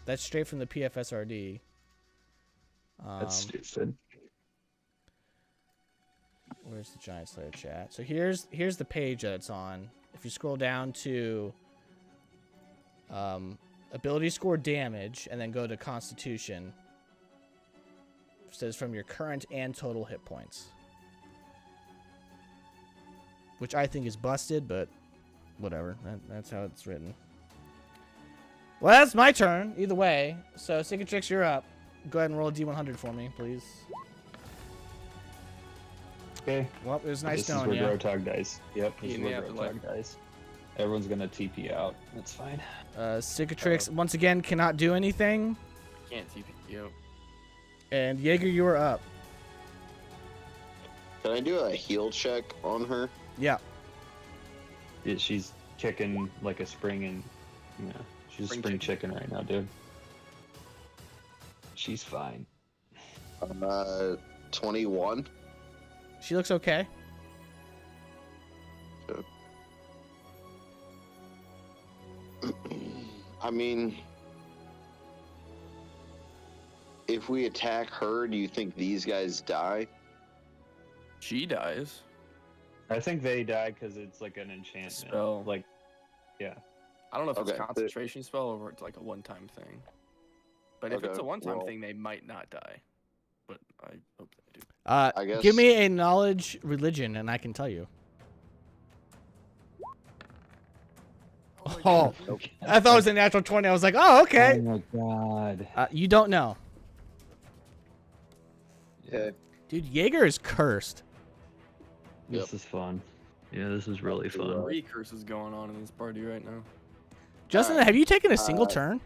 That's straight from the PFSRD. That's stupid. Where's the Giant Slayer chat? So here's the page that it's on. If you scroll down to ability score damage and then go to Constitution, it says from your current and total hit points. Which I think is busted, but whatever. That's how it's written. Well, that's my turn. Either way. So, Cicatrix, you're up. Go ahead and roll a D100 for me, please. Okay. Well, it was nice This is knowing where you. Grotog dies. Yep. This is In where the Grotog afterlife. dies. Everyone's gonna TP out. That's fine. Cicatrix, once again, cannot do anything. Can't TP out. And Jaeger, you are up. Can I do a heal check on her? Yeah. She's kicking like a spring, and yeah, she's a Spring spring chicken right now, dude. She's fine. 21. She looks okay. I mean, if we attack her, do you think these guys die? She dies. I think they die because it's like an enchantment. Spell. Like, yeah. I don't know if it's Okay, a concentration spell or it's like a one-time thing. But if it's Okay, a one-time well- thing, they might not die. But I hope they do. I guess. Give me a knowledge religion, and I can tell you. Oh, I thought it was a natural 20. I was like, oh, okay. Oh my god. You don't know. Okay. Dude, Jaeger is cursed. This is fun. Yeah, this is really fun. 3 curses going on in this party right now. Justin, have you taken a single turn?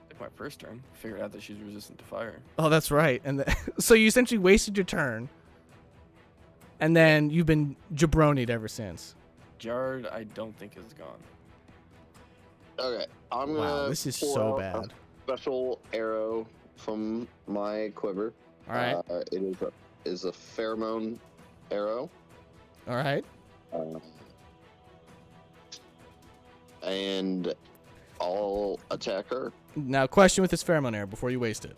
Like my first turn, figured out that she's resistant to fire. Oh, that's right. And so you essentially wasted your turn. And then you've been jabronied ever since. Jard, I don't think is gone. Okay. I'm gonna. Wow, this is pull so out bad. a special arrow from my quiver. All right. It is a pheromone arrow. All right. And I'll attack her. Now, question with this pheromone arrow before you waste it.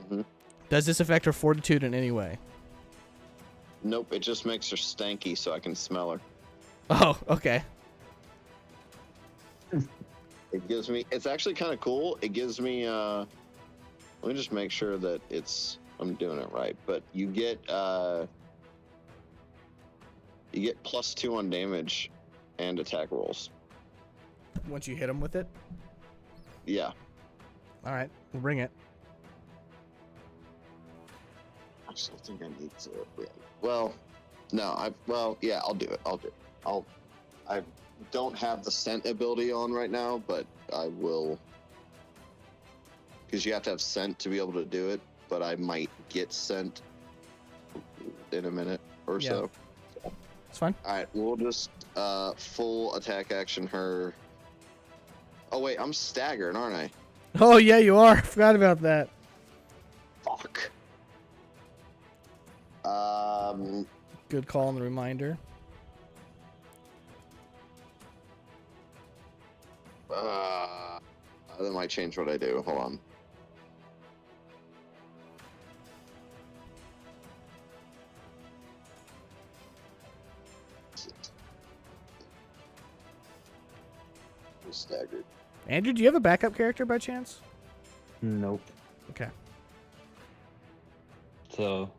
Mhm. Does this affect her fortitude in any way? Nope, it just makes her stanky so I can smell her. Oh, okay. It gives me. It's actually kind of cool. It gives me. Let me just make sure that I'm doing it right. But you get +2 on damage and attack rolls. Once you hit him with it? Yeah. All right. We'll bring it. I still think I need to. Well, no. Yeah. I'll do it. I don't have the scent ability on right now, but I will because you have to have scent to be able to do it. But I might get scent in a minute or Yeah. so. It's fine. All right, we'll just full attack action her. Oh wait, I'm staggered, aren't I? Oh yeah, you are. I forgot about that. Fuck. Good call on the reminder. That might change what I do. Hold on. I'm staggered. Andrew, do you have a backup character by chance? Nope. Okay. So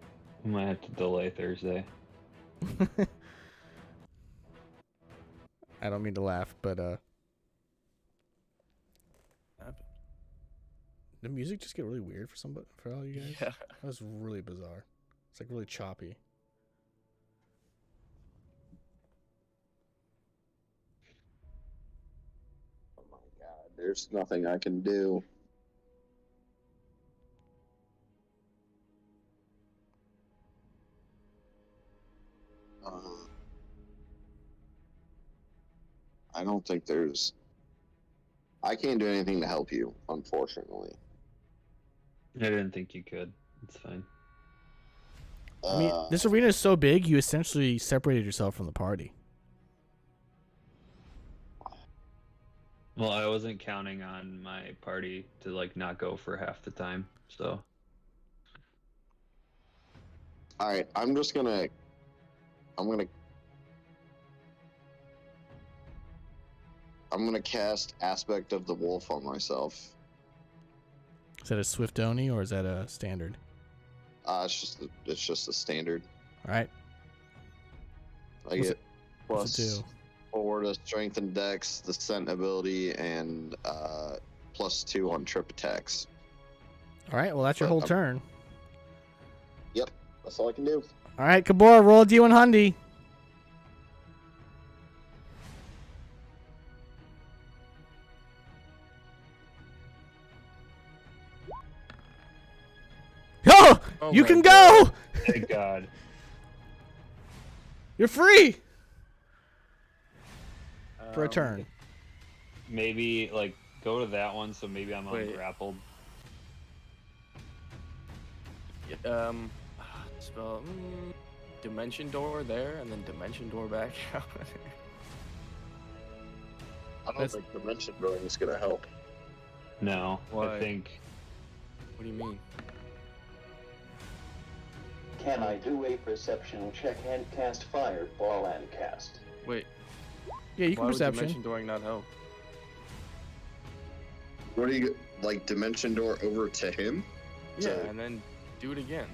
we might have to delay Thursday. I don't mean to laugh, but the music just get really weird for all you guys. Yeah. That was really bizarre. It's like really choppy. Oh my god, there's nothing I can do. I don't think there's. I can't do anything to help you, unfortunately. I didn't think you could. It's fine. I mean, this arena is so big, you essentially separated yourself from the party. Well, I wasn't counting on my party to like not go for half the time, so All right, I'm gonna cast Aspect of the Wolf on myself. Is that a Swift Oni or is that a standard? It's just a standard. All right. I What's get What's it plus do? 4 to strength and dex, the scent ability, and plus 2 on trip attacks. All right. Well, that's your whole turn. Yep, that's all I can do. All right, Kabor, roll a D100. Oh, Oh you my can God. go. thank God. You're free for a Um, turn. Maybe like go to that one, so maybe I'm Wait. ungrappled. Spell Dimension Door there, and then Dimension Door back out. I don't That's- think Dimension Drawing is gonna help. No, Why? I think What do you mean? Can I do a perception check and cast Fireball and cast? Wait, Yeah, you can why would perception. Dimension Dooring not help? What do you like? Dimension Door over to him? Yeah, So- and then do it again.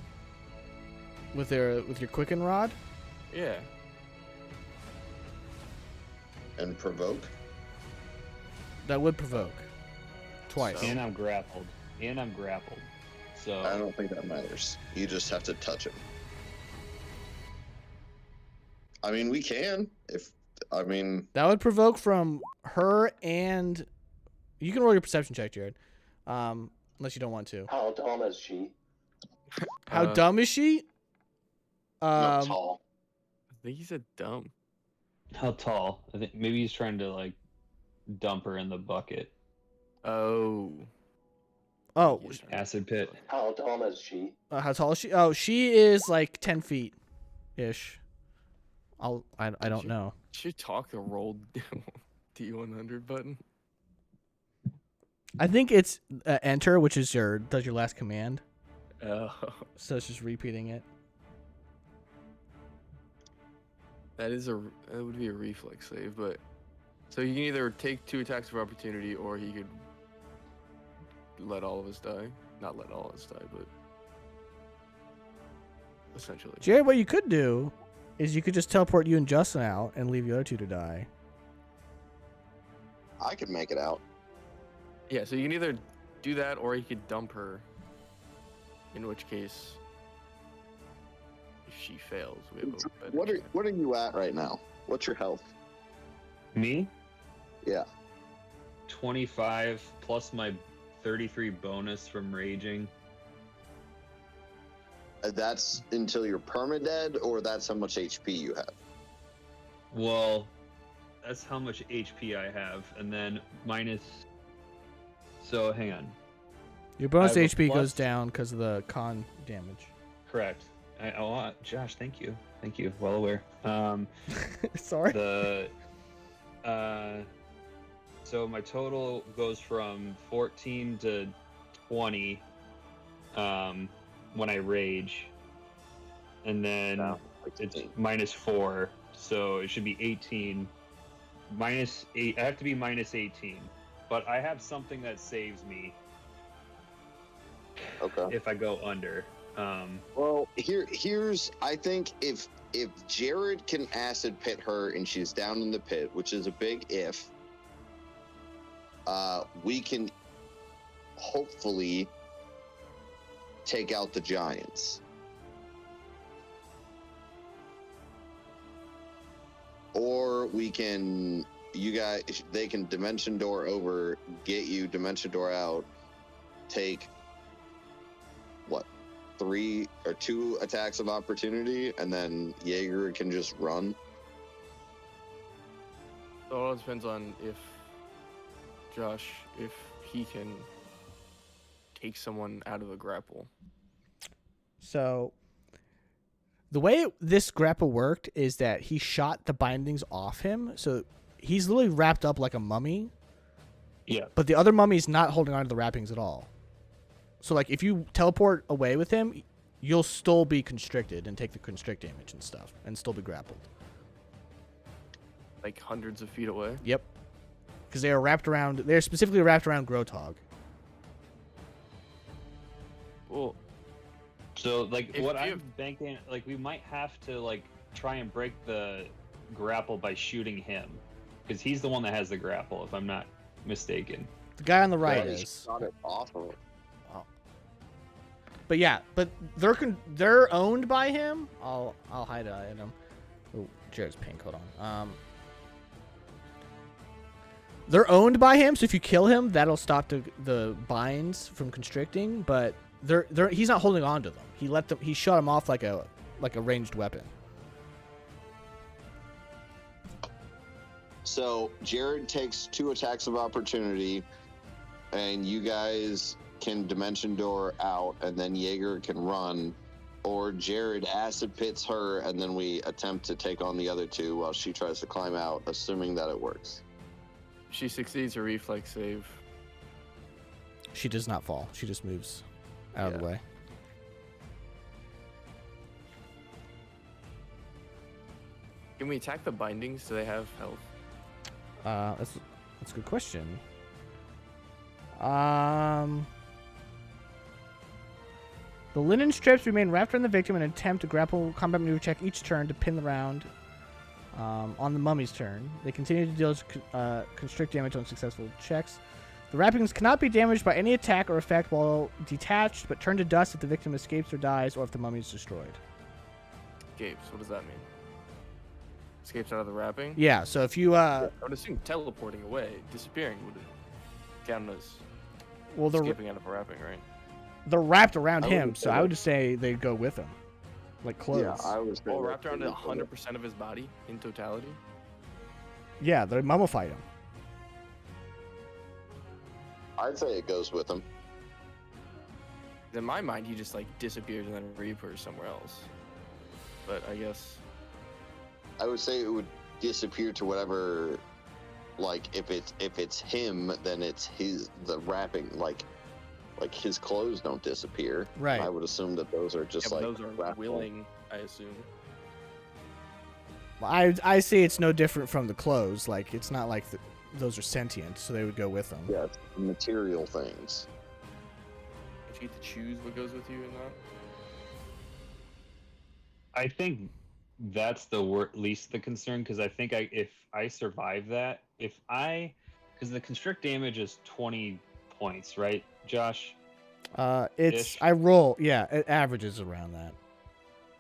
With your Quicken Rod. Yeah. And provoke? That would provoke. Twice. So- and I'm grappled. So I don't think that matters. You just have to touch him. I mean, we can. That would provoke from her, and you can roll your perception check, Jared. Unless you don't want to. How dumb is she? How dumb is she? No, tall. I think he said dumb. how tall? I think maybe he's trying to like dump her in the bucket. Oh. Oh, He's trying to- Acid pit. How dumb is she? how tall is she? Oh, she is like 10 feet, ish. I don't know. Should talk the roll D100 button. I think it's enter, which is does your last command. Oh. So it's just repeating it. That would be a reflex save, but so you can either take 2 attacks of opportunity, or he could let all of us die. Not let all of us die, but essentially. Jared, what you could do is you could just teleport you and Justin out and leave the other 2 to die. I could make it out. Yeah, so you can either do that, or he could dump her. In which case, if she fails, we have a better chance. What are you at right now? What's your health? Me? Yeah. 25 plus my 33 bonus from raging. That's until you're permadead, or that's how much HP you have? Well, that's how much HP I have, and then minus. So hang on. Your bonus I have a HP goes plus- down because of the con damage. Correct. Josh, thank you. Thank you. Well aware. Sorry. So my total goes from 14 to 20 when I rage, and then No, it's 16. minus 4, so it should be 18. Minus 8. I have to be minus 18, but I have something that saves me Okay. if I go under. Well, here's I think if Jared can acid pit her and she's down in the pit, which is a big if, we can hopefully take out the giants. Or they can dimension door over, get you dimension door out, take 3 or 2 attacks of opportunity, and then Jaeger can just run. So it all depends on if he can take someone out of a grapple. So the way this grapple worked is that he shot the bindings off him, so he's literally wrapped up like a mummy. Yeah. But the other mummy's not holding on to the wrappings at all. So like if you teleport away with him, you'll still be constricted and take the constrict damage and stuff, and still be grappled. Like hundreds of feet away. Yep. Because they are wrapped around. They're specifically wrapped around Grotog. Well, So like If what you- I'm banking, like we might have to like try and break the grapple by shooting him, because he's the one that has the grapple, if I'm not mistaken. The guy on the right Well, he is. shot it off of it. But yeah, but they're owned by him. I'll hide an item. Oh, Jared's pink. Hold on. They're owned by him, so if you kill him, that'll stop the binds from constricting. But he's not holding on to them. He shot him off like a ranged weapon. So Jared takes 2 attacks of opportunity, and you guys can dimension door out, and then Jaeger can run, or Jared acid pits her, and then we attempt to take on the other 2 while she tries to climb out, assuming that it works. if she succeeds her reflex save. She does not fall. She just moves out of the Yeah. way. Can we attack the bindings? Do they have health? That's a good question. The linen strips remain wrapped around the victim in an attempt to grapple combat maneuver check each turn to pin the round. On the mummy's turn, they continue to deal constrict damage on successful checks. The wrappings cannot be damaged by any attack or effect while detached, but turn to dust if the victim escapes or dies, or if the mummy is destroyed. Escapes. What does that mean? Escapes out of the wrapping? Yeah, so if you I would assume teleporting away, disappearing would count as well, escaping out of a wrapping, right? they're wrapped around I him, wouldn't so say I that. would just say they go with him, like clothes. Yeah, I was. Oh, wrapped around 100% of his body in totality? Yeah, they mummified him. I'd say it goes with him. In my mind, he just like disappears and then reappears somewhere else. But I guess I would say it would disappear to whatever. Like if it's him, then it's the wrapping. Like his clothes don't disappear. Right. I would assume that those are just yeah, but like those are wrapped willing, I assume. I say it's no different from the clothes. Like it's not like those are sentient, so they would go with them. Yeah, it's material things. If you get to choose what goes with you and not. I think that's the least the concern, because I think if I survive that, because the constrict damage is 20 points, right, Josh? It's Ish. I roll. Yeah, it averages around that.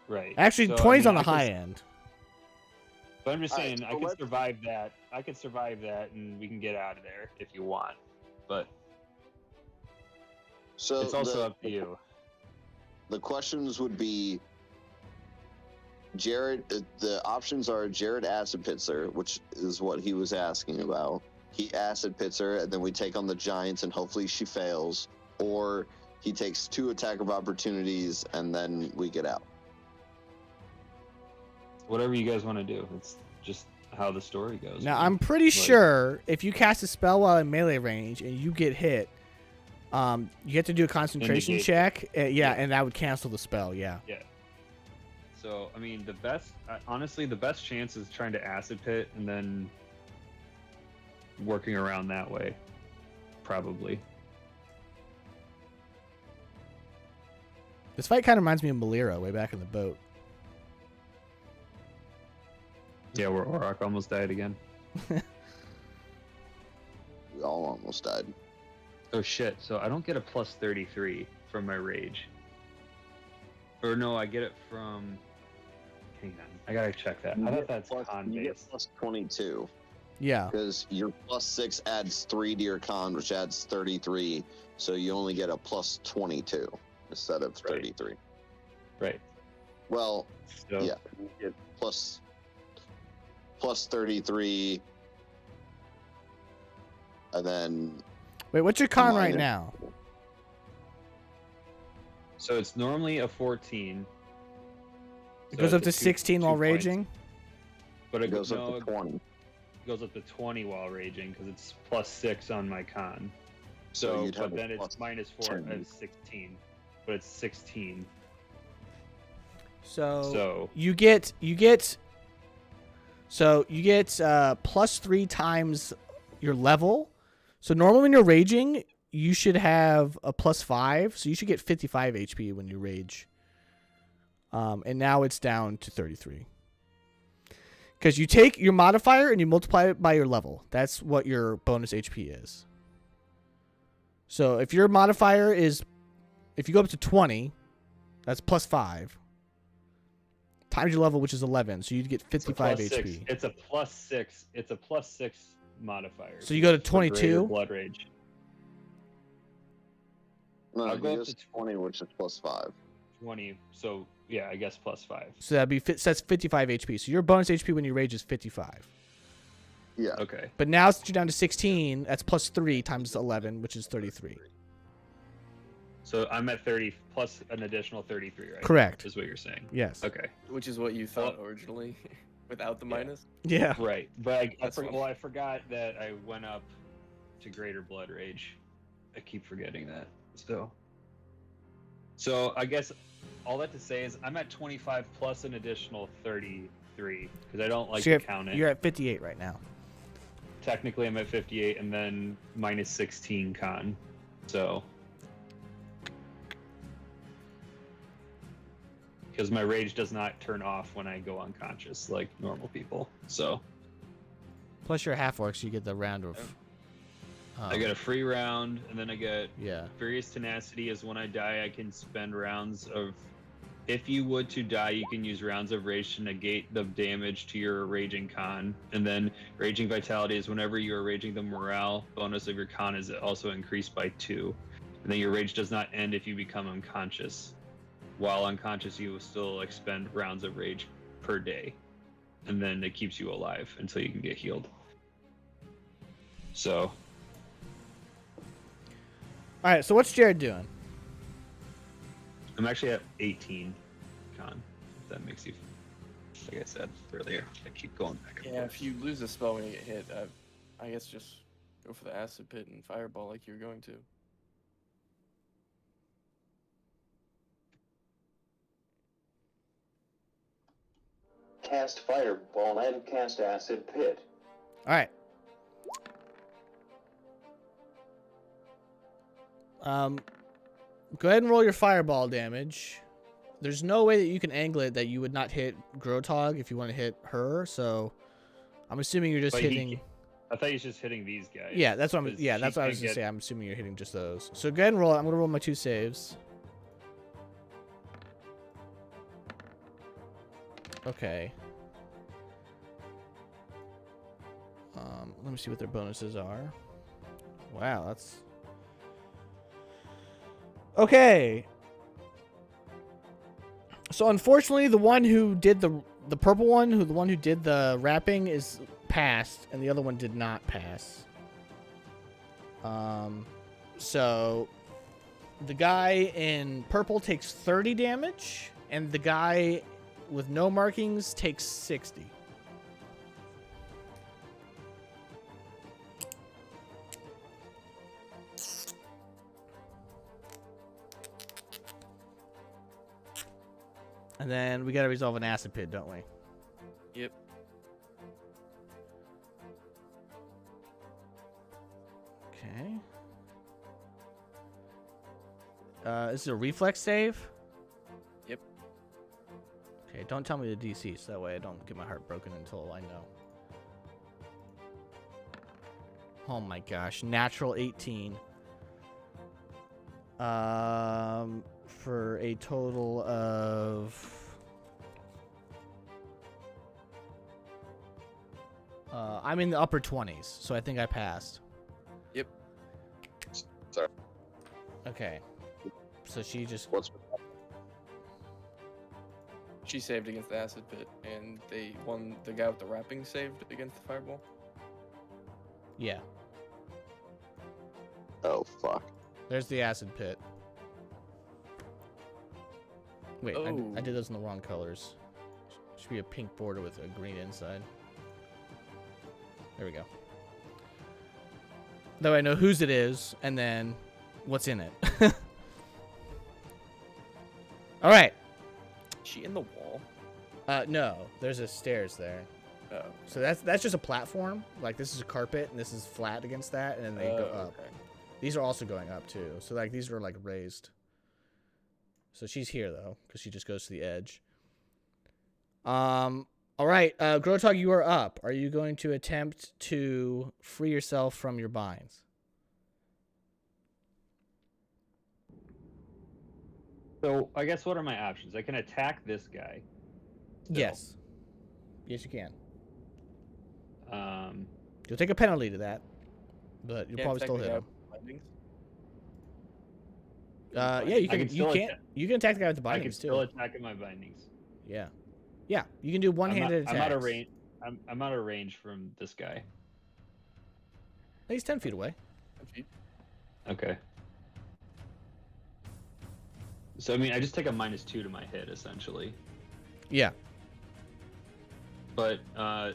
Right. Actually, So, 20's I on the mean, I high could- end. But I'm just All right, saying, so I could let's- survive that. I could survive that, and we can get out of there if you want. But So It's also up to you. the questions would be Jared. The options are Jared acid pits her, which is what he was asking about. He acid pits her, and then we take on the giants, and hopefully she fails. Or he takes 2 attack of opportunities, and then we get out. Whatever you guys want to do. It's just how the story goes. Now, man. I'm pretty sure if you cast a spell while in melee range and you get hit, you have to do a concentration Negate. check. Yeah, Yeah. and that would cancel the spell. Yeah. So, I mean, honestly, the best chance is trying to acid pit and then working around that way. Probably. This fight kind of reminds me of Malira way back in the boat. Yeah, where Auroch almost died again. We all almost died. Oh shit, so I don't get a plus 33 from my rage. Or no, I get it from... Hang on, I gotta check that. I thought that's con You get based. plus 22 Yeah. because your plus 6 adds 3 to your con, which adds 33. So you only get a plus 22 instead of Right. 33. Right. Well, So, yeah, you get plus 33, and then Wait, what's your con right Minor. now? So it's normally a 14. It So goes up it's to a 16 while 2 points, raging. But it goes no, up to 20. it goes up to 20 while raging because it's plus 6 on my con. So So, you'd have but a then it's plus minus 4 10. as 16. But it's 16. So, So you get plus 3 times your level. So normally when you're raging, you should have a plus 5. So you should get 55 HP when you rage. And now it's down to 33. Because you take your modifier and you multiply it by your level. That's what your bonus HP is. So if your modifier is, if you go up to 20, that's plus 5. Times your level, which is 11. So you'd get it's a 55 plus HP. 6. It's a plus 6. It's a plus 6 modifier. So you go to for greater 22? Blood rage. No, I'll he go up goes to to 20, which is plus 5. 20. So yeah, I guess plus 5. So that's 55 HP. So your bonus HP when you rage is 55. Yeah. Okay. But now since you're down to 16, that's plus 3 times 11, which is 33. So I'm at 30 plus an additional 33, right? Correct. Is what you're saying. Yes. Okay. Which is what you thought originally, without the Yeah. minus. Yeah. Right. But That's fine. I forgot that I went up to greater blood rage. I keep forgetting that still. So I guess all that to say is I'm at 25 plus an additional 33 because I don't like So to count it. you're at 58 right now. Technically, I'm at 58 and then minus 16 con. So. Because my rage does not turn off when I go unconscious like normal people. So Plus you're half orc, so you get the round of. I get a free round, and then I get Yeah. Furious Tenacity is when I die, I can spend rounds of. If you would to die, you can use rounds of rage to negate the damage to your raging con. And then Raging Vitality is whenever you are raging, the morale bonus of your con is also increased by 2. And then your rage does not end if you become unconscious. While unconscious, you will still expend rounds of rage per day. And then it keeps you alive until you can get healed. So. All right. So what's Jared doing? I'm actually at 18 con. If that makes you, like I said earlier, I keep going back and Yeah, forth. if you lose a spell when you get hit, I guess just go for the acid pit and fireball like you were going to. Cast Fireball and cast Acid Pit. All right. Go ahead and roll your fireball damage. There's no way that you can angle it that you would not hit Grotog if you want to hit her. So I'm assuming you're just But hitting. I thought he was just hitting these guys. Yeah, that's what I'm. because Yeah, she that's what I can't was gonna get- say. I'm assuming you're hitting just those. So go ahead and roll. I'm gonna roll my 2 saves. Okay. Let me see what their bonuses are. Wow, that's. Okay. So unfortunately, the one who did the purple one, the one who did the wrapping, is passed, and the other one did not pass. So the guy in purple takes 30 damage, and the guy with no markings takes 60. And then we gotta resolve an acid pit, don't we? Yep. Okay. This is a reflex save? Yep. Okay, don't tell me the DC, so that way I don't get my heart broken until I know. Oh my gosh, natural 18. For a total of... I'm in the upper 20s, so I think I passed. Yep. Sorry. Okay. So she just... What's She saved against the acid pit, and they won. The guy with the wrapping saved against the fireball. Yeah. Oh fuck. There's the acid pit. Wait, Oh. I did those in the wrong colors. Should be a pink border with a green inside. There we go. Though I know whose it is, and then what's in it. All right. Is she in the wall? No, there's a stairs there. Oh. So that's just a platform. Like this is a carpet, and this is flat against that, and then they go up. Okay. These are also going up too. So like these are like raised. So she's here though, because she just goes to the edge. All right, Grotog, you are up. Are you going to attempt to free yourself from your binds? So I guess what are my options? I can attack this guy. still. Yes. Yes, you can. Um, You'll take a penalty to that, but you'll Can't probably still hit technically him. have bindings? Yeah, you I can. can You still can't. You can attack the guy with the I can bindings still too. attack in my bindings. Yeah. Yeah, you can do one-handed attacks. I'm out of range. I'm out of range from this guy. He's 10 feet away. Okay. So I mean, I just take a -2 to my hit essentially. Yeah. But the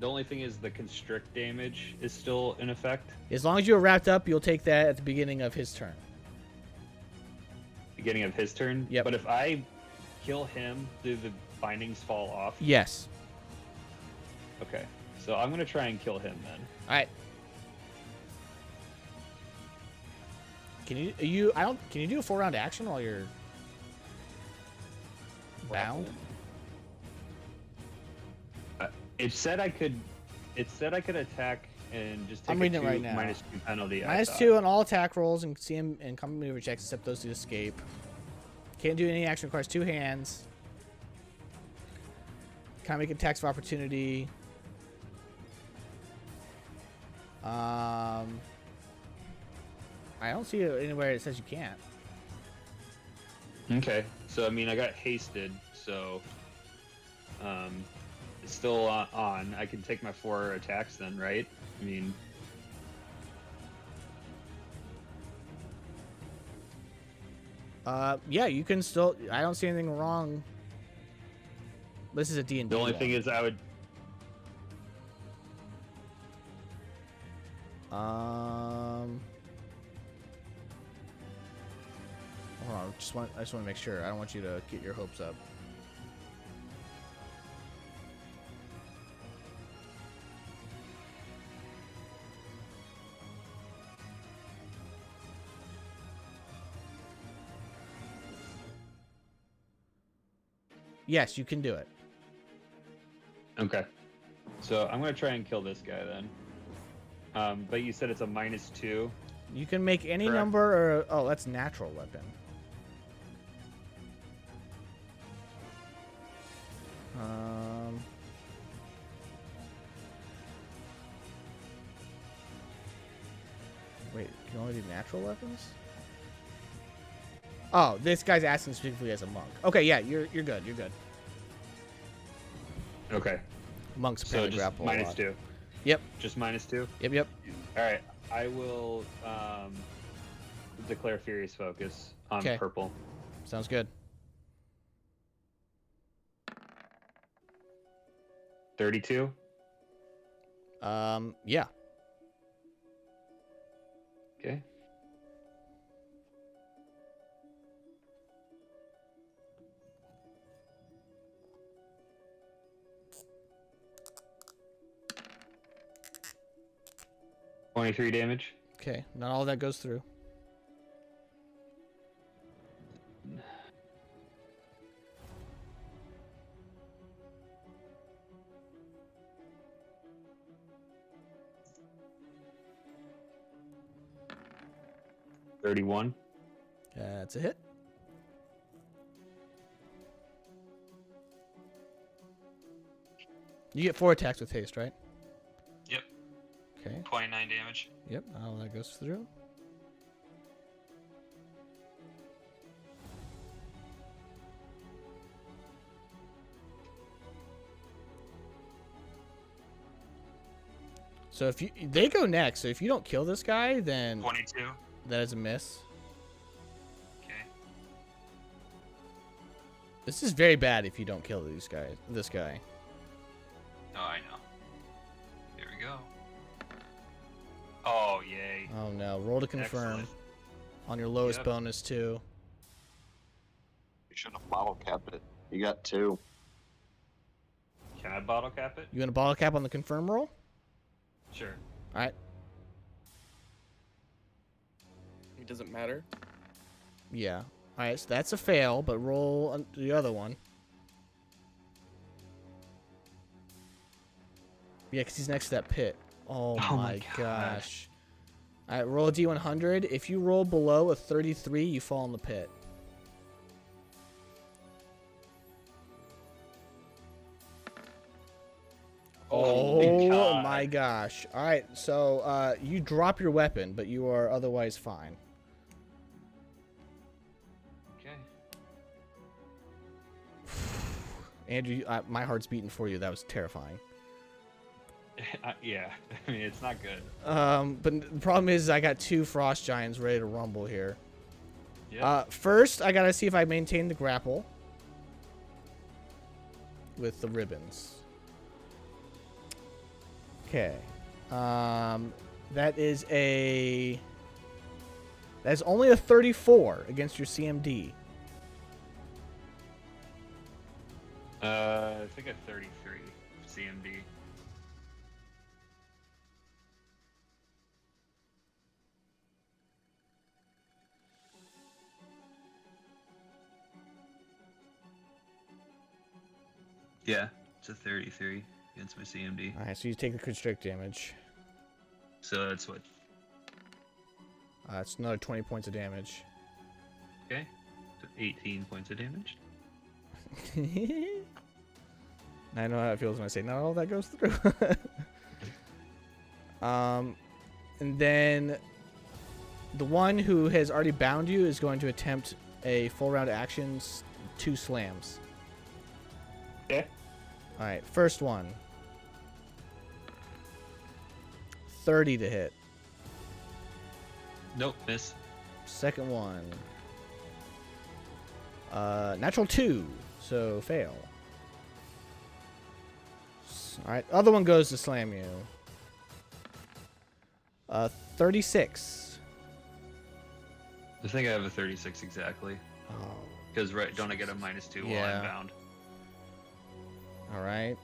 only thing is the constrict damage is still in effect. As long as you're wrapped up, you'll take that at the beginning of his turn. Beginning of his turn. Yep. But if I kill him, do the bindings fall off? Yes. Okay. So I'm gonna try and kill him then. All right. Can you? I don't. Can you do a 4-round action while you're bound? It said I could. It said I could attack and just take I'm a reading it right now. -2 penalty. I Minus thought. 2 on all attack rolls and CM and combat maneuver checks except those to escape. Can't do any action. Requires 2 hands. Can't make attacks of opportunity. I don't see anywhere it says you can't. Okay. So I mean, I got hasted, so it's still on. I can take my 4 attacks then, right? I mean, Yeah, you can still. I don't see anything wrong. This is a D&D. the only thing is I would. Hold on, I just want to make sure. I don't want you to get your hopes up. Yes, you can do it. Okay. So I'm gonna try and kill this guy then. But you said it's a -2. You can make any Correct. number or oh, that's natural weapon. Wait, can you only do natural weapons? Oh, this guy's asking specifically as a monk. Okay, yeah, you're good. You're good. Okay. Monks So apparently just grapple a minus lot. 2. Yep. Just minus 2. Yep. All right. I will declare Furious Focus on Okay. purple. Sounds good. 32. Yeah. Okay. $23 damage. Okay. Not all that goes through. $31. That's a hit. You get 4 attacks with haste, right? Yep. Okay. 29 damage. Yep. All that goes through. So if they go next, so if you don't kill this guy, then 22. that is a miss. Okay. This is very bad if you don't kill this guy. Oh, I know. Here we go. Oh, yay. Oh no, roll to confirm Excellent. on your lowest Yep. bonus too. You should have bottle capped it. You got 2. Can I bottle cap it? You want a bottle cap on the confirm roll? Sure. All right. It doesn't matter. Yeah. All right, so that's a fail, but roll the other one. Yeah, because he's next to that pit. Oh, Oh my my gosh. All right, roll a D100. If you roll below a 33, you fall in the pit. Holy Oh God. my gosh. All right, so you drop your weapon, but you are otherwise fine. Okay. Andrew, my heart's beating for you. That was terrifying. Yeah. I mean, it's not good. But the problem is I got 2 frost giants ready to rumble here. Yeah. First, I gotta see if I maintain the grapple with the ribbons. Okay. That is only a 34 against your CMD. I think at 33 CMD. Yeah, it's a 33 against my CMD. All right, so you take the constrict damage. So that's what? It's another 20 points of damage. Okay. So 18 points of damage. I know how it feels when I say not all that goes through. And then the one who has already bound you is going to attempt a full round of actions, 2 slams. Okay. All right, first one. 30 to hit. Nope, miss. Second one. Natural 2, so fail. All right, other one goes to slam you. 36. I think I have a 36 exactly. Oh, Because don't I get a -2 while Yeah. I'm bound? all right.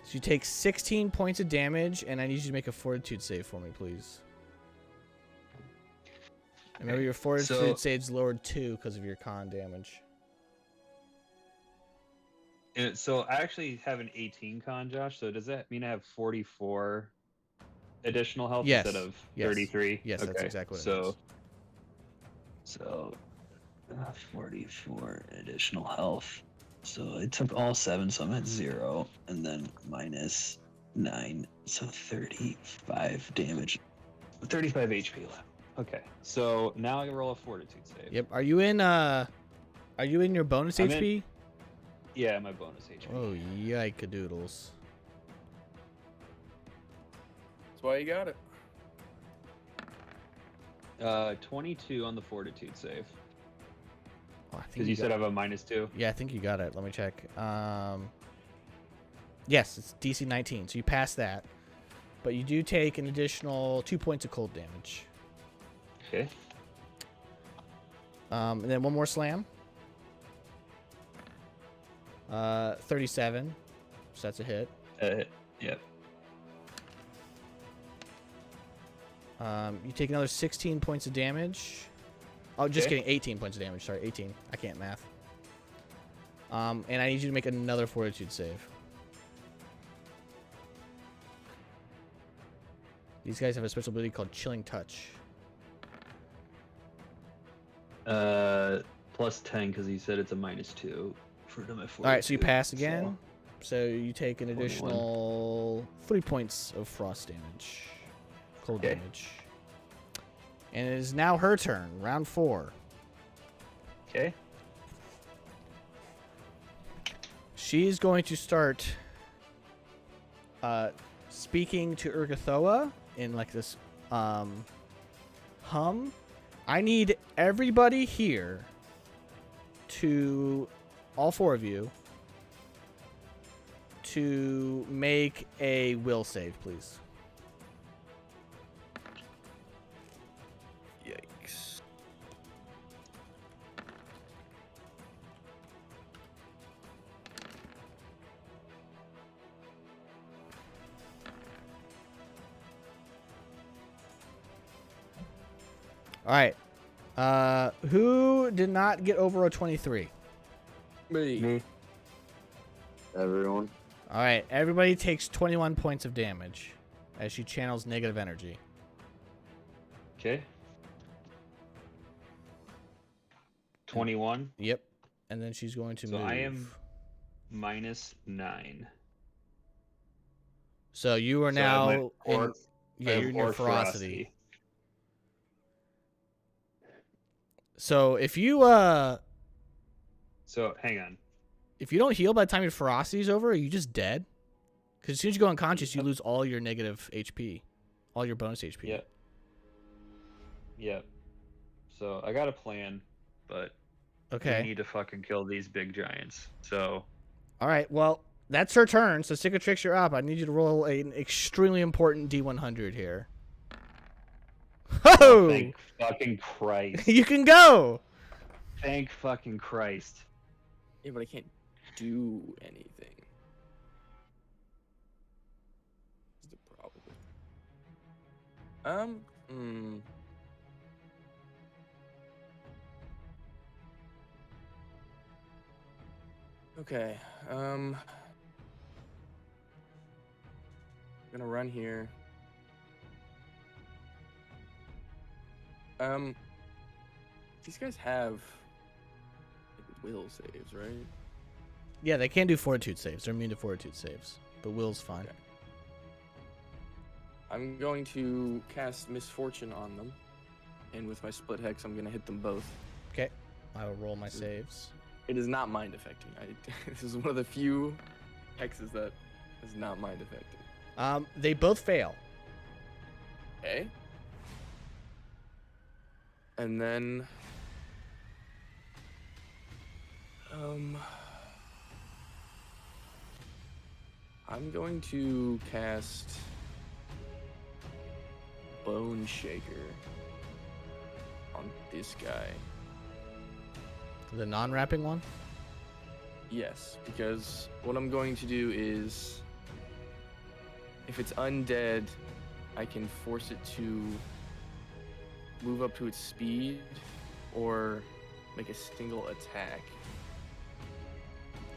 So you take 16 points of damage, and I need you to make a fortitude save for me, please. And remember, your fortitude So- save's lowered 2 because of your con damage. So I actually have an 18 con, Josh. So does that mean I have 44 additional health Yes. instead of Yes. 33? Yes, that's Okay. exactly what it so, means. So, 44 additional health. So I took all 7, so I'm at 0, and then -9, so 35 damage. 35 HP left. Okay, so now I roll a fortitude save. Yep. Are you in your bonus I'm in- HP? Yeah, my bonus HP. Oh, yike-a-doodles. That's why you got it. 22 on the fortitude save. Oh, I think Because you said I got- have a -2. Yeah, I think you got it. Let me check. Yes, it's DC 19, so you pass that. But you do take an additional 2 points of cold damage. Okay. And then one more slam. 37. So that's a hit. Yep. You take another 16 points of damage. Oh, just Okay. kidding. 18 points of damage. Sorry, 18. I can't math. And I need you to make another fortitude save. These guys have a special ability called Chilling Touch. Plus 10 because he said it's a -2 for my fortitude. All right, so you pass again. So you take an 21. additional 3 points of frost damage. Cold Okay. damage. And it is now her turn. Round 4. Okay. She's going to start speaking to Urgathoa in like this hum. I need everybody here to, all 4 of you, to make a will save, please. Yikes. All right. Who did not get over a 23? Me. Everyone. All right. Everybody takes 21 points of damage as she channels negative energy. Okay. 21. Yep. And then she's going to So move. I am -9. So you are So I have my now or- in, I yeah, have you're in your or ferocity. So if you So hang on. don't heal by the time your ferocity is over, are you just dead? Because as soon as you go unconscious, you lose all your negative HP, all your bonus HP. Yep. Yep. So I got a plan, but Okay. we need to fucking kill these big giants. So All right. Well, that's her turn. So Cicatrix, you're up. I need you to roll an extremely important D100 here. Oh! thank fucking Christ. You can go. Thank fucking Christ. Yeah, but I can't do anything. Is the problem? Okay. I'm gonna run here. These guys have like, will saves, right? Yeah, they can do fortitude saves. They're immune to fortitude saves. But will's fine. Okay. I'm going to cast Misfortune on them, and with my split hex, I'm gonna hit them both. Okay. I will roll my saves. It is not mind affecting. This is one of the few hexes that is not mind affecting. They both fail. Okay. And then, I'm going to cast Bone Shaker on this guy. The non-wrapping one? Yes, because what I'm going to do is, if it's undead, I can force it to move up to its speed or make a single attack.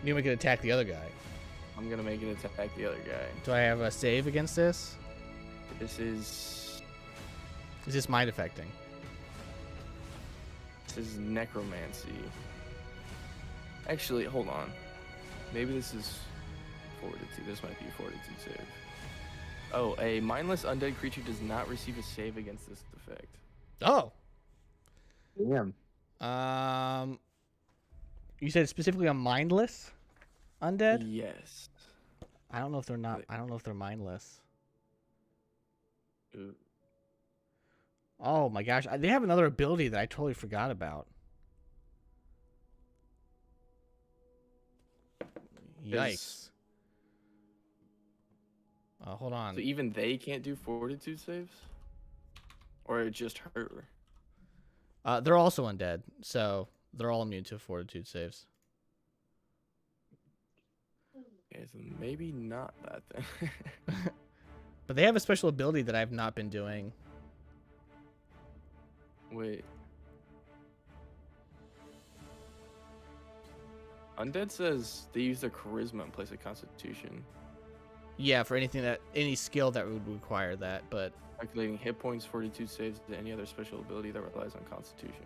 You make it attack the other guy. I'm gonna make it attack the other guy. Do I have a save against this? This is mind affecting? this is necromancy. Actually, hold on. Maybe this is fortitude. This might be a fortitude save. Oh, a mindless undead creature does not receive a save against this effect. Oh. Damn. You said specifically a mindless undead? Yes. I don't know if they're not. Wait. I don't know if they're mindless. Ooh. Oh my gosh, they have another ability that I totally forgot about. Yikes. Hold on. So even they can't do fortitude saves? Or just her? They're also undead, so they're all immune to fortitude saves. Okay, so maybe not that then. But they have a special ability that I've not been doing. Wait. Undead says they use their charisma in place of constitution. Yeah, for any skill that would require that, but Calculating hit points, fortitude saves, to any other special ability that relies on constitution.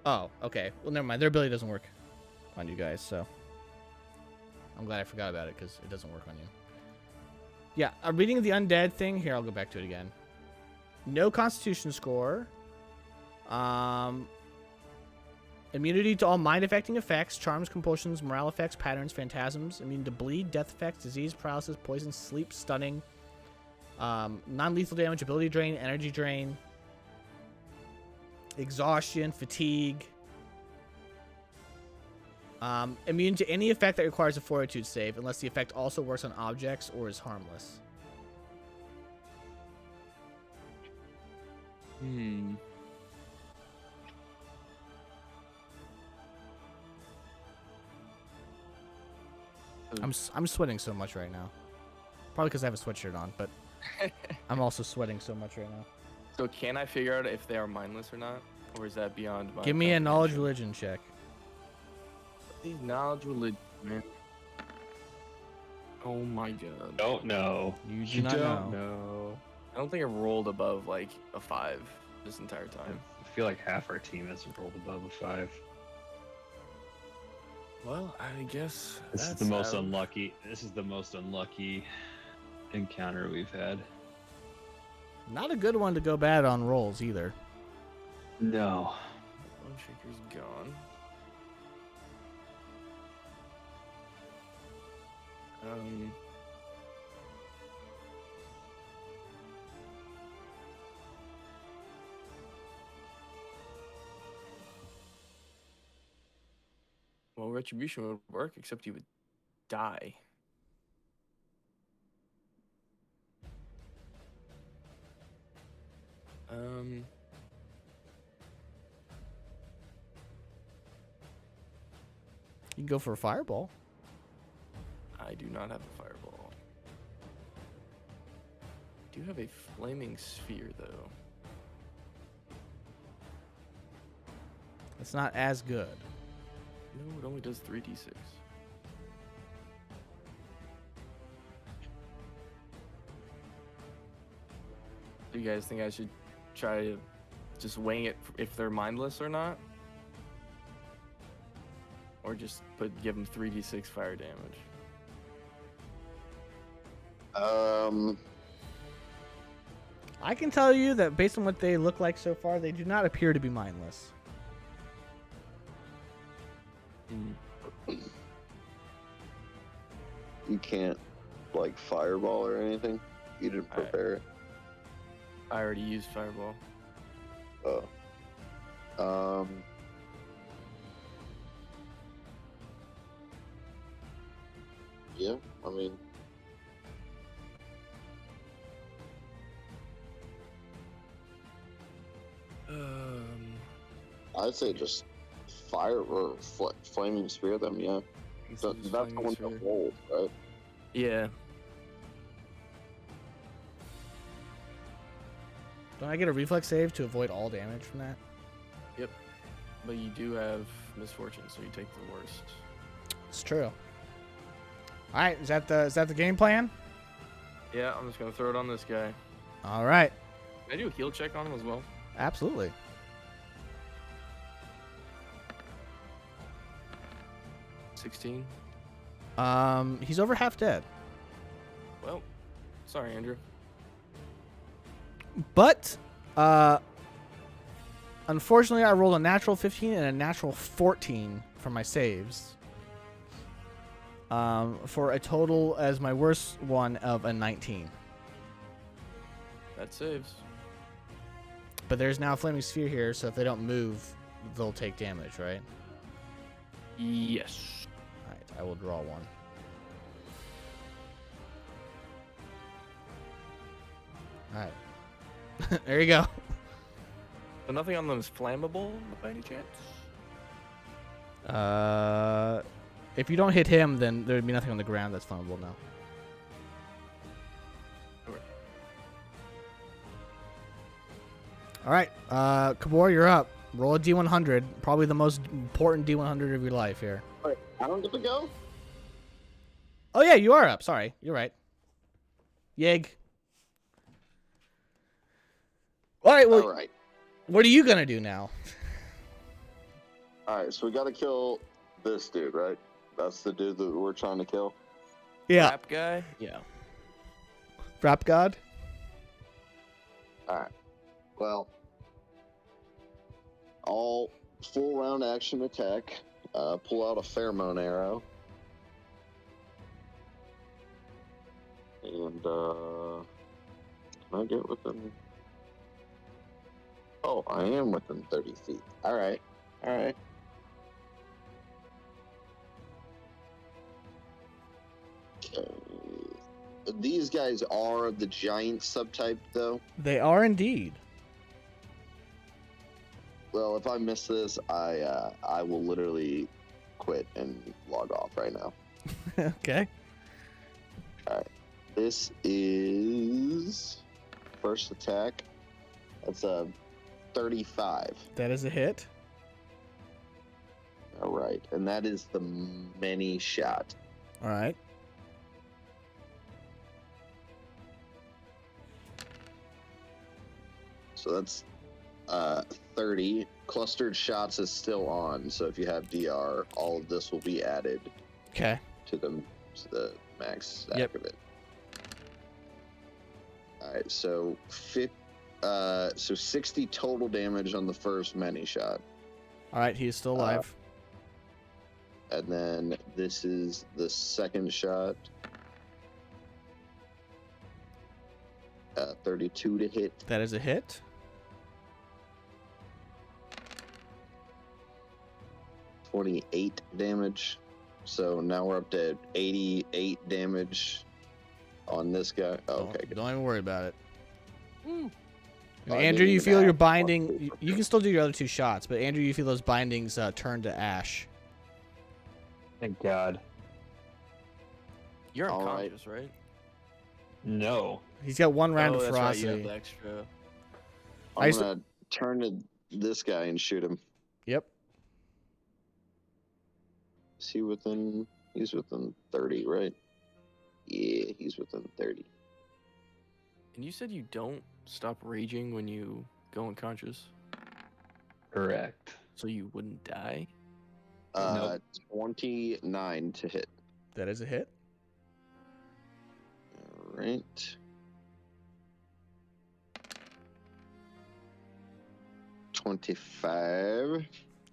oh, okay. Well, never mind. Their ability doesn't work on you guys, so I'm glad I forgot about it because it doesn't work on you. Yeah, I'm reading the undead thing. Here, I'll go back to it again. No constitution score. Immunity to all mind-affecting effects, charms, compulsions, morale effects, patterns, phantasms. Immune to bleed, death effects, disease, paralysis, poison, sleep, stunning. Non-lethal damage, ability drain, energy drain. Exhaustion, fatigue. Immune to any effect that requires a fortitude save, unless the effect also works on objects or is harmless. I'm sweating so much right now. Probably because I have a sweatshirt on, but I'm also sweating so much right now. So can I figure out if they are mindless or not? Or is that beyond my Give me a knowledge comprehension? religion check. These knowledge religion, man. Oh my god. Don't know. You do You not don't know. know. I don't think I rolled above like a 5 this entire time. I feel like half our team hasn't rolled above a 5. Well, I guess This is that's the most out. unlucky. This is the most unlucky encounter we've had. Not a good one to go bad on rolls either. No. Bone shaker's gone. Well, retribution would work, except you would die. You can go for a fireball. I do not have a fireball. I do have a flaming sphere, though. It's not as good. No, it only does 3d6. Do you guys think I should try to just wing it if they're mindless or not? Or just give them 3d6 fire damage? I can tell you that based on what they look like so far, they do not appear to be mindless. You can't like fireball or anything. You didn't prepare it. I already used fireball. Oh. Yeah, I mean. I'd say just fire or flaming spear them. Yeah, so that's just the flaming one sphere. to hold, right? Yeah. Don't I get a reflex save to avoid all damage from that? Yep. But you do have misfortune, so you take the worst. It's true. All right, is that the game plan? Yeah, I'm just gonna throw it on this guy. All right, Can I do a heal check on him as well? absolutely. 16. He's over half dead. Well, sorry, Andrew. But, unfortunately, I rolled a natural 15 and a natural 14 for my saves. For a total, as my worst one, of a 19. That saves. But there's now a flaming sphere here, so if they don't move, they'll take damage, right? Yes. Alright, I will draw one. Alright. There you go. So nothing on them is flammable by any chance? If you don't hit him, then there'd be nothing on the ground that's flammable now. Alright, Kabor, you're up. Roll a D100. Probably the most important D100 of your life here. Wait, I don't get to go? Oh, yeah, you are up. Sorry. You're right. Yeg. Alright, well, All right. what are you going to do now? All right, so we got to kill this dude, right? That's the dude that we're trying to kill. Yeah. Rap guy? Yeah. Rap God? All right. Well, all full round action attack. Pull out a pheromone arrow. And, can I get within... Oh, I am within 30 feet. All right. All right. Okay. These guys are the giant subtype, though. They are indeed. Well, if I miss this, I will literally quit and log off right now. Okay. All right. This is first attack. That's a 35. That is a hit. All right, and that is the many shot. All right. So that's 30. Clustered shots is still on. So if you have DR, all of this will be added Okay. to the max stack Yep. of it. All right, so 60 total damage on the first many shot, All right, he is still alive. and then this is the second shot. 32 to hit. That is a hit. 28 damage. So now we're up to 88 damage on this guy. Oh, okay, good. Don't even worry about it. And I Andrew, didn't you even feel your have binding. plus You can still do your other two shots, but Andrew, you feel those bindings turn to ash. Thank God. You're All right. unconscious, right? No. He's got one round of that's right, you have ferocity. the extra. I I'm used to- gonna turn to this guy and shoot him. Yep. Is he within? He's within 30, right? Yeah, he's within 30. And you said you don't stop raging when you go unconscious, Correct. so you wouldn't die? 29 to hit. That is a hit. All right. 25.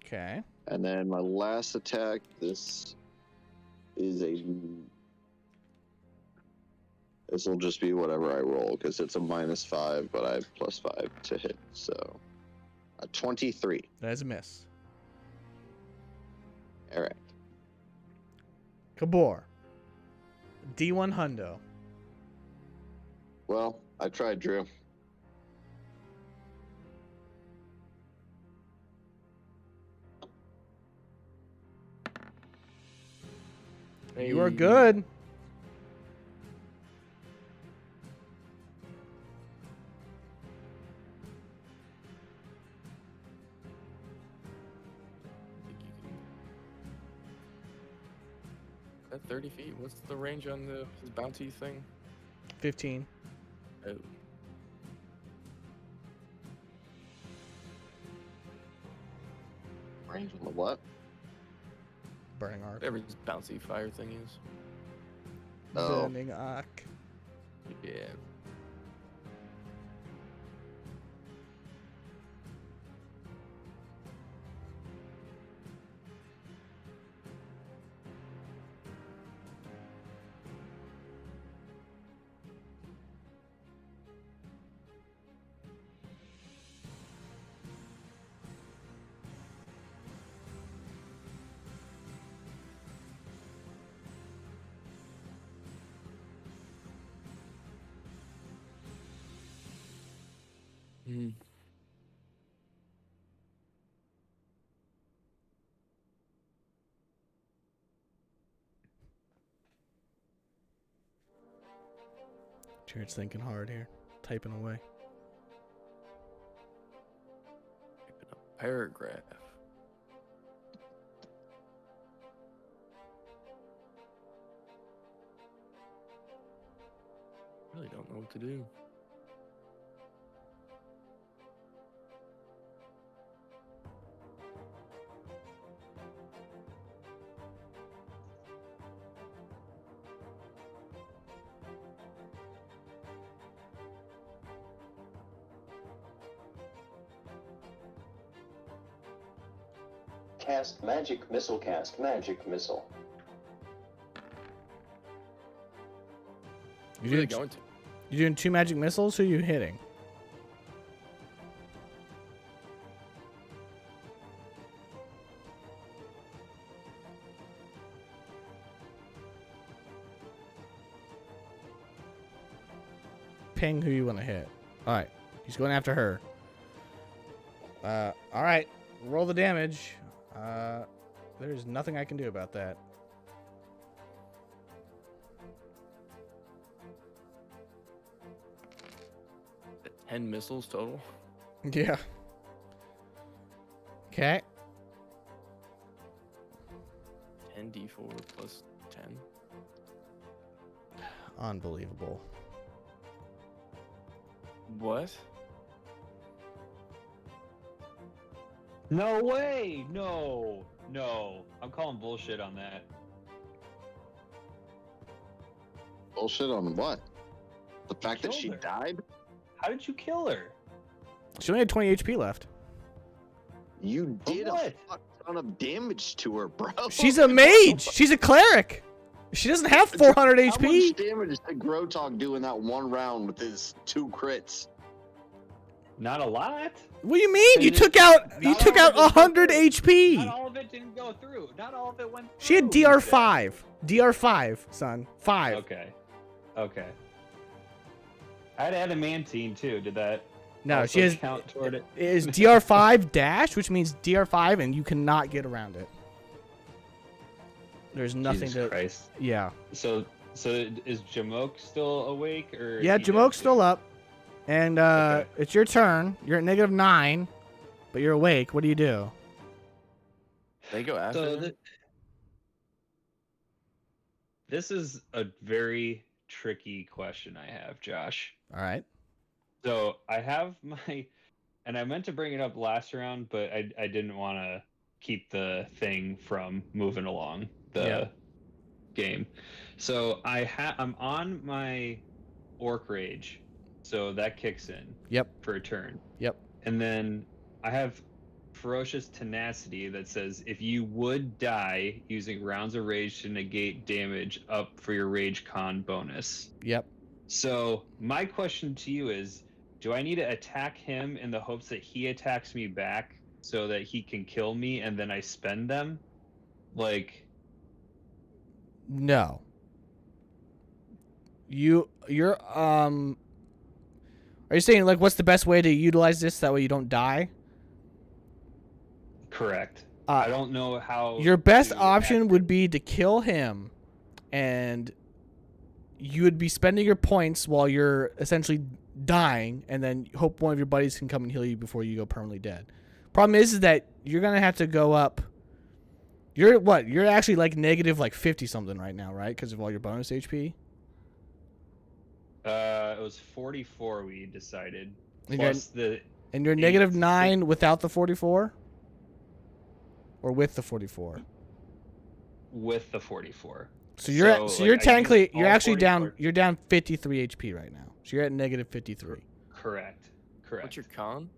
Okay. And then my last attack, this is a... This will just be whatever I roll, because it's a -5, but I have +5 to hit, so... A 23. That is a miss. Alright. Kabor. D1 hundo. Well, I tried, Drew. You are Hey. good. I think you can. Is that 30 feet? What's the range on his bounty thing? 15. Oh. Range on the what? burning arc. Whatever this bouncy fire thing is. Oh. Burning arc. Yeah. Mm. Jared's thinking hard here, typing away. A paragraph. Really don't know what to do. Cast magic missile. Cast magic missile. You Where are they doing, going to? you doing 2 magic missiles? Who are you hitting? Ping who you want to hit. Alright. He's going after her. Alright. Roll the damage. There's nothing I can do about that. 10 missiles total. Yeah. Okay. 10d4 plus 10. Unbelievable. What? No way! No. I'm calling bullshit on that. Bullshit on what? The fact that killed she her. died? How did you kill her? She only had 20 HP left. You did a what? fuck ton of damage to her, bro. She's a mage. She's a cleric. She doesn't have 400 How much HP. damage did Grotog do in that one round with his 2 crits? Not a lot. What do you mean? You And took it- out not took all out of it went 100 through. HP. Not all of it didn't go through. Not all of it went through. She had you DR5. DR5, son. 5. said. Okay. I had adamantine too. Did that? No, also she has count toward it. it is DR5 dash, which means DR5 and you cannot get around it. There's nothing Jesus to Christ. Yeah. So is Jamoke still awake or? Yeah, he dead Jamoke's too? still up. And Okay. it's your turn. You're at -9, but you're awake. What do you do? They go after So them? this is a very tricky question I have, Josh. All right. So I have my, and I meant to bring it up last round, but I didn't want to keep the thing from moving along the Yeah. game. So I'm on my Orc Rage, so that kicks in. Yep. For a turn. Yep. And then I have Ferocious Tenacity that says if you would die using rounds of rage to negate damage up for your Rage Con bonus. Yep. So my question to you is, do I need to attack him in the hopes that he attacks me back so that he can kill me and then I spend them? Like, No. You're are you saying like what's the best way to utilize this that way you don't die? correct. Uh, I don't know how. Your best to option act- would be to kill him, and you would be spending your points while you're essentially dying, and then hope one of your buddies can come and heal you before you go permanently dead. Problem is that you're gonna have to go up. You're what? You're actually like negative like 50 something right now, right? Because of all your bonus HP. It was 44 we decided. And you're- Plus the And you're Eight, negative six. 9 without the 44, or with the 44. with the 44. So you're So, so like, you're I technically used all you're actually 44 down you're down 53 HP right now. So you're at negative 53. Correct. What's your con?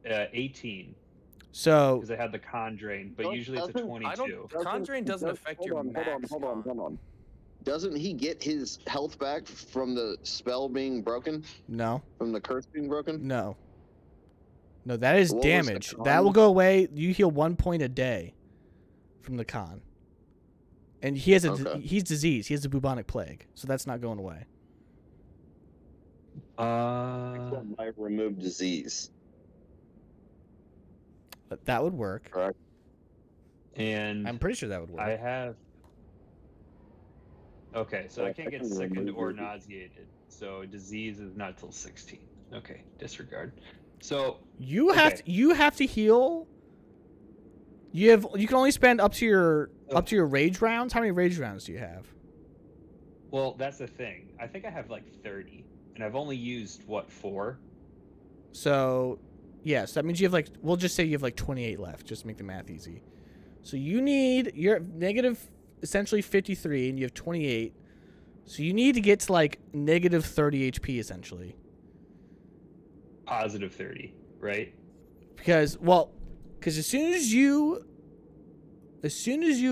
18, So because I had the con drain, but Don't- usually it's a doesn't- 22. Con drain doesn't affect your max con. Hold on. Doesn't he get his health back from the spell being broken? no, From the curse being broken? no, that is What was the damage. That con? will go away. You heal 1 point a day from the con, and he has Okay. he's diseased. He has the bubonic plague, so that's not going away. Might remove disease. But that would work. Correct. And I'm pretty sure that would work. I have. Okay, so I Yeah, can't I get can sickened remove or it. nauseated. So disease is not till 16. Okay, disregard. So You have okay. you have to heal. You can only spend up to your rage rounds. How many rage rounds do you have? Well, that's the thing. I think I have like 30, and I've only used what 4. So, yes, that means you have like we'll just say you have like 28 left, just to make the math easy. So you're negative essentially 53, and you have 28. So you need to get to like negative 30 HP essentially. Positive 30, right? Because as soon as you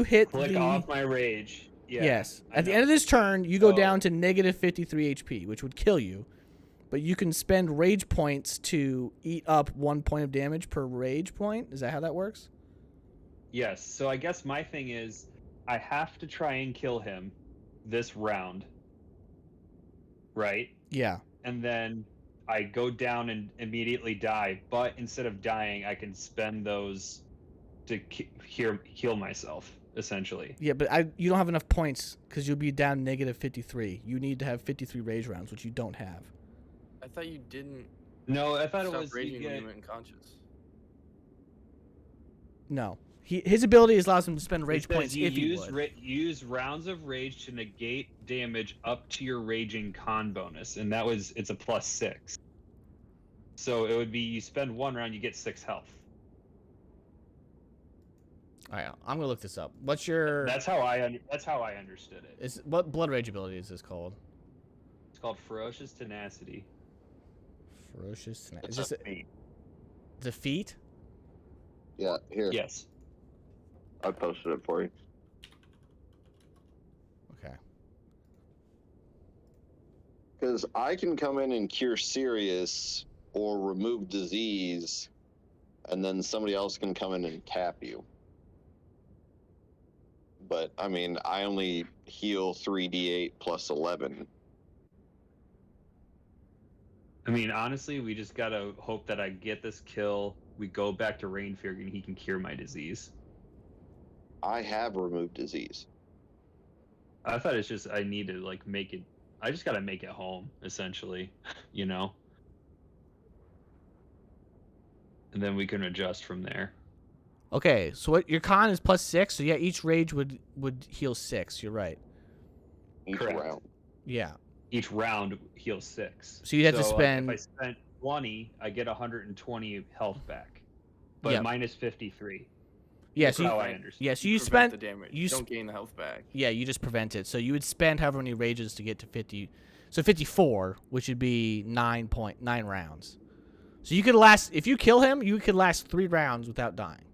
hit Click the off my rage. Yeah, yes. I At the know. end of this turn, you go So- down to negative 53 HP, which would kill you. But you can spend rage points to eat up 1 point of damage per rage point. Is that how that works? Yes. So I guess my thing is, I have to try and kill him this round, right? Yeah. And then I go down and immediately die. But instead of dying, I can spend those to heal myself, essentially. Yeah, but you don't have enough points because you'll be down negative 53. You need to have 53 rage rounds, which you don't have. I thought you didn't No, I thought it stop was raging you when get, you went unconscious. No. His ability allows him to spend rage it says points you if he use would. use rounds of rage to negate damage up to your raging con bonus, and it's a +6. So it would be you spend 1 round, you get 6 health. All right, I'm gonna look this up. What's your? That's how I understood it. What blood rage ability is this called? It's called Ferocious Tenacity. Ferocious. Is It's this a feat. the feat? Yeah, here. Yes. I posted it for you. Okay. Because I can come in and cure serious or remove disease, and then somebody else can come in and tap you. But, I mean, I only heal 3d8 plus 11. I mean, honestly, we just gotta hope that I get this kill. We go back to Rainfear, and he can cure my disease. I have removed disease. I thought it's just I need to like make it. I just gotta make it home, essentially, you know. And then we can adjust from there. Okay, so what your con is +6, so yeah, each rage would heal 6. You're right. Each Correct. round. Yeah. Each round heals 6. So you'd have to like, spend- if I spent 20, I get 120 health back, but Yep. minus 53. Yeah. That's So how you, I understand. yeah. So you prevent spent the damage. you You sp- don't gain the health back. yeah. You just prevent it. So you would spend however many rages to get to 50. So 54, which would be 9 rounds. So you could last if you kill him, you could last 3 rounds without dying.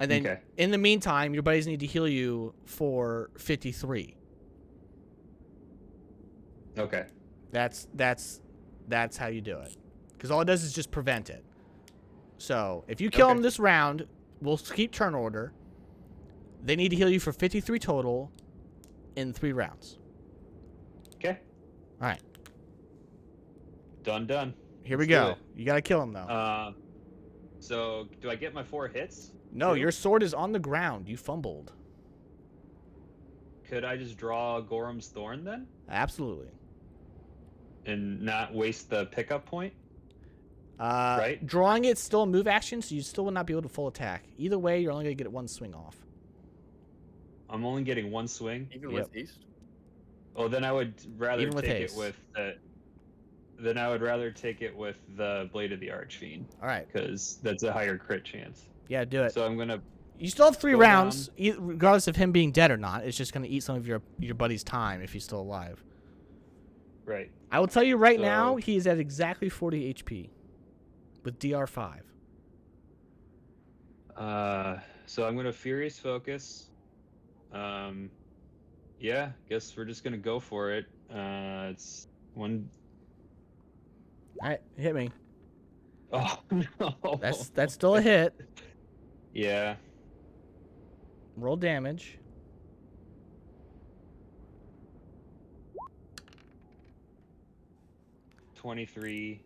And then Okay. in the meantime, your buddies need to heal you for 53. Okay. That's how you do it. Because all it does is just prevent it. So if you kill Okay. him this round, we'll keep turn order. They need to heal you for 53 total in 3 rounds. Okay. All right, Done. here we Let's do go. it. You got to kill him though. So do I get my 4 hits? No, two? your sword is on the ground. You fumbled. Could I just draw Gorham's Thorn then, Absolutely. and not waste the pickup point? Right. Drawing it's still a move action, so you still will not be able to full attack. Either way, you're only gonna get 1 swing off. I'm only getting 1 swing. Even Yep. with haste. Oh, then I would rather Even with take haste. it with the. Then I would rather take it with the Blade of the Archfiend, All right. because that's a higher crit chance. Yeah, do it. So I'm gonna You still have 3 Go rounds, regardless of him being dead or not. It's just going to eat some of your buddy's time if he's still alive. Right. I will tell you right So- now, he is at exactly 40 HP with DR5. So I'm gonna Furious Focus. Yeah, guess we're just gonna go for it. It's one. All right, hit me. Oh no. That's still a hit. Yeah. Roll damage. $23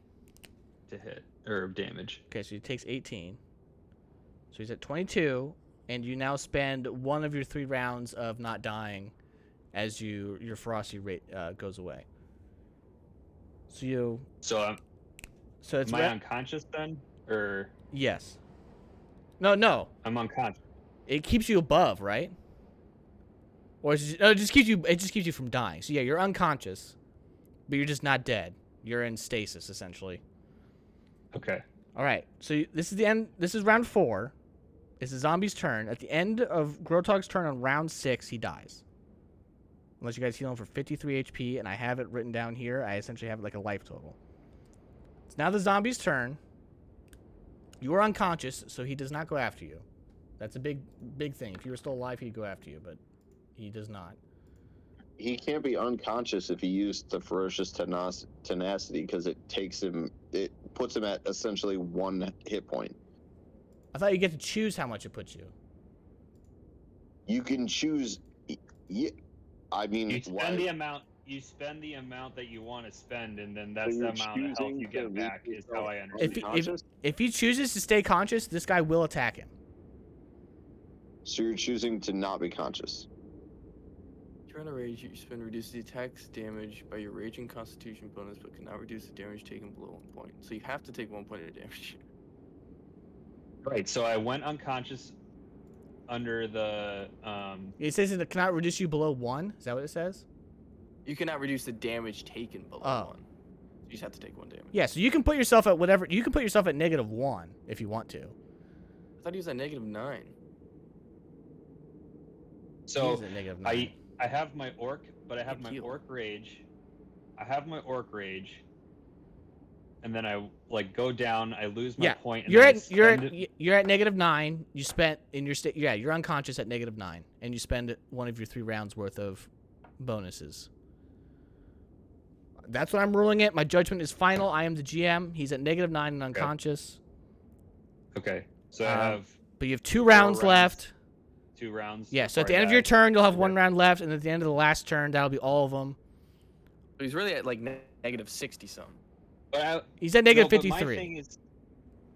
to hit or damage. Okay, so he takes 18. So he's at 22, and you now spend one of your 3 rounds of not dying as your ferocity rate goes away. So it's Am I unconscious then, or yes. No. I'm unconscious? It keeps you above, right? Or it just keeps you from dying. So yeah, you're unconscious, but you're just not dead. You're in stasis essentially. Okay. All right. So this is the end. This is round 4. It's the zombie's turn. At the end of Grotog's turn on round 6, he dies. Unless you guys heal him for 53 HP, and I have it written down here. I essentially have it like a life total. It's now the zombie's turn. You are unconscious, so he does not go after you. That's a big thing. If you were still alive, he'd go after you, but he does not. He can't be unconscious if he used the ferocious tenacity because it puts him at essentially 1 hit point. I thought you get to choose how much it puts you. You can choose. Yeah, I mean, You spend the amount. You spend the amount that you want to spend, and then that's So the you're amount of health choosing you to get back. leave Is how I yourself understand. If he chooses to stay conscious, this guy will attack him. So you're choosing to not be conscious. If you're on a rage, you spend reduce the attack's damage by your rage and constitution bonus, but cannot reduce the damage taken below 1 point. So you have to take 1 point of damage. Right. So I went unconscious under the. It says it cannot reduce you below 1. Is that what it says? You cannot reduce the damage taken below Oh. 1. You just have to take 1 damage. Yeah, so you can put yourself at whatever. You can put yourself at -1 if you want to. I thought he was at -9. So He's at -9. I have my orc, but I have Big my heal. orc rage. I have my orc rage, and then I go down. I lose my Yeah, point. And you're then I at you're spend it- you're at -9. You spent in your state. Yeah, you're unconscious at -9, and you spend one of your 3 rounds worth of bonuses. That's what I'm ruling it. My judgment is final. I am the GM. He's at -9 and unconscious. Okay. So I Um, have But you have 2 rounds rounds. left. 2 rounds. Yeah. So at before the I end of your die. turn, you'll have Okay. 1 round left, and at the end of the last turn, that'll be all of them. So he's really at like -60 some. But He's at no, but my -53. thing is,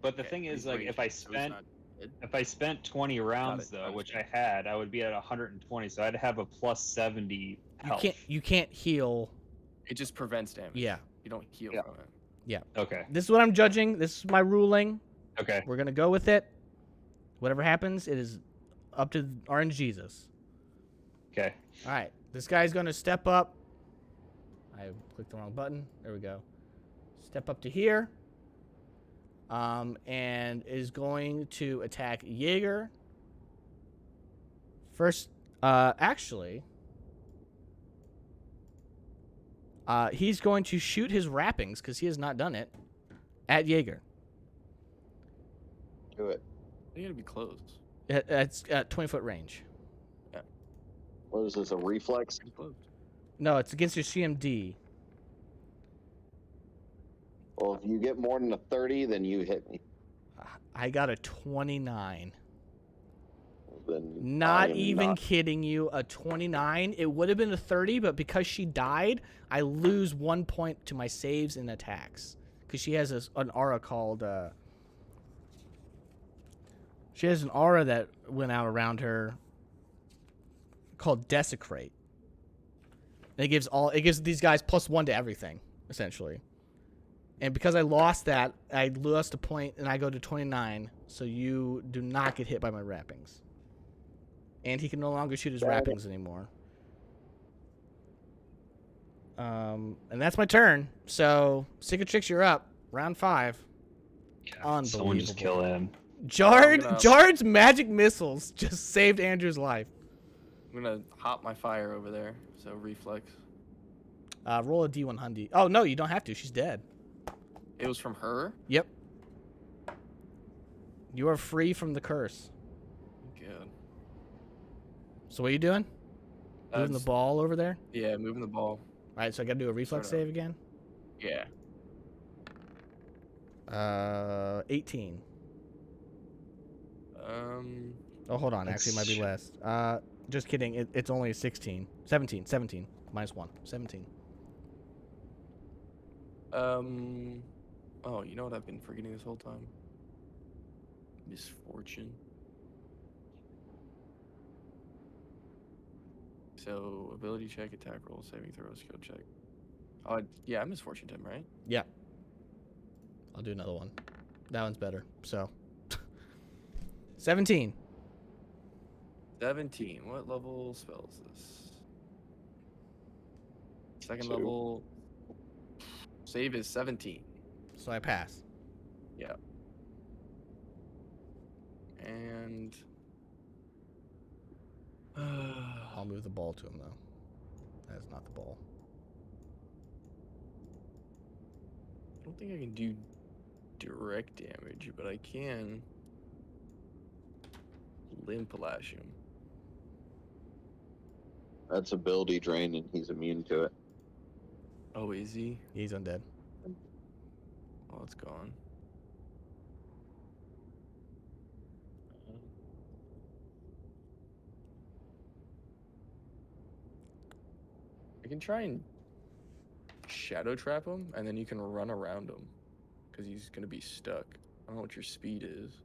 but the Okay, thing is, he's like, raged, if I so he's spent not dead. if I spent 20 rounds though, which I had, I would be at 120. So I'd have a plus 70 health. You can't heal. It just prevents damage. Yeah. You don't heal Yeah. from it. Okay. This is what I'm judging. This is my ruling. Okay. We're gonna go with it. Whatever happens, it is up to Orange Jesus. Okay. All right, this guy's gonna step up. I clicked the wrong button. There we go. Step up to here. And is going to attack Jaeger. First, actually, he's going to shoot his wrappings because he has not done it at Jaeger. Do it. You gotta be close. It's at 20-foot range. What is this? A reflex? Pretty close. No, it's against your CMD. Well, if you get more than a 30, then you hit me. I got a 29. Then Not I am even not- kidding you, a 29. It would have been a 30, but because she died, I lose 1 point to my saves and attacks. Because she has an aura called... she has an aura that went out around her called Desecrate. And it gives these guys +1 to everything, essentially. And because I lost that, I lost a point, and I go to 29, so you do not get hit by my wrappings. And he can no longer shoot his wrappings anymore. And that's my turn. So, Sick of Tricks, you're up. Round 5. Someone just kill him. gonna- Jard's magic missiles just saved Andrew's life. I'm gonna hop my fire over there. So reflex. Roll a D100. Oh no, you don't have to. She's dead. It was from her. Yep. You are free from the curse. Good. So what are you doing? Moving the Just- ball over there? Yeah, moving the ball. All right, so I got to do a reflex Start save again. Yeah. 18. Oh, hold on. Actually, it might be less. Just kidding. It's only 16. 17. 17. Minus 1. 17. Oh, you know what I've been forgetting this whole time? Misfortune. So, ability check, attack roll, saving throw, skill check. Oh, yeah, I'm misfortune him, right? Yeah. I'll do another one. That one's better. So, 17. 17. What level spell is this? Second 2. level. Save is 17. So I pass. Yeah. And. I'll move the ball to him, though. That's not the ball. I don't think I can do direct damage, but I can limp lash him. That's ability drain, and he's immune to it. Oh, is he? He's undead. Oh, it's gone. I can try and shadow trap him, and then you can run around him, because he's gonna be stuck. I don't know what your speed is.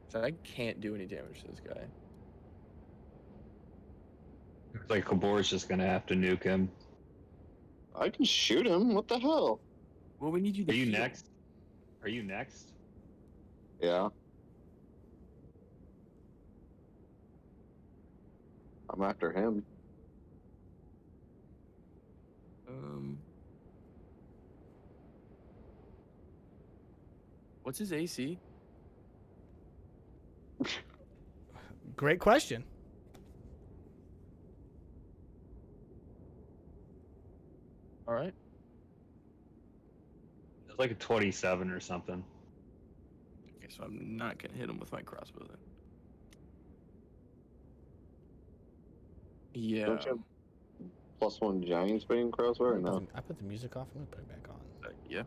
So I can't do any damage to this guy. It's like Kabor's just gonna have to nuke him. I can shoot him. What the hell? Well, we need you to Are you heal. next? Are you next? Yeah. I'm after him. What's his AC? Great question. All right. It's like a 27 or something. Okay, so I'm not gonna hit him with my crossbow then. Yeah. Don't you have +1 giant spinning crossbow or no? I put the music off. I'm going to put it back on. Yeah.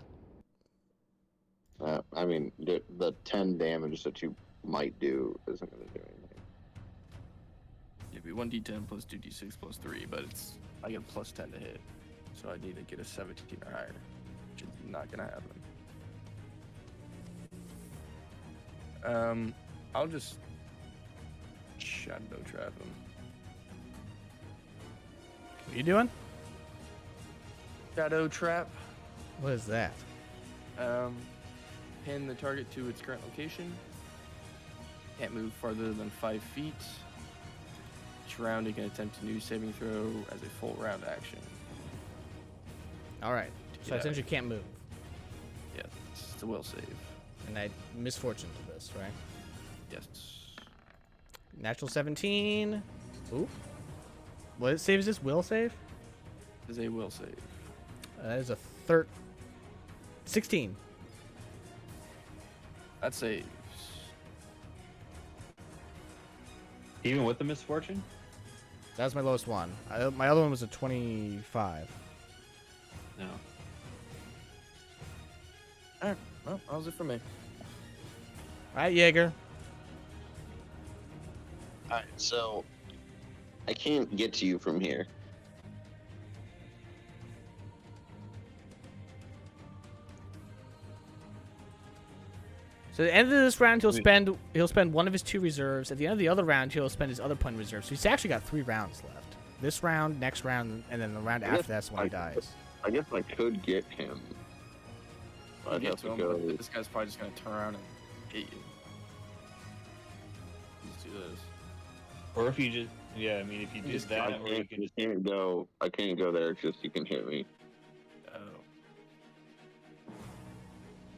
I mean, the 10 damage that you might do isn't going to do anything. It'd be 1d10 plus 2d6 plus 3, but I get a +10 to hit. So I need to get a 17 or higher, which is not gonna happen. I'll just shadow trap him. What are you doing? Shadow trap. What is that? Pin the target to its current location. Can't move farther than 5 feet. Each round, it can attempt a new saving throw as a full round action. All right. So Yeah. essentially you can't move. Yeah, it's a will save. And I misfortune to this, right? Yes. Natural 17. Ooh. What save is this? Will save? Is a will save. That is a 16. That saves. Even with the misfortune? That was my lowest one. My other one was a 25. No. Alright, well, that was it for me. All right, Jaeger. Alright, so I can't get to you from here. So at the end of this round, he'll spend one of his 2 reserves. At the end of the other round, he'll spend his other point reserve. So he's actually got 3 rounds left. This round, next round, and then the round after that's when he dies. I guess I could get him. I'll I'd get have to to him, go. but this guy's probably just gonna turn around and hit you. Let's do this. Or if you just, yeah, I mean, if you did just that, or you can just. I can't go there. It's just you can hit me. Oh.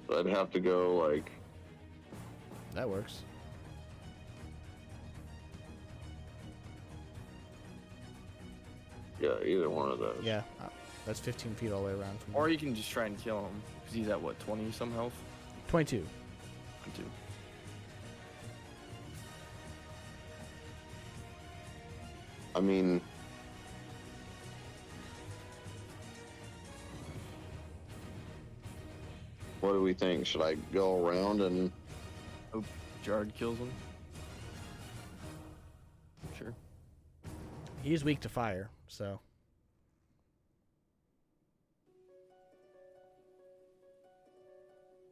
So I'd have to go like. That works. Yeah, either one of those. Yeah, that's 15 feet all the way around from Or you. you can just try and kill him, because he's at, what, 20 some health? 22. 22. I mean. What do we think? Should I go around and? Jard kills him. Sure. He is weak to fire, so.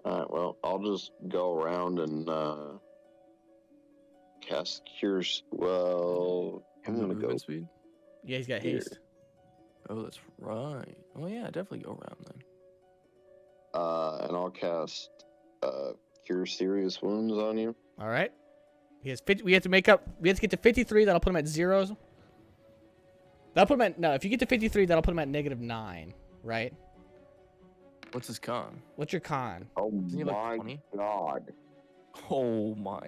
Alright, well, I'll just go around and cast Cures. Well, I'm gonna go. Movement speed? Yeah, he's got Here. haste. Oh, that's right. Oh, yeah, definitely go around then. And I'll cast Cure Serious Wounds on you. All right. He has 50, we have to get to 53. That'll put him at zeros. That'll put him at, no, if you get to 53, that'll put him at -9, right? What's his con? What's your con? Oh Isn't he like my 20? god. Oh, my.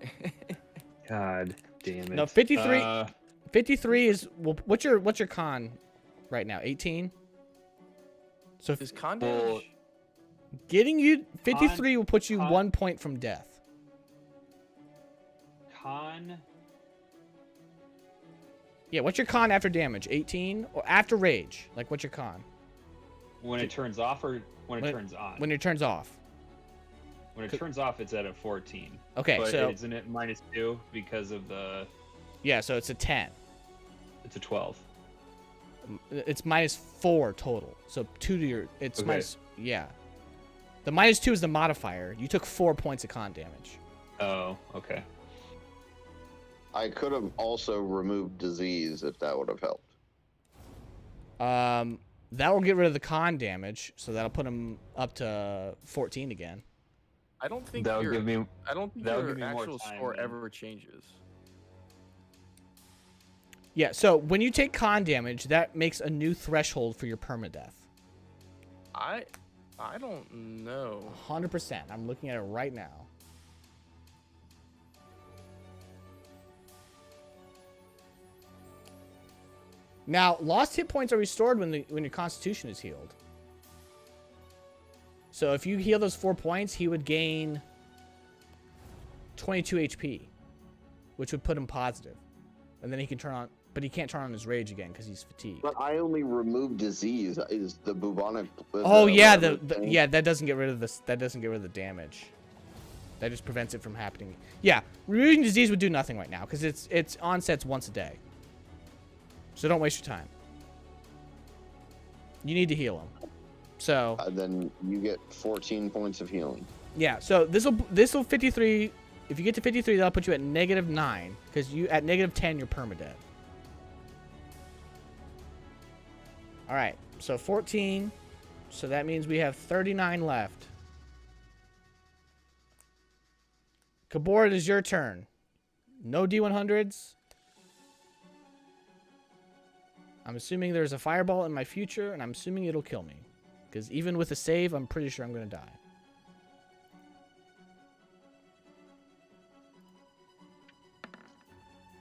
God damn it. No, 53. 53 is, well, what's your con right now? 18? So if His con Well, damage? getting you 53 will put you con- 1 point from death. Con. Yeah, what's your con after damage? 18? Or after rage? Like, what's your con? When it turns off or when it turns on? When it turns off. When it turns off, it's at a 14. Okay, But so, isn't it -2 because of the? yeah, so it's a 10. It's a 12. It's -4 total. So 2 to your, it's Okay. minus, yeah. The -2 is the modifier. You took 4 points of con damage. Oh, okay. I could have also removed disease if that would have helped. That will get rid of the con damage, so that'll put him up to 14 again. I don't think That would your, give me. I don't think that would your give me more actual time score then. ever changes. Yeah, so when you take con damage, that makes a new threshold for your permadeath. I don't know. 100%. I'm looking at it right now. Now, lost hit points are restored when your constitution is healed. So if you heal those 4 points, he would gain 22 HP, which would put him positive. And then he can turn on, but he can't turn on his rage again because he's fatigued. But I only removed disease. Is the bubonic? Oh yeah, whatever the thing. yeah, that doesn't get rid of this. That doesn't get rid of the damage. That just prevents it from happening. Yeah, removing disease would do nothing right now because its onsets once a day. So don't waste your time. You need to heal him. So Then you get 14 points of healing. yeah, so this will 53. If you get to 53, that'll put you at -9 because you at -10 you're permadead. All right, so 14. So that means we have 39 left. Kabor, it is your turn. No D100s. I'm assuming there's a fireball in my future, and I'm assuming it'll kill me. Because even with a save, I'm pretty sure I'm going to die.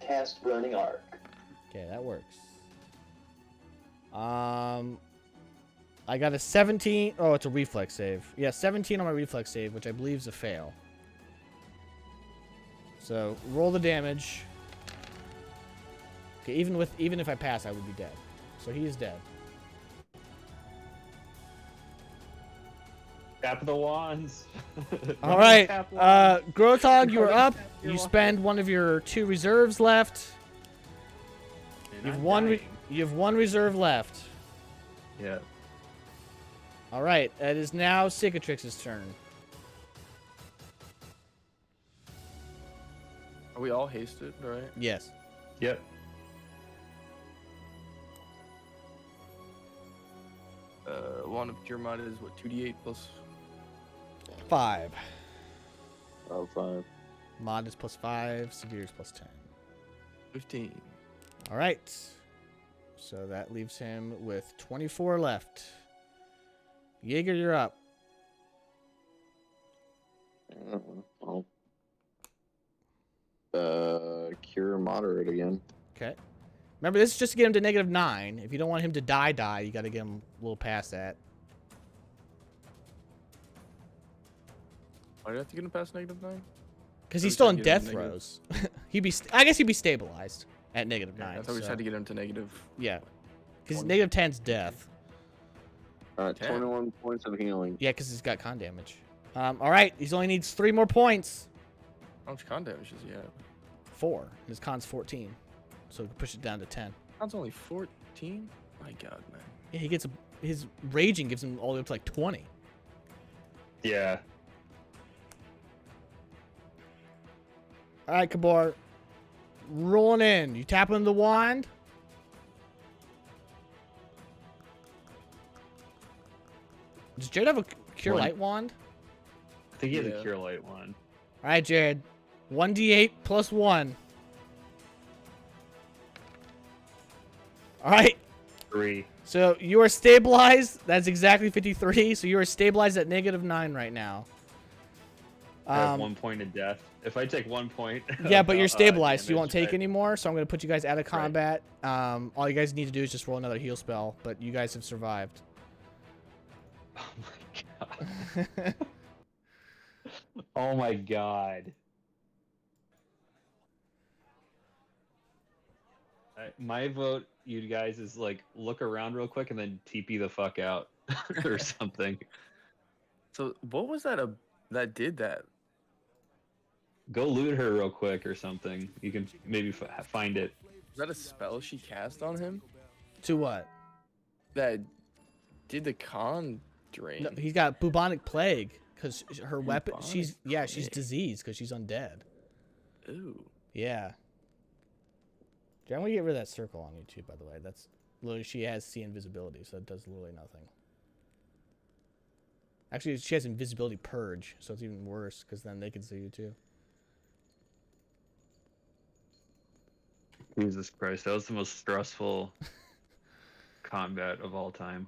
Cast Burning Arc. Okay, that works. I got a 17. Oh, it's a reflex save. Yeah, 17 on my reflex save, which I believe is a fail. So roll the damage. Okay, even if I pass, I would be dead. So he is dead. Tap of the wands. All right, Tap wands. Grotog, you are up. You're You welcome. spend one of your 2 reserves left. And You have I'm one. dying. You have 1 reserve left. Yeah. All right, it is now Cicatrix's turn. Are we all hasted, right? Yes. Yep. Wand of Cure Mod is what, 2d8 plus 5. Oh, 5. Mod is +5. Severe is +10. 15. All right. So that leaves him with 24 left. Jaeger, you're up. moderate again. Okay. Remember, this is just to get him to -9. If you don't want him to die, you got to get him a little past that. Why do I have to get him past -9? Because So he's we still tried in to get him death to negative- throws. I guess he'd be stabilized at -9. I thought we just had to get him to negative. Yeah. Because 20. -10's death. All right, 10. 21 points of healing. Yeah, because he's got con damage. All right, he only needs 3 more points. How much con damage does he have? 4. His con's 14. So we can push it down to 10. Con's only 14? My god, man. Yeah, he gets his raging gives him all the way up to like 20. Yeah. All right, Kabor. Rolling in. You tapping the wand? Does Jared have a Cure One. Light wand? I think he has Yeah. a Cure Light one. All right, Jared. 1d8 plus 1. All right. 3. So you are stabilized. That's exactly 53. So you are stabilized at -9 right now. I have 1 point of death. If I take 1 point. Yeah, but you're stabilized. So you damage, won't take any more. So I'm going to put you guys out of Right. combat. All you guys need to do is just roll another heal spell. But you guys have survived. Oh my god. Oh my god. My vote, you guys, is like look around real quick and then TP the fuck out or something. So what was that that did that? Go loot her real quick or something. You can maybe find it. Was that a spell she cast on him? To what? That did the con drain? No, he's got bubonic plague because her weapon. Bubonic She's plague. diseased because she's undead. Ooh. Yeah. I'm gonna get rid of that circle on you too. By the way, that's literally she has see invisibility, so it does literally nothing. Actually, she has invisibility purge, so it's even worse because then they can see you too. Jesus Christ, that was the most stressful combat of all time.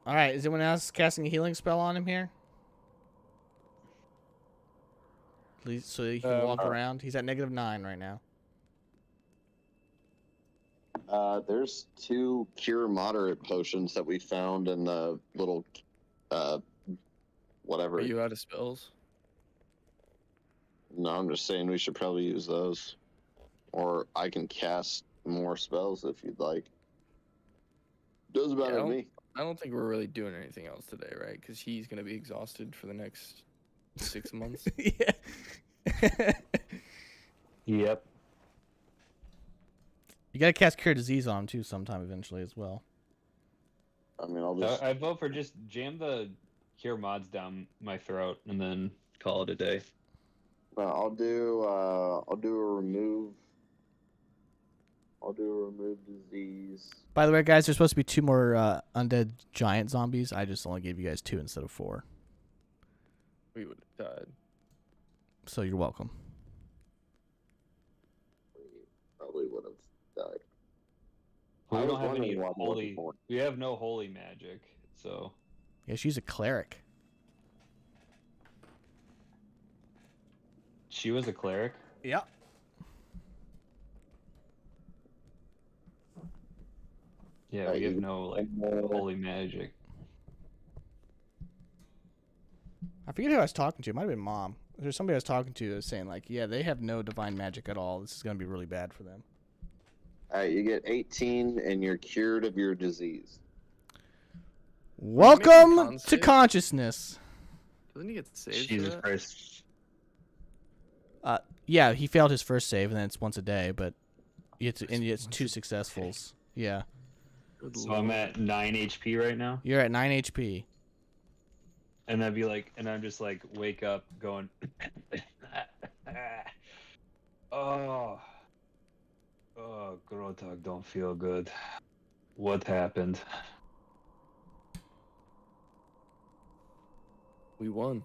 All right, is anyone else casting a healing spell on him here? Please, so he can walk around. He's at -9 right now. There's 2 cure moderate potions that we found in the little, whatever. Are you out of spells? No, I'm just saying we should probably use those. Or I can cast more spells if you'd like. Doesn't matter to me. I don't think we're really doing anything else today, right? Because he's gonna be exhausted for the next 6 months. Yeah. Yep. You gotta cast Cure Disease on him too sometime eventually as well. I mean, I'll just. I vote for just jam the cure mods down my throat and then call it a day. I'll do a remove. I'll do a remove disease. By the way, guys, there's supposed to be 2 more undead giant zombies. I just only gave you guys 2 instead of 4. We would have died. So you're welcome. We probably would have died. We I don't was have any wondering what more holy. people- We have no holy magic, so Yeah, she's a cleric. she was a cleric. Yeah. Yeah, we have no like holy magic. I forget who I was talking to. It might have been Mom. There's somebody I was talking to that was saying, like, yeah, they have no divine magic at all. This is going to be really bad for them. All right, you get 18 and you're cured of your disease. Welcome con to save? consciousness. Doesn't he get saved for Jesus that? Christ. Yeah, he failed his first save, and then it's once a day, but it's 2 successfuls. Yeah. Good So I'm lord. at 9 HP right now, You're at 9 HP. and I'd be like, and I'm just like, wake up, going, oh, Grotag don't feel good. What happened? We won.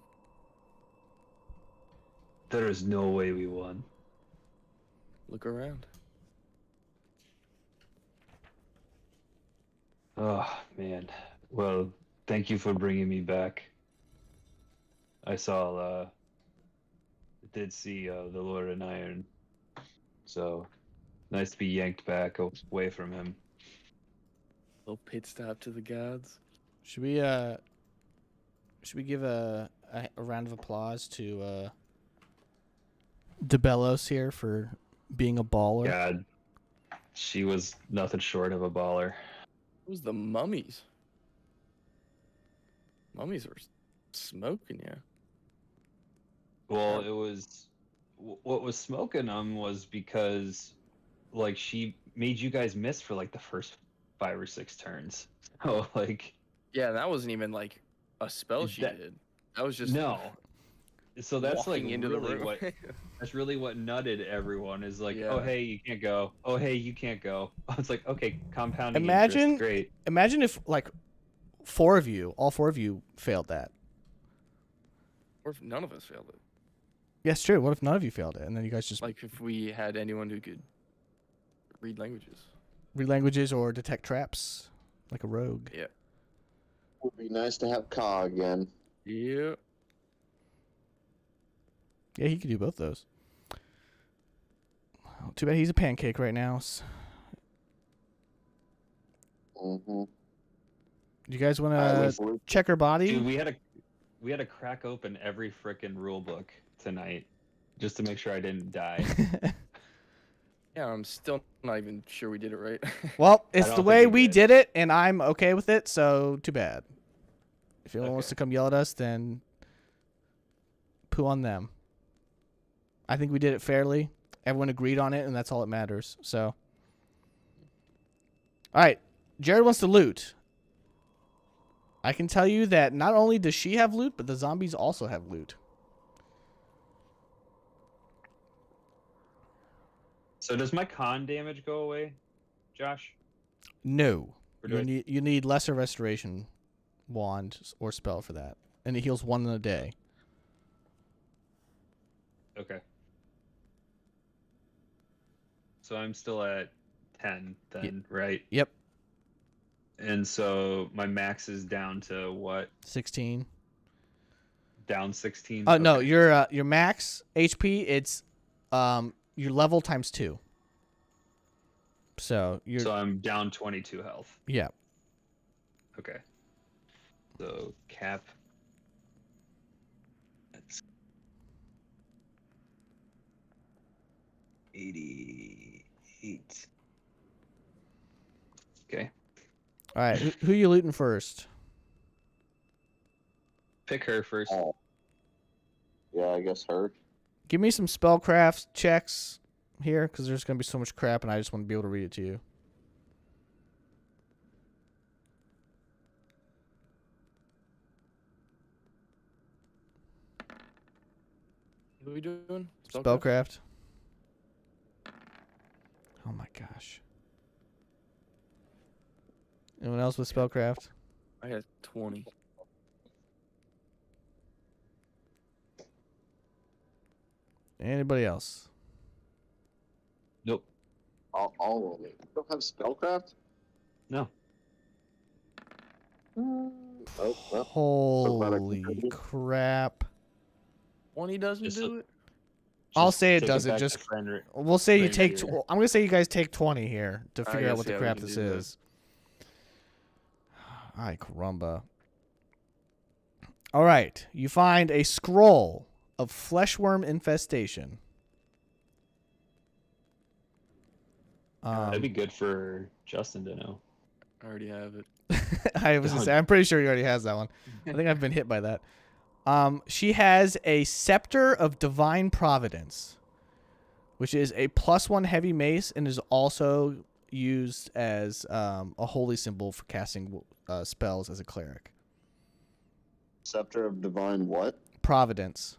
There is no way we won. Look around. Oh man. Well, thank you for bringing me back. I did see the Lord in Iron So nice to be yanked back away from him. Little pit stop to the gods. Should we give a round of applause to DeBellos here for being a baller? God, she was nothing short of a baller. It was the mummies. Mummies were smoking, yeah. Well, it was what was smoking them was because like she made you guys miss for like the first 5 or 6 turns. Oh, like Yeah, that wasn't even like a spell she did. That was just no. So that's like walking into really the room. what that's really what nutted everyone is like, Yeah. oh hey, you can't go. Oh hey, you can't go. It's like, okay, compounding Imagine- interest, great. Imagine if like all 4 of you failed that. Or if none of us failed it. Yes, true. What if none of you failed it, and then you guys just Like if we had anyone who could read languages. read languages or detect traps, like a rogue? Yeah. Would be nice to have Ka again. Yeah. Yeah, he could do both those. Well, too bad he's a pancake right now. Mm-hmm. Do you guys want to check her body? Dude, we had to crack open every frickin' rule book tonight just to make sure I didn't die. Yeah, I'm still not even sure we did it right. Well, it's don't the think way you we did. did it, and I'm okay with it, so too bad. If anyone wants Okay. to come yell at us, then poo on them. I think we did it fairly. Everyone agreed on it, and that's all that matters. So, all right, Jared wants to loot. I can tell you that not only does she have loot, but the zombies also have loot. So does my con damage go away, Josh? No, Or do I- you need lesser restoration wand or spell for that, and it heals 1 in a day. Okay. So I'm still at 10 then, right? Yep, And so my max is down to what? 16. Down 16? Oh no, Okay. your max HP it's your level times 2. So you're So I'm down 22 health. yeah. Okay. So cap. That's 88. Okay. All right, who you looting first? Pick her first. Oh. Yeah, I guess her. Give me some spellcraft checks here, because there's gonna be so much crap, and I just want to be able to read it to you. What are we doing? Spellcraft. Oh my gosh. Anyone else with spellcraft? I got 20. Anybody else? Nope. All of them. You don't have spellcraft? No. Oh, well. Holy contribute. crap! 20 doesn't Just do it? I'll Just say it take doesn't, back to just- friend We'll say you Right take. here. I'm gonna say you guys take 20 here to figure out guess, what the yeah, we crap can this do that. is. Ay caramba! All right, you find a scroll of fleshworm infestation. That'd be good for Justin to know. I already have it. I was gonna say, I'm pretty sure he already has that one. I think I've been hit by that. She has a Scepter of Divine Providence, which is a +1 heavy mace and is also used as a holy symbol for casting spells as a cleric. Scepter of Divine what? Providence.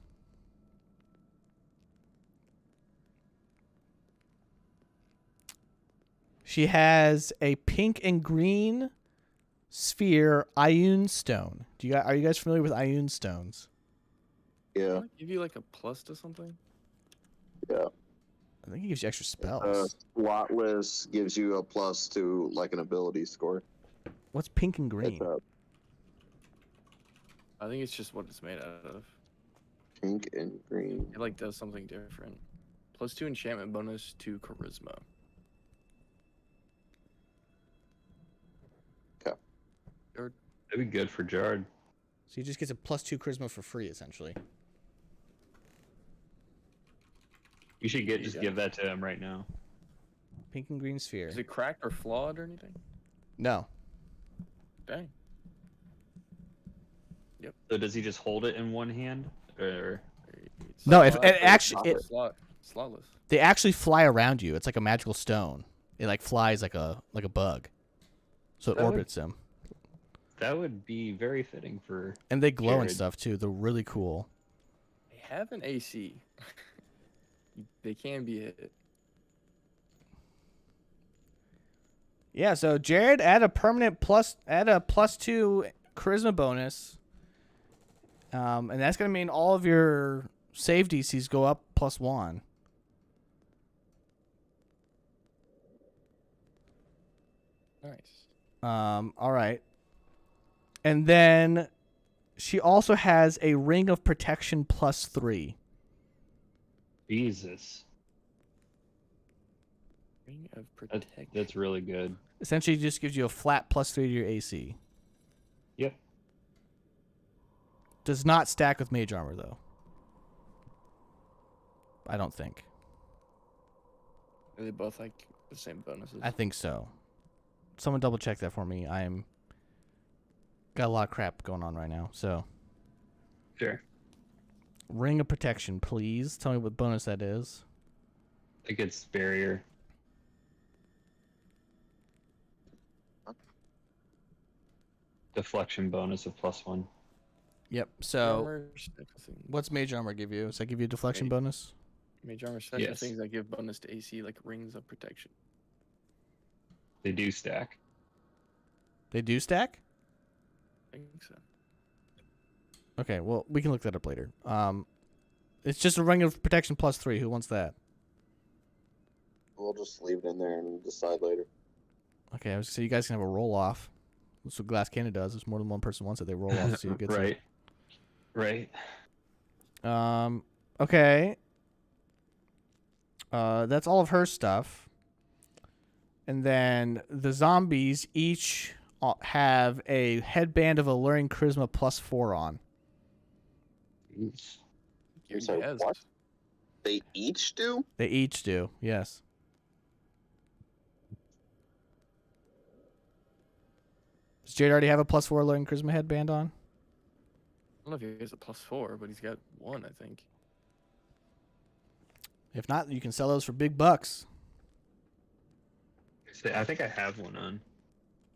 She has a pink and green sphere Ioun stone. Are you guys familiar with Ioun stones? Yeah, Doesn't it give you like a plus to something? yeah. I think it gives you extra spells. Slotless gives you a plus to like an ability score. What's pink and green? It's a I think it's just what it's made out of. pink and green. It like does something different. +2 enchantment bonus to charisma. That'd be good for Jard. So he just gets a +2 charisma for free, essentially. You should just give that to him right now. Pink and green sphere. Is it cracked or flawed or anything? No. Dang. So does he just hold it in one hand, or No, if Slot- it actually slotless. they actually fly around you. It's like a magical stone. It like flies like a bug. So it That would- orbits him. that would be very fitting for? And they glow and Jared. stuff too. They're really cool. They have an AC. They can be hit. Yeah, so Jared add a +2 charisma bonus. And that's gonna mean all of your save DCs go up +1. Nice. All right. And then she also has a ring of protection +3. Jesus, Ring of protection. that's really good. Essentially just gives you a flat +3 to your AC. Yep. Does not stack with mage armor though. I don't think. Are they both like the same bonuses? I think so. Someone double check that for me. I'm got a lot of crap going on right now. So Sure. ring of protection, please. Tell me what bonus that is. I think it's barrier. Deflection bonus of +1. Yep. So Armor special thing. what's mage armor give you? Does that give you a deflection Wait. bonus? Mage armor special Yes. things that give bonus to AC, like rings of protection. They do stack. They do stack? I think so. Okay, well, we can look that up later. It's just a ring of protection +3. Who wants that? We'll just leave it in there and decide later. Okay, so you guys can have a roll off. That's what Glass Cannon does. If more than one person wants it, they roll off to see who gets Right. Right. it. Okay. That's all of her stuff. And then the zombies each have a headband of alluring charisma +4 on. Jeez. He sorry, has. what? They each do? They each do, yes. Does Jade already have a +4 alluring charisma headband on? I don't know if he has a +4, but he's got 1, I think. If not, you can sell those for big bucks. I think I have one on.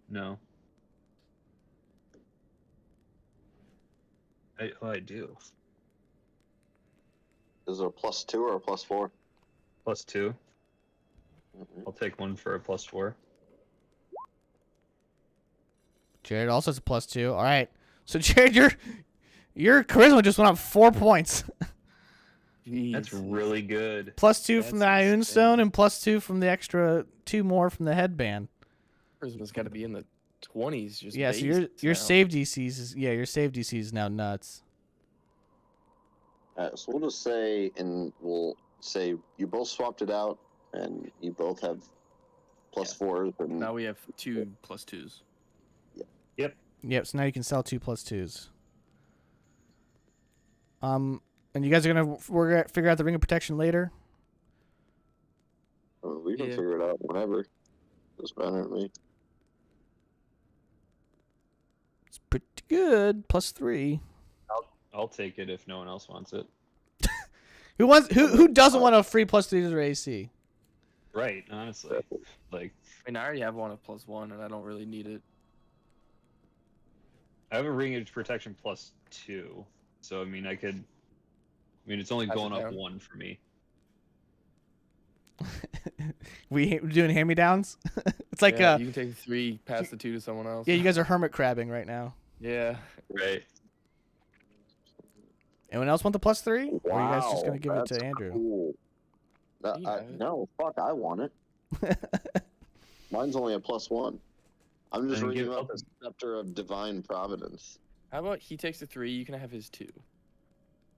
No. I do. Is it a +2 or a +4? +2. I'll take one for a +4. Jared also has a +2. All right. So Jared, your charisma just went up 4 points. That's really good. +2 from the That's Ioun insane. Stone and +2 from the extra 2 more from the headband. Charisma's got to be in the 20s. Just Yeah, so based your now. save DCs is your save DC is now nuts. So we'll just say, and we'll say you both swapped it out, and you both have +4s. And Now we have 2 +2s. Yep, so now you can sell 2 +2s. And you guys are we're gonna figure out the ring of protection later? we can Yeah. figure it out whenever. Doesn't matter to me. It's pretty good. +3. I'll take it if no one else wants it. Who doesn't want a free +3 to their AC? Right, honestly. Like, I mean, I already have one of +1, and I don't really need it. I have a ring of protection +2. So, I mean, it's only Pass it going up down. 1 for me. We doing hand-me-downs? It's like Yeah, you can take 3, pass the 2 to someone else. yeah, you guys are hermit crabbing right now. Yeah. Right. Anyone else want the +3? Or are you guys just Wow, gonna give it to that's Andrew? Cool. Yeah. No, fuck, I want it. Mine's only a +1. I'm just Then reading give about up- the Scepter of Divine Providence. How about he takes the 3, you can have his 2.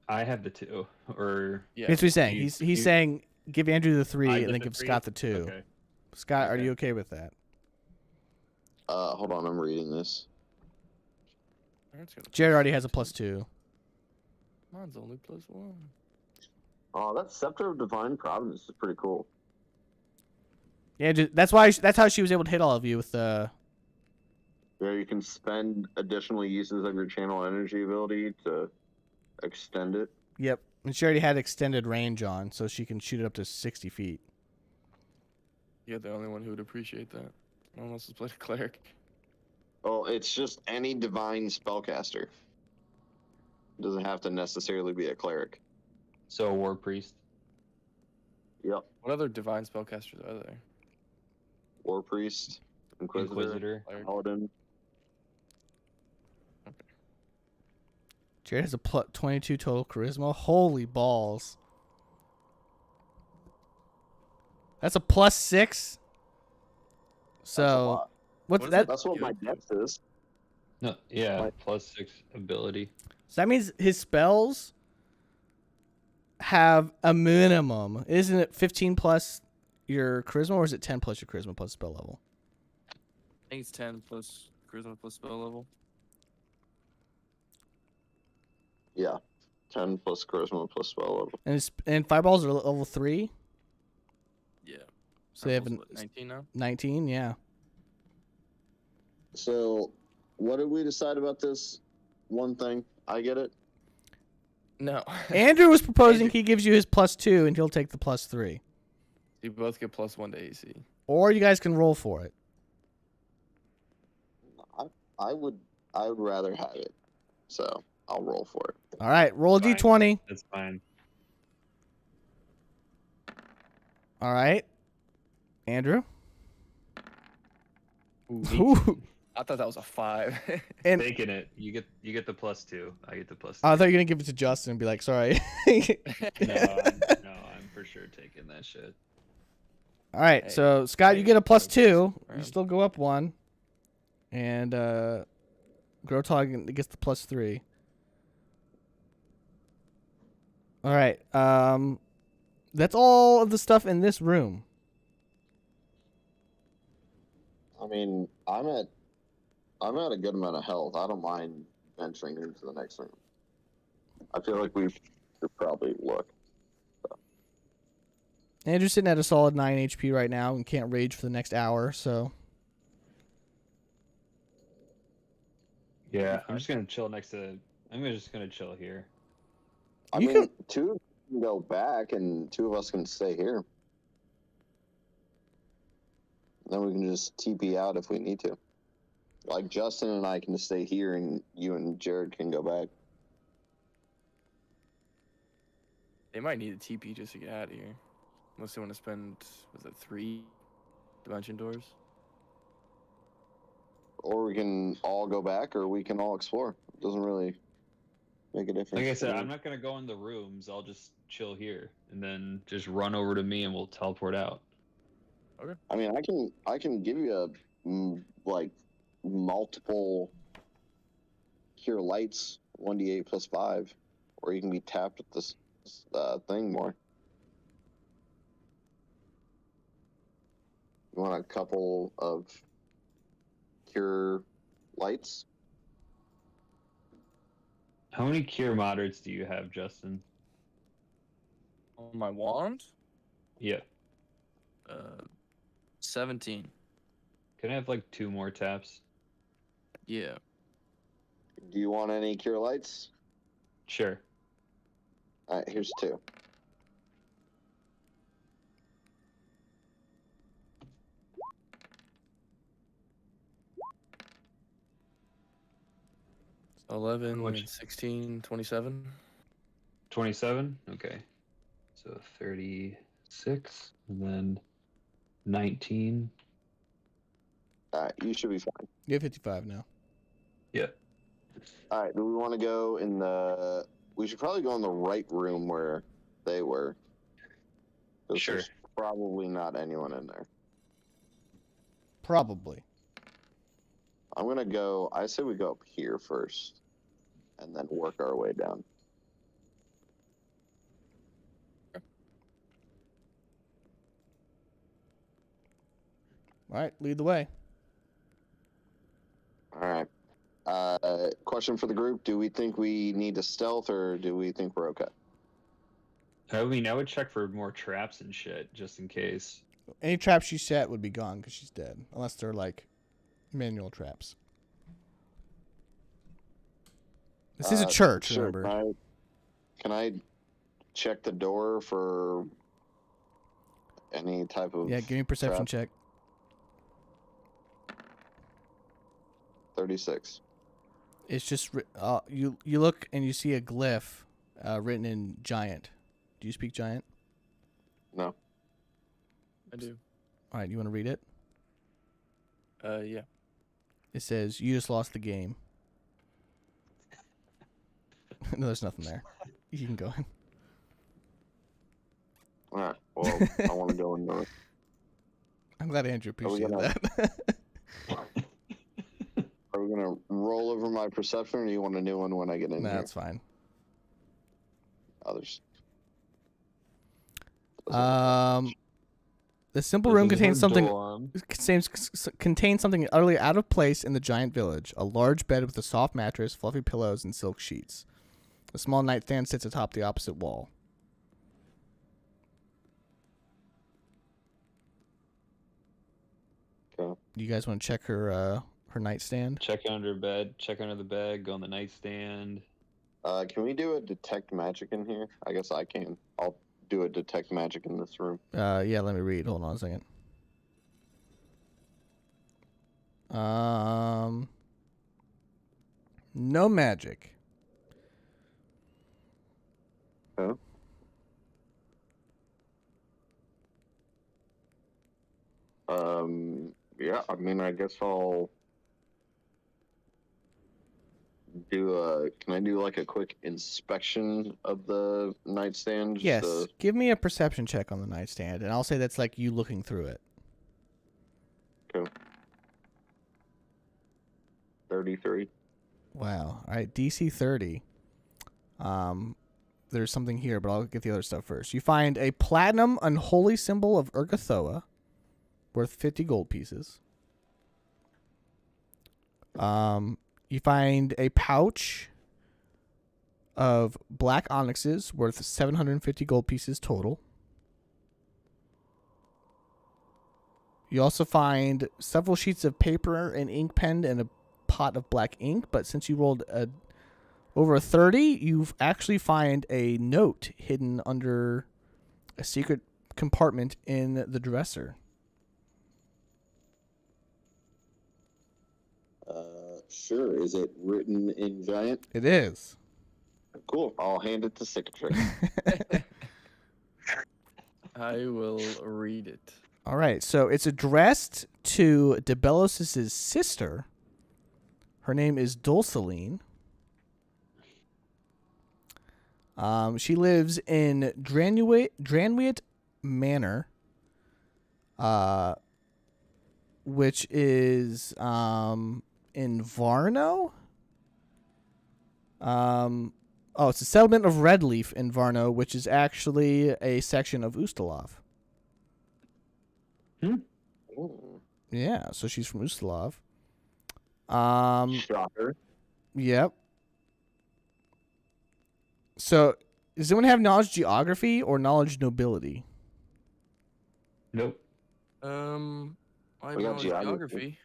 I have the 2. Or Yeah. Here's what he's saying. You- He's you- saying give Andrew the 3 I and get then the give 3? Scott the 2. Okay. Scott, are Okay. you okay with that? Hold on, I'm reading this. That's got a Jared plus already has a 2. +2. Mine's only +1. Oh, that Scepter of Divine Providence is pretty cool. Yeah, that's how she was able to hit all of you with the. Where you can spend additional uses of your channel energy ability to extend it. Yep, and she already had extended range on, so she can shoot it up to 60 feet. You're the only one who would appreciate that. No one else has played a cleric. Oh, it's just any divine spellcaster. It doesn't have to necessarily be a cleric. So a war priest. Yep. What other divine spellcasters are there? War priest, Inquisitor. Cleric. paladin. Jared has a 22 total charisma. Holy balls! That's a +6. So what's What is that? it? That's what my Good. dex is. No, yeah, What? +6 ability. So that means his spells have a minimum. Isn't it 15 plus your charisma, or is it 10 plus your charisma plus spell level? I think it's 10 plus charisma plus spell level. Yeah. 10 plus charisma plus spell level. And fireballs are level 3, Yeah. so they have Purple's what, 19 now? 19. Yeah. So, what did we decide about this one thing? I get it. No. Andrew was proposing Andrew- he gives you his +2 and he'll take the +3, You both get +1 to AC. or you guys can roll for it. I would rather have it. So, I'll roll for it. All right, roll a Fine. d20. That's fine. All right, Andrew. Ooh. Ooh. I thought that was a 5. And Taking it. You get the +2. I get the +2. I thought you were gonna give it to Justin and be like, "Sorry." No, I'm for sure taking that shit. All right, Hey, so Scott, you hey, get a +2. You around. still go up 1, and Grotog gets the +3. All right, that's all of the stuff in this room. I mean, I'm at a good amount of health. I don't mind venturing into the next room. I feel like we should probably look. Andrew's sitting at a solid 9 HP right now and can't rage for the next hour. So Yeah, I'm just gonna chill next to. I'm just gonna chill here. I You mean, two can go back, and 2 of us can stay here. Then we can just TP out if we need to. Like Justin and I can stay here, and you and Jared can go back. They might need a TP just to get out of here. Unless they want to spend, was it 3 dimension doors? Or we can all go back, or we can all explore. It doesn't really make a difference. Like I to said, me. I'm not gonna go in the rooms. I'll just chill here, and then just run over to me, and we'll teleport out. I mean, I can give you like multiple cure lights, 1d8 plus 5, or you can be tapped with this thing more. You want a couple of cure lights? How many cure moderates do you have, Justin? On my wand? Yeah. 17. Can I have like 2 more taps? Yeah. Do you want any cure lights? Sure. All right, here's 2. So 11, Which- 16, 27. 27. Okay. So 36, and then 19. All right, you should be fine. you have 55 now. Yeah. All right, do we want to go in the? We should probably go in the right room where they were. 'Cause Sure. There's probably not anyone in there. Probably. I'm gonna go. I say we go up here first, and then work our way down. All right, lead the way. All right. Question for the group: do we think we need to stealth, or do we think we're okay? I mean, I would check for more traps and shit just in case. Any traps she set would be gone because she's dead, unless they're like manual traps. This is a church, Sure. remember? Can I check the door for any type of? Yeah, give me a perception trap? check. 36. It's just you look and you see a glyph written in giant. Do you speak giant? No. I do. All right, you want to read it? Yeah. It says, "You just lost the game." No, there's nothing there. You can go in. All right. Well, I want to go in the. I'm glad Andrew appreciated gonna- that. Are we gonna roll over my perception, or do you want a new one when I get in Nah, here? that's fine. Others. The simple room contains something Dorm. contains something utterly out of place in the giant village. A large bed with a soft mattress, fluffy pillows, and silk sheets. A small nightstand sits atop the opposite wall. Okay. You guys want to check her nightstand? Check under bed. Check under the bed. Go on the nightstand. Can we do a detect magic in here? I guess I can. I'll do a detect magic in this room. Yeah, let me read. Hold on a second. No magic. Okay. Yeah, I mean, I guess I'll do can I do like a quick inspection of the nightstand? Just Yes. to- Give me a perception check on the nightstand, and I'll say that's like you looking through it. 33. Wow. All right, DC 30. There's something here, but I'll get the other stuff first. You find a platinum unholy symbol of Urgathoa, worth 50 gold pieces. You find a pouch of black onyxes, worth 750 gold pieces total. You also find several sheets of paper, an ink pen, and a pot of black ink, but since you rolled over a 30, you actually find a note hidden under a secret compartment in the dresser. Sure. Is it written in giant? It is. Cool. I'll hand it to Cicatrix. I will read it. All right, so it's addressed to Debelos' sister. Her name is Dulceline. She lives in Dranwiet Manor, which is in Varno. It's a settlement of Redleaf in Varno, which is actually a section of Ustalav. Ooh. Yeah, so she's from Ustalav. Shocker. Yep. So, does anyone have knowledge geography or knowledge nobility? Nope. I have We got knowledge geography. geography.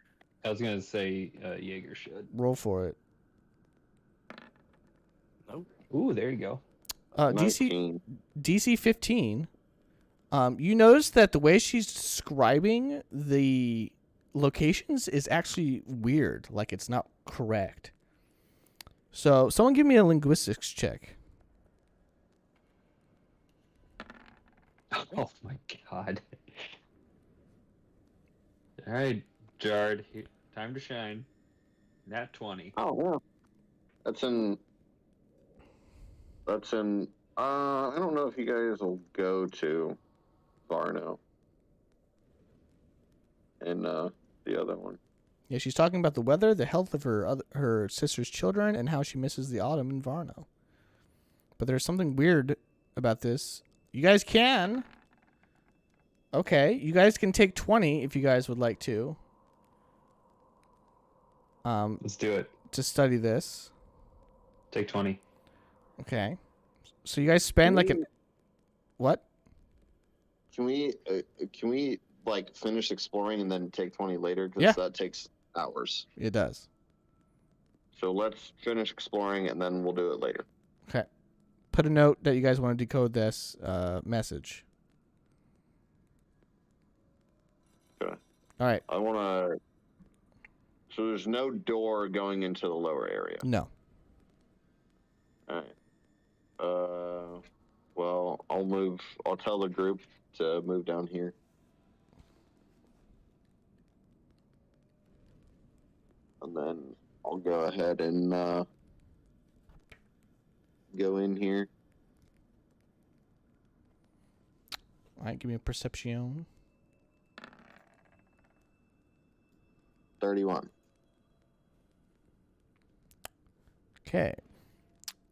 I was gonna say Jaeger should. Roll for it. Nope. Ooh, there you go. DC 19. 15. You notice that the way she's describing the locations is actually weird. Like it's not correct. So, someone give me a linguistics check. Oh my god. All right, Jard, time to shine. Nat 20. Oh, yeah. That's in. I don't know if you guys will go to Varno. And the other one. Yeah, she's talking about the weather, the health of her sister's children, and how she misses the autumn in Varno. But there's something weird about this. You guys can Okay, you guys can take 20 if you guys would like to. Let's do it. To study this. Take 20. Okay. So you guys spend like an what? Can we like finish exploring and then take 20 later? Because Yeah. that takes hours. It does. So let's finish exploring and then we'll do it later. Okay. Put a note that you guys want to decode this message. Okay. All right. I want to. So there's no door going into the lower area. No. All right. Well, I'll tell the group to move down here. And then I'll go ahead and go in here. All right, give me a perception. 31. Okay.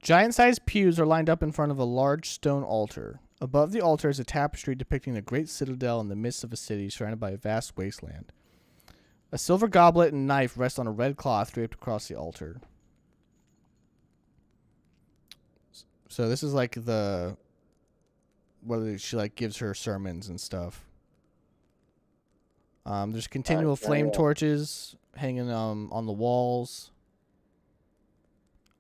Giant-sized pews are lined up in front of a large stone altar. Above the altar is a tapestry depicting a great citadel in the midst of a city surrounded by a vast wasteland. A silver goblet and knife rest on a red cloth draped across the altar. So this is like whether she like gives her sermons and stuff. There's continual flame torches hanging on the walls.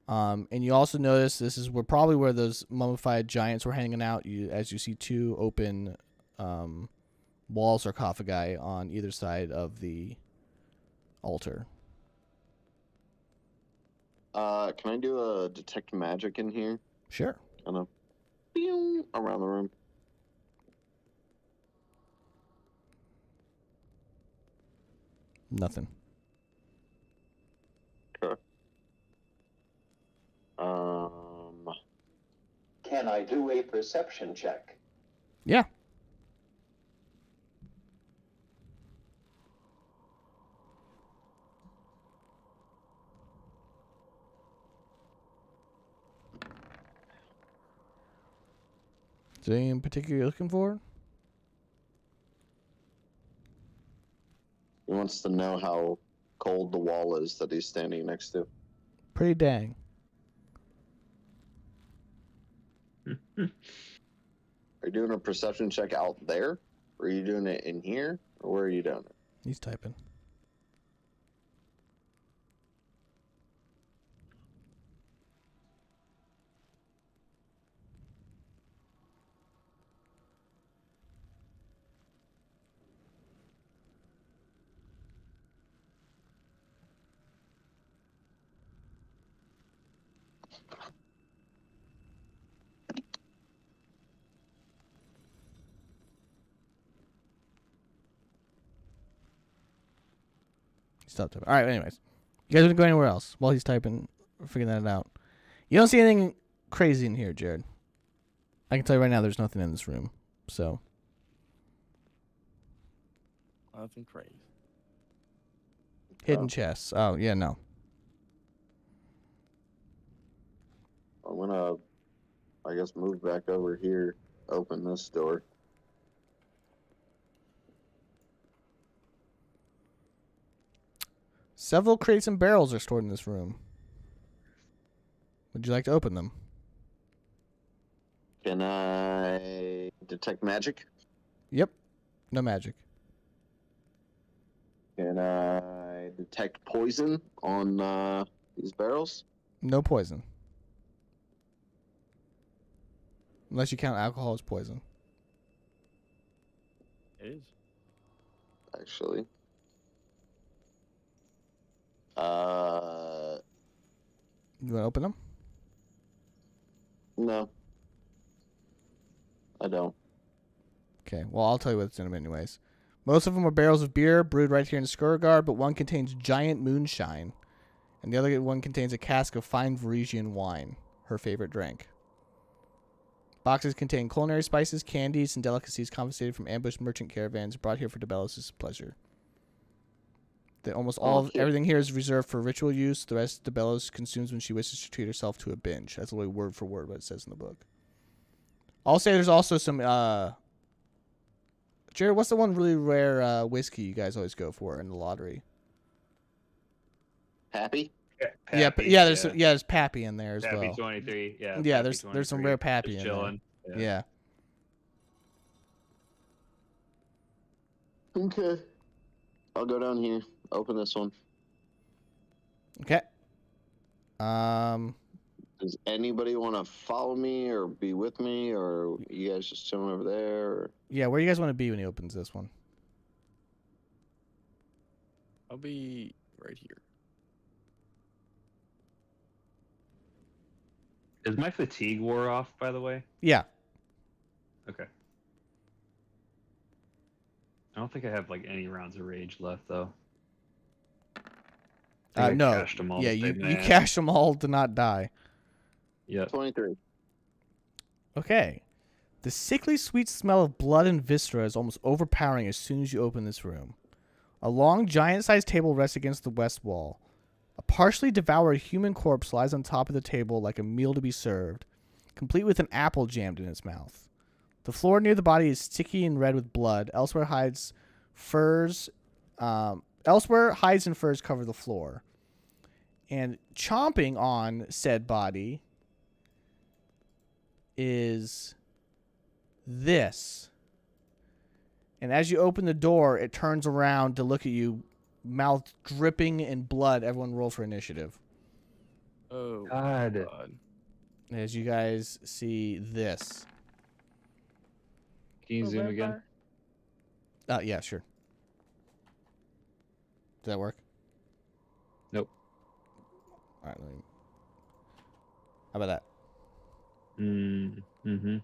And you also notice this is probably where those mummified giants were hanging out. As you see two open wall sarcophagi on either side of the altar. Can I do a detect magic in here? Sure. Kind of around the room. Nothing. Okay. Can I do a perception check? Yeah. Is there anything in particular you're looking for? He wants to know how cold the wall is that he's standing next to. Pretty dang. Are you doing a perception check out there? Or are you doing it in here? Or where are you doing it? He's typing. Stop typing. All right, anyways. You guys want to go anywhere else while he's typing, figuring that out? You don't see anything crazy in here, Jared. I can tell you right now there's nothing in this room. So, Nothing crazy. hidden chests. Oh, yeah, no. I'm gonna, I guess, move back over here, open this door. Several crates and barrels are stored in this room. Would you like to open them? Can I detect magic? Yep. No magic. Can I detect poison on these barrels? No poison. Unless you count alcohol as poison. It is. Actually. You want to open them? No. I don't. Okay, well, I'll tell you what's in them anyways. Most of them are barrels of beer brewed right here in Skirgaard, but one contains giant moonshine, and the other one contains a cask of fine Varisian wine, her favorite drink. Boxes contain culinary spices, candies, and delicacies confiscated from ambushed merchant caravans brought here for Debelos' pleasure. Everything here is reserved for ritual use. The rest Debelos consumes when she wishes to treat herself to a binge. That's literally word for word what it says in the book. I'll say there's also some Jared, what's the one really rare whiskey you guys always go for in the lottery? Happy? Yeah, Pappy, yeah. There's Pappy in there as Pappy well. 23. Yeah. Yeah, Pappy there's some 23, rare Pappy just in there. chilling. Yeah. Okay. I'll go down here. Open this one. Okay. Um. Does anybody want to follow me or be with me, or you guys just chilling over there? Or... Yeah, where do you guys want to be when he opens this one? I'll be right here. Is my fatigue wore off, by the way? Yeah. Okay. I don't think I have like any rounds of rage left though. I think I No. cashed them all Yeah, to you save my ass. cashed them all to not die. Yep. 23. Okay. The sickly sweet smell of blood and viscera is almost overpowering as soon as you open this room. A long, giant-sized table rests against the west wall. A partially devoured human corpse lies on top of the table like a meal to be served, complete with an apple jammed in its mouth. The floor near the body is sticky and red with blood. Elsewhere, hides and furs cover the floor. And chomping on said body is this. And as you open the door, it turns around to look at you, mouth dripping in blood. Everyone roll for initiative. Oh, God. God. As you guys see this. Can you zoom again? Yeah, sure. Does that work? Nope. All right, how about that? Mm-hmm.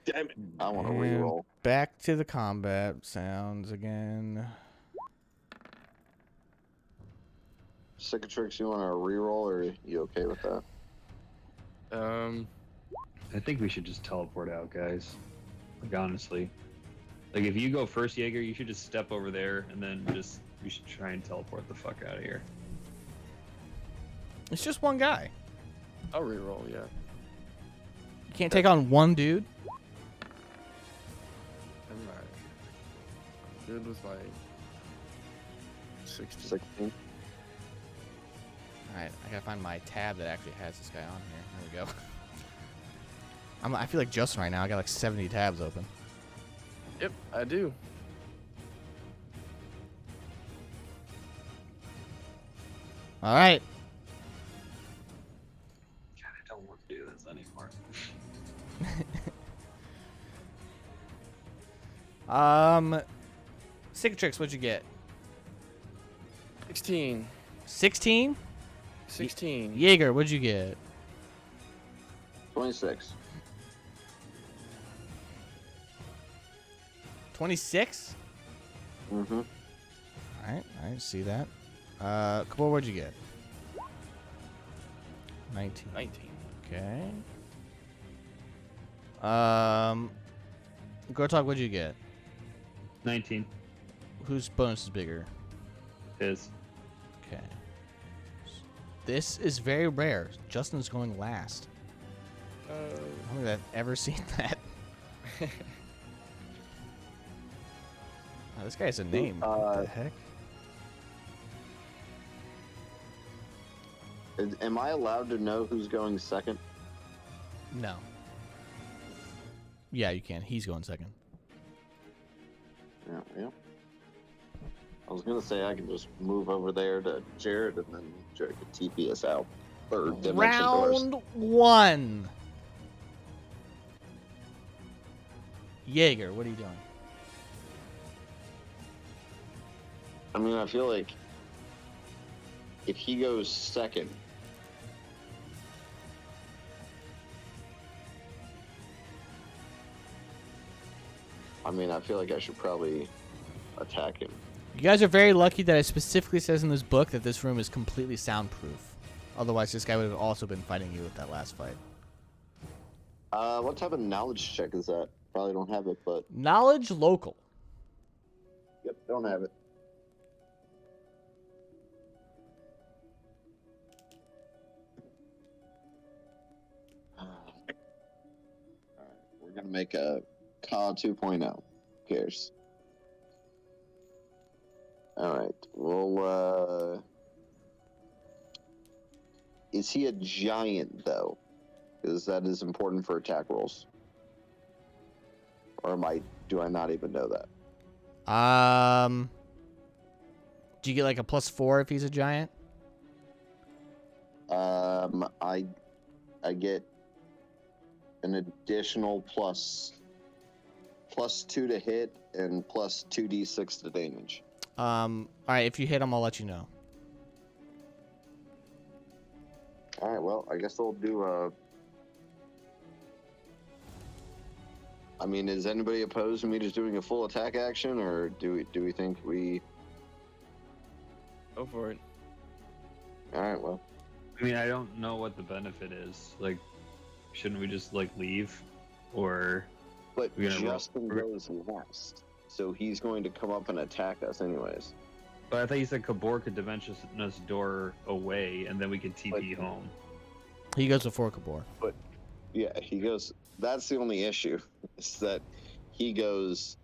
Damn it. I want to And reroll. back to the combat sounds again. Cicatrix, you want to reroll, or are you okay with that? I think we should just teleport out, guys. Like, honestly. Like, if you go first, Jaeger, you should just step over there, and then we should try and teleport the fuck out of here. It's just one guy. I'll reroll, yeah. You can't take on one dude. I'm not good with my 60. 16. All right, I gotta find my tab that actually has this guy on here. There we go. I feel like Justin right now. I got like 70 tabs open. Yep, I do. All right. God, I don't want to do this anymore. Cicatrix, what'd you get? 16. 16? 16. Jaeger, what'd you get? 26. 26? Mm-hmm. All right, I see that. Kabor, what'd you get? 19. 19. Okay. Gortog, what'd you get? 19 Whose bonus is bigger? is. Okay. This is very rare. Justin's going last. I don't think I've ever seen that. Oh, this guy has a name. What the heck? Am I allowed to know who's going second? No. Yeah, you can. He's going second. Yeah. I was gonna say I can just move over there to Jared, and then Jared could TP us out. Third dimension doors. Round 1. Jaeger, what are you doing? I mean, I feel like if he goes second, I mean, I feel like I should probably attack him. You guys are very lucky that it specifically says in this book that this room is completely soundproof. Otherwise, this guy would have also been fighting you with that last fight. What type of knowledge check is that? Probably don't have it, but Knowledge local. yep, don't have it. All right, we're gonna make a Ka 2.0. Who cares? Alright. Well, is he a giant, though? Because that is important for attack rolls. Or do I not even know that? Do you get like a +4 if he's a giant? I get an additional +2 to hit and +2d6 to damage. All right, if you hit him, I'll let you know. All right, well, I guess I'll do I mean, is anybody opposed to me just doing a full attack action, or do we think we? Go for it. All right, well. I mean, I don't know what the benefit is. Like, shouldn't we just like leave, or? But we're gonna Justin goes last, so he's going to come up and attack us anyways. But I thought you said Kabor could dimension us door away, and then we could TP home. He goes before Kabor. Yeah, he goes. That's the only issue, is that he goes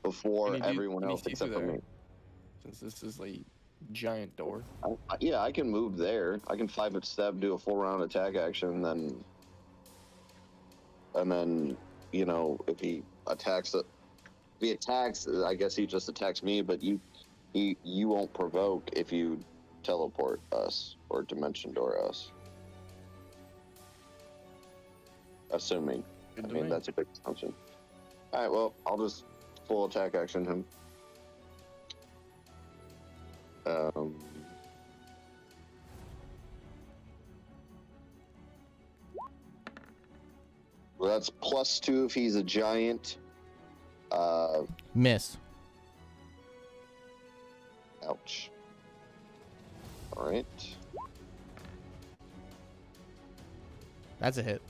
before everyone else except for me. Since this is like giant door. Yeah, I can move there. I can 5-foot step, do a full round attack action, and then you know, if he attacks, I guess he just attacks me. But you won't provoke if you teleport us or dimension door us. Assuming. I mean, that's a big assumption. All right, well, I'll just full attack action him. Well, that's +2 if he's a giant. Miss. Ouch. All right. That's a hit.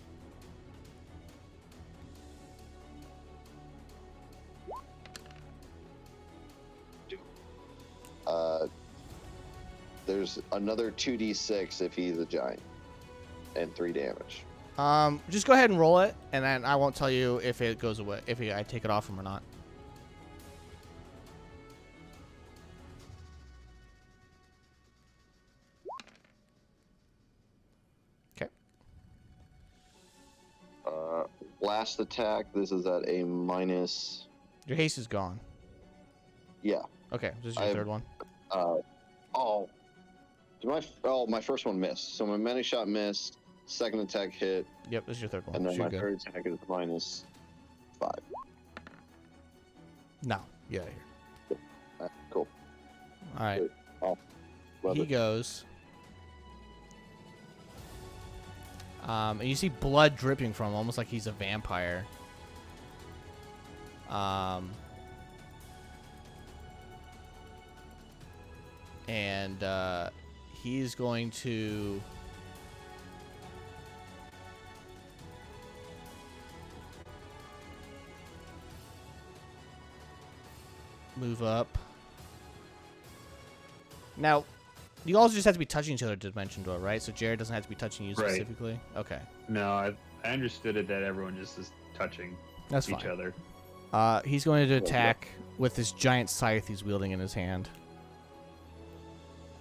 There's another 2d6 if he's a giant, and 3 damage. Just go ahead and roll it, and then I won't tell you if it goes away, if I take it off him or not. Okay. Last attack. This is at a minus. Your haste is gone. Yeah. Okay, this is your third one. My first one missed. So my many shot missed. Second attack hit. Yep, this is your third one. And then So my you're third attack is -5. No, yeah, here. Cool. All right. Good. Oh, love He it. goes. And you see blood dripping from him, almost like he's a vampire. And he's going to move up. Now, you also just have to be touching each other to dimension door, right? So Jared doesn't have to be touching you Right. specifically. Okay, No, I understood it that everyone just is touching that's each fine. other. He's going to attack with this giant scythe he's wielding in his hand.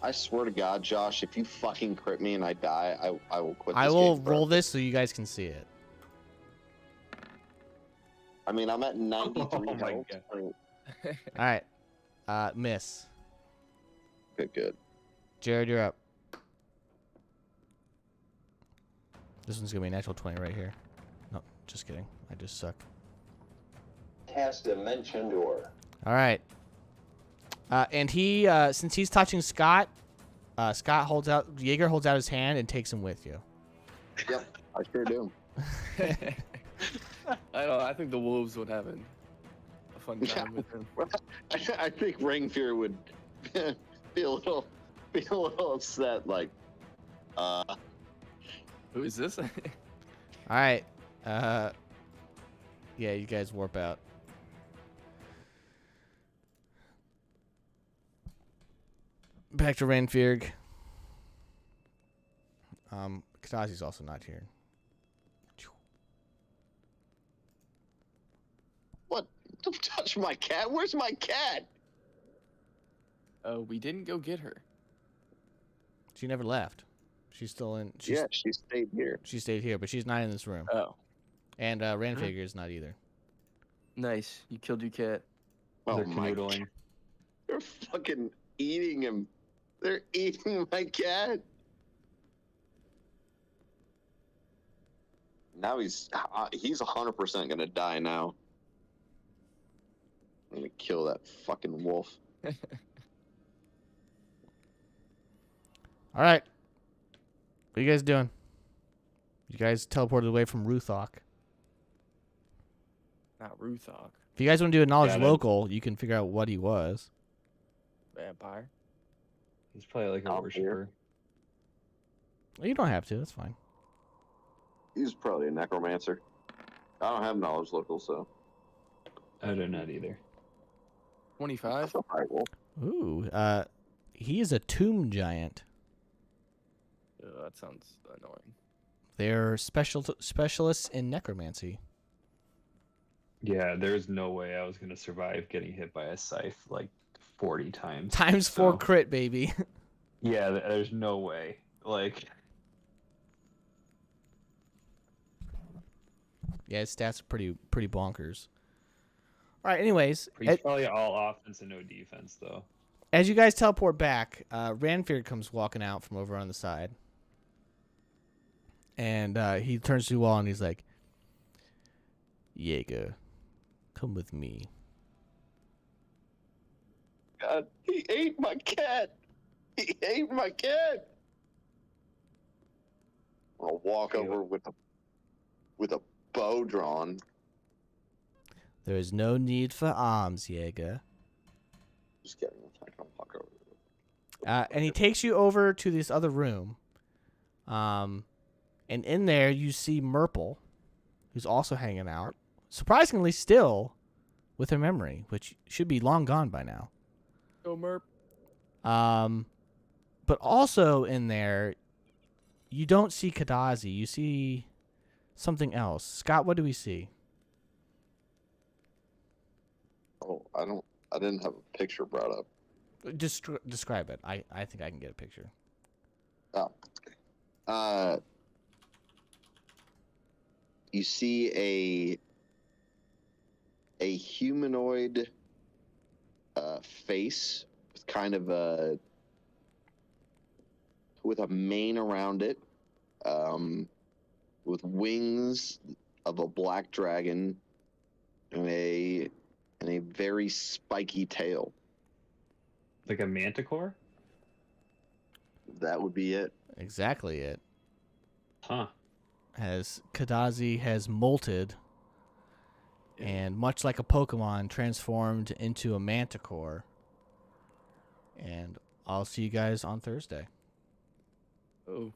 I swear to God, Josh, if you fucking crit me and I die, I will quit. I this will game, bro. roll this so you guys can see it. I mean, I'm at 93 Oh my health. God. I mean, All right, miss. good. Jared, you're up. This one's gonna be a natural 20 right here. No, just kidding. I just suck. Cast Dimension Door. All right. And he, since he's touching Scott, Jaeger holds out his hand and takes him with you. Yep, I sure do. I don't know. I think the wolves would have a fun time with him. I think Ringfear would be a little upset. Like, Who is this? All right. Yeah, you guys warp out. Back to Renfierg. Katazi's also not here. Don't touch my cat. Where's my cat? We didn't go get her. She never left. She's still in. Yeah, she stayed here. She stayed here, but she's not in this room. Oh, And Ranfigure is not either. nice. You killed your cat. Oh They're my! canoodling. They're fucking eating him. They're eating my cat. Now he's 100% gonna die now. I'm gonna kill that fucking wolf. All right. What are you guys doing? You guys teleported away from Ruthok. Not Ruthok. If you guys want to do a knowledge Yeah, local, you can figure out what he was. Vampire. He's probably like a Out worshiper. Well, you don't have to. That's fine. He's probably a necromancer. I don't have knowledge local, so. I don't know either. 25. All right, well, Ooh. He is a tomb giant. That sounds annoying. They're specialists in necromancy. Yeah, there's no way I was gonna survive getting hit by a scythe like 40 times. Times 4 So- crit, baby. Yeah, there's no way. Like, Yeah, his stats are pretty bonkers. All right. Anyways, he's probably all offense and no defense though. as you guys teleport back, Ranfir comes walking out from over on the side, and he turns to you all and he's like, "Jaeger, come with me." God, he ate my cat. He ate my cat. I'll walk over with a bow drawn. There is no need for arms, Jaeger. Just kidding. I can walk over. And he takes you over to this other room. And in there you see Merple, who's also hanging out. Surprisingly still with her memory, which should be long gone by now. Go Merp. But also in there, you don't see Kadazi. You see something else. Scott, what do we see? Oh, I didn't have a picture brought up. Describe it. I think I can get a picture. Oh. You see a humanoid face with kind of with a mane around it, with wings of a black dragon and a very spiky tail. Like a manticore? That would be it. Exactly it. Huh. As Kadazi has molted and much like a Pokemon transformed into a Manticore. And I'll see you guys on Thursday. Oh.